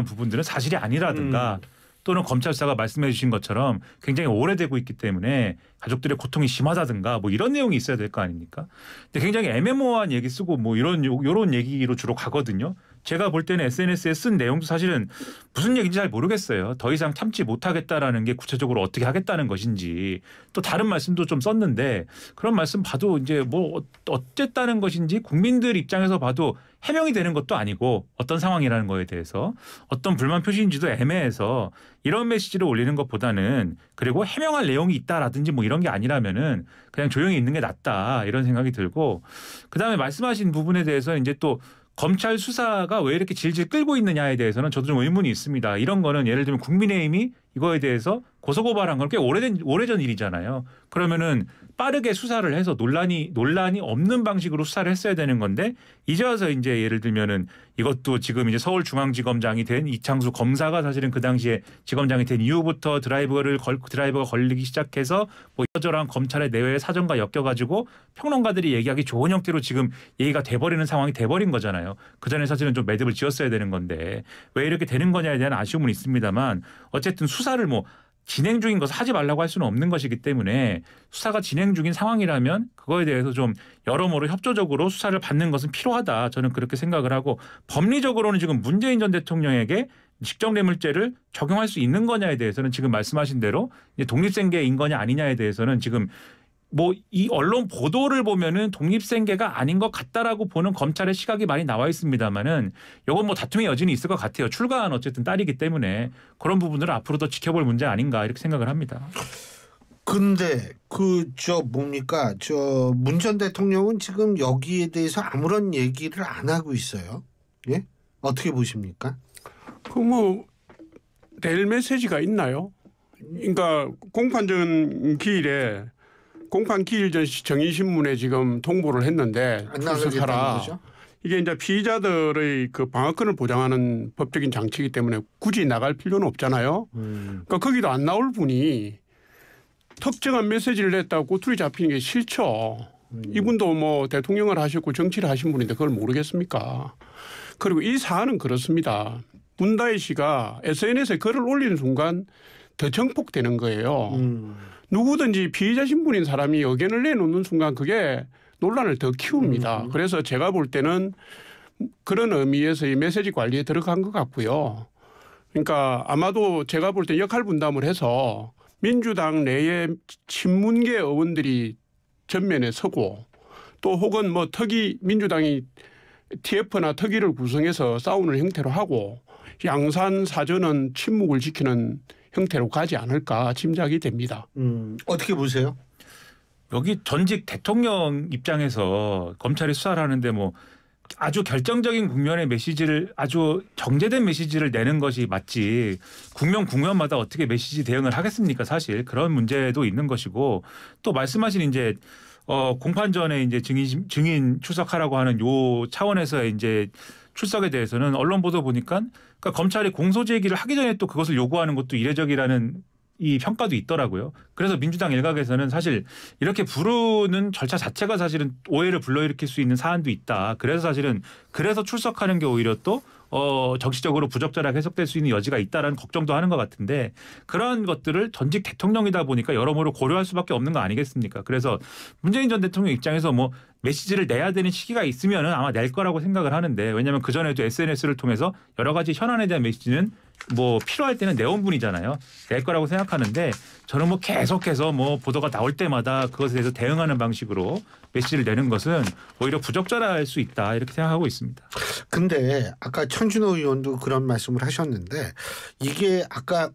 부분들은 사실이 아니라든가 또는 검찰 수사가 말씀해 주신 것처럼 굉장히 오래되고 있기 때문에 가족들의 고통이 심하다든가 뭐 이런 내용이 있어야 될 거 아닙니까? 근데 굉장히 애매모호한 얘기 쓰고 뭐 이런 얘기로 주로 가거든요. 제가 볼 때는 SNS에 쓴 내용도 사실은 무슨 얘기인지 잘 모르겠어요. 더 이상 참지 못하겠다라는 게 구체적으로 어떻게 하겠다는 것인지 또 다른 말씀도 좀 썼는데 그런 말씀 봐도 이제 뭐 어쨌다는 것인지 국민들 입장에서 봐도 해명이 되는 것도 아니고 어떤 상황이라는 거에 대해서 어떤 불만 표시인지도 애매해서 이런 메시지를 올리는 것보다는 그리고 해명할 내용이 있다라든지 뭐 이런 게 아니라면은 그냥 조용히 있는 게 낫다 이런 생각이 들고 그다음에 말씀하신 부분에 대해서는 이제 또 검찰 수사가 왜 이렇게 질질 끌고 있느냐에 대해서는 저도 좀 의문이 있습니다. 이런 거는 예를 들면 국민의힘이 이거에 대해서 고소고발한 건 꽤 오래전 일이잖아요. 그러면은 빠르게 수사를 해서 논란이 없는 방식으로 수사를 했어야 되는 건데 이제 와서 이제 예를 들면은 이것도 지금 이제 서울중앙지검장이 된 이창수 검사가 사실은 그 당시에 지검장이 된 이후부터 드라이버가 걸리기 시작해서 뭐 이러저러한 검찰의 내외의 사정과 엮여가지고 평론가들이 얘기하기 좋은 형태로 지금 얘기가 돼버리는 상황이 돼버린 거잖아요. 그 전에 사실은 좀 매듭을 지었어야 되는 건데 왜 이렇게 되는 거냐에 대한 아쉬움은 있습니다만 어쨌든 수사를 뭐 진행 중인 것을 하지 말라고 할 수는 없는 것이기 때문에 수사가 진행 중인 상황이라면 그거에 대해서 좀 여러모로 협조적으로 수사를 받는 것은 필요하다. 저는 그렇게 생각을 하고 법리적으로는 지금 문재인 전 대통령에게 직정뇌물죄를 적용할 수 있는 거냐에 대해서는 지금 말씀하신 대로 독립생계인 거냐 아니냐에 대해서는 지금 뭐 이 언론 보도를 보면은 독립생계가 아닌 것 같다라고 보는 검찰의 시각이 많이 나와 있습니다만은 이건 뭐 다툼의 여지는 있을 것 같아요. 출가한 어쨌든 딸이기 때문에 그런 부분을 앞으로 더 지켜볼 문제 아닌가 이렇게 생각을 합니다. 근데 뭡니까 문 전 대통령은 지금 여기에 대해서 아무런 얘기를 안 하고 있어요. 예? 어떻게 보십니까? 낼 메시지가 있나요? 그러니까 공판 기일에 공판 기일 전 정의신문에 지금 통보를 했는데 출석하라. 이게 이제 피의자들의 그 방어권을 보장하는 법적인 장치이기 때문에 굳이 나갈 필요는 없잖아요. 그러니까 거기도 안 나올 분이 특정한 메시지를 냈다고 꼬투리 잡히는 게 싫죠. 이분도 뭐 대통령을 하셨고 정치를 하신 분인데 그걸 모르겠습니까? 그리고 이 사안은 그렇습니다. 문다혜 씨가 SNS에 글을 올리는 순간 더 정폭되는 거예요. 누구든지 피의자 신분인 사람이 의견을 내놓는 순간 그게 논란을 더 키웁니다. 그래서 제가 볼 때는 그런 의미에서 이 메시지 관리에 들어간 것 같고요. 그러니까 아마도 제가 볼 때 역할 분담을 해서 민주당 내에 친문계 의원들이 전면에 서고 또 혹은 뭐 민주당이 TF나 특위를 구성해서 싸우는 형태로 하고 양산 사전은 침묵을 지키는 형태로 가지 않을까 짐작이 됩니다. 어떻게 보세요? 여기 전직 대통령 입장에서 검찰이 수사를 하는데 뭐 아주 결정적인 국면의 메시지를 아주 정제된 메시지를 내는 것이 맞지 국면마다 어떻게 메시지 대응을 하겠습니까? 사실 그런 문제도 있는 것이고 또 말씀하신 이제 공판 전에 이제 증인 출석하라고 하는 요 차원에서 이제 출석에 대해서는 언론 보도 보니까 그러니까 검찰이 공소 제기를 하기 전에 또 그것을 요구하는 것도 이례적이라는 이 평가도 있더라고요. 그래서 민주당 일각에서는 사실 이렇게 부르는 절차 자체가 사실은 오해를 불러일으킬 수 있는 사안도 있다. 그래서 출석하는 게 오히려 또 정치적으로 부적절하게 해석될 수 있는 여지가 있다라는 걱정도 하는 것 같은데 그런 것들을 전직 대통령이다 보니까 여러모로 고려할 수밖에 없는 거 아니겠습니까? 그래서 문재인 전 대통령 입장에서 뭐 메시지를 내야 되는 시기가 있으면은 아마 낼 거라고 생각을 하는데 왜냐하면 그 전에도 SNS를 통해서 여러 가지 현안에 대한 메시지는 뭐 필요할 때는 내온 분이잖아요. 낼 거라고 생각하는데 저는 뭐 계속해서 뭐 보도가 나올 때마다 그것에 대해서 대응하는 방식으로 메시지를 내는 것은 오히려 부적절할 수 있다 이렇게 생각하고 있습니다. 근데 아까 천준호 의원도 그런 말씀을 하셨는데 이게 아까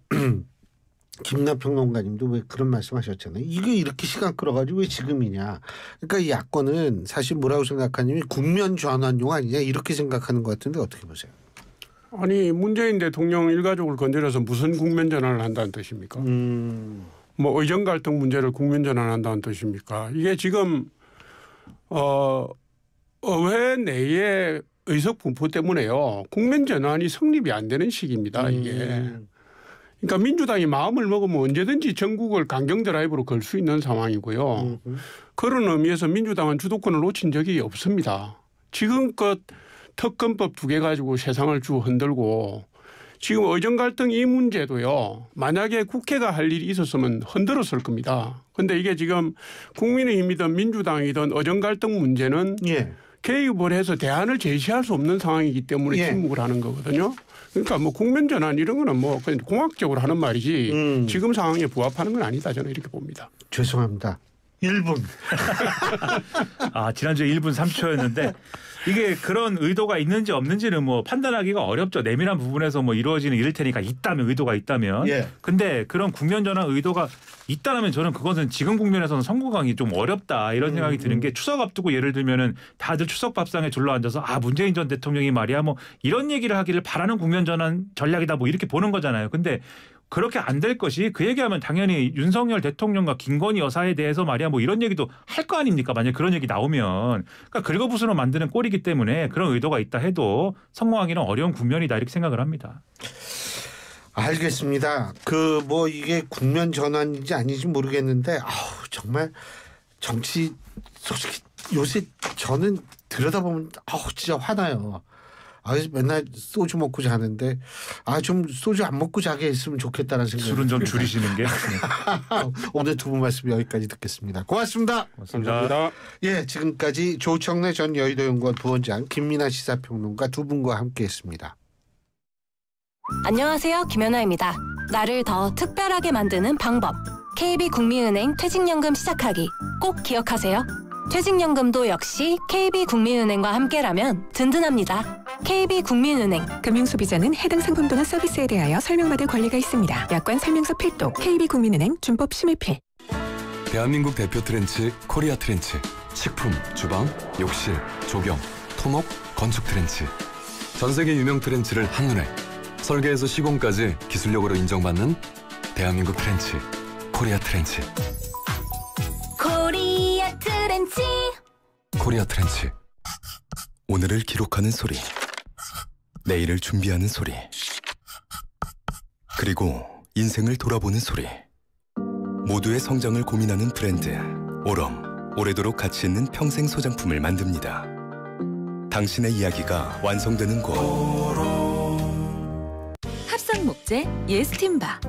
김남 평론가님도 왜 그런 말씀하셨잖아요. 이게 이렇게 시간 끌어가지고 왜 지금이냐. 그러니까 이 야권은 사실 뭐라고 생각하냐면 국면 전환용 아니냐 이렇게 생각하는 것 같은데 어떻게 보세요? 아니 문재인 대통령 일가족을 건드려서 무슨 국면 전환을 한다는 뜻입니까? 뭐 의정 갈등 문제를 국면 전환한다는 뜻입니까? 이게 지금 의회 내의 의석 분포 때문에요. 국면 전환이 성립이 안 되는 시기입니다. 이게. 그러니까 민주당이 마음을 먹으면 언제든지 전국을 강경 드라이브로 걸 수 있는 상황이고요. 그런 의미에서 민주당은 주도권을 놓친 적이 없습니다. 지금껏 특검법 2개 가지고 세상을 쭉 흔들고 지금 의정 갈등 이 문제도요. 만약에 국회가 할 일이 있었으면 흔들었을 겁니다. 그런데 이게 지금 국민의힘이든 민주당이든 의정 갈등 문제는 개입을 해서 대안을 제시할 수 없는 상황이기 때문에 침묵을 하는 거거든요. 그러니까 뭐 국면 전환 이런 거는 뭐 그냥 공학적으로 하는 말이지 지금 상황에 부합하는 건 아니다 저는 이렇게 봅니다. 죄송합니다. 1분. 지난주에 1분 3초였는데 이게 그런 의도가 있는지 없는지는 뭐 판단하기가 어렵죠. 내밀한 부분에서 뭐 이루어지는 일일 테니까 의도가 있다면. 근데 그런 국면 전환 의도가 있다면 저는 그것은 지금 국면에서는 선거강이 좀 어렵다 이런 생각이 드는 게 추석 앞두고 예를 들면은 다들 추석 밥상에 둘러 앉아서 문재인 전 대통령이 말이야 뭐 이런 얘기를 하기를 바라는 국면 전환 전략이다 뭐 이렇게 보는 거잖아요. 근데 그렇게 안 될 것이 그 얘기하면 당연히 윤석열 대통령과 김건희 여사에 대해서 말이야 뭐 이런 얘기도 할 거 아닙니까? 만약 그런 얘기 나오면 그러니까 긁어부스러 만드는 꼴이기 때문에 그런 의도가 있다 해도 성공하기는 어려운 국면이다 이렇게 생각을 합니다. 알겠습니다. 뭐 이게 국면 전환인지 아닌지 모르겠는데 정말 정치 솔직히 요새 저는 들여다보면 진짜 화나요. 맨날 소주 먹고 자는데 좀 소주 안 먹고 자게 했으면 좋겠다는 생각이 술은 좀 줄이시는 게. 오늘 두 분 말씀 여기까지 듣겠습니다. 고맙습니다. 감사합니다. 예, 지금까지 조청래 전 여의도연구원 부원장, 김민아 시사평론가 두 분과 함께했습니다. 안녕하세요. 김연아입니다. 나를 더 특별하게 만드는 방법. KB국민은행 퇴직연금 시작하기. 꼭 기억하세요. 퇴직연금도 역시 KB국민은행과 함께라면 든든합니다. KB국민은행. 금융소비자는 해당 상품 또는 서비스에 대하여 설명받을 권리가 있습니다. 약관 설명서 필독. KB국민은행 준법 심의필. 대한민국 대표 트렌치 코리아 트렌치. 식품, 주방, 욕실, 조경, 토목, 건축 트렌치. 전 세계 유명 트렌치를 한눈에 설계에서 시공까지 기술력으로 인정받는 대한민국 트렌치 코리아 트렌치. 코리아 트렌치. 코리아 트렌치. 오늘을 기록하는 소리, 내일을 준비하는 소리, 그리고 인생을 돌아보는 소리. 모두의 성장을 고민하는 브랜드 오럼. 오래도록 가치 있는 평생 소장품을 만듭니다. 당신의 이야기가 완성되는 곳. 합성목재 예스팀바,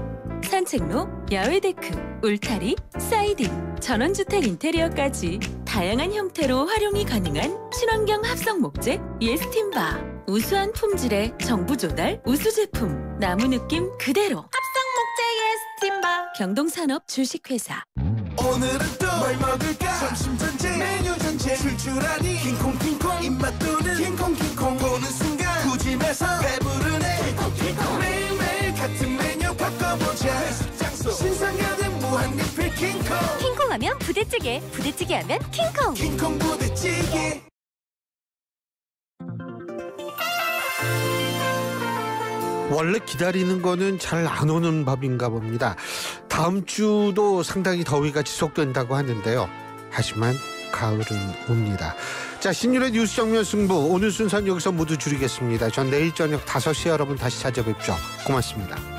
산책로, 야외 데크, 울타리, 사이딩, 전원주택 인테리어까지 다양한 형태로 활용이 가능한 친환경 합성목재 예스팀바. 우수한 품질의 정부 조달 우수 제품, 나무 느낌 그대로. 합성목재 예스팀바. 경동산업 주식회사. 오늘은 또 뭘 먹을까? 점심 전쟁, 메뉴 전쟁, 출출하니 킹콩킹콩 입맛 도는 킹콩킹콩. 보는 순간 구집에서 배부르네. 킹콩킹콩. 매일매일 같은 메뉴 바꿔보자. 회식 장소 신상 가득 무한 리필 킹콩. 킹콩하면 부대찌개, 부대찌개하면 킹콩. 킹콩 부대찌개. 원래 기다리는 거는 잘 안 오는 법인가 봅니다. 다음 주도 상당히 더위가 지속된다고 하는데요. 하지만 가을은 옵니다. 자, 신율의 뉴스 정면 승부, 오늘 순서는 여기서 모두 줄이겠습니다. 전 내일 저녁 5시에 여러분 다시 찾아뵙죠. 고맙습니다.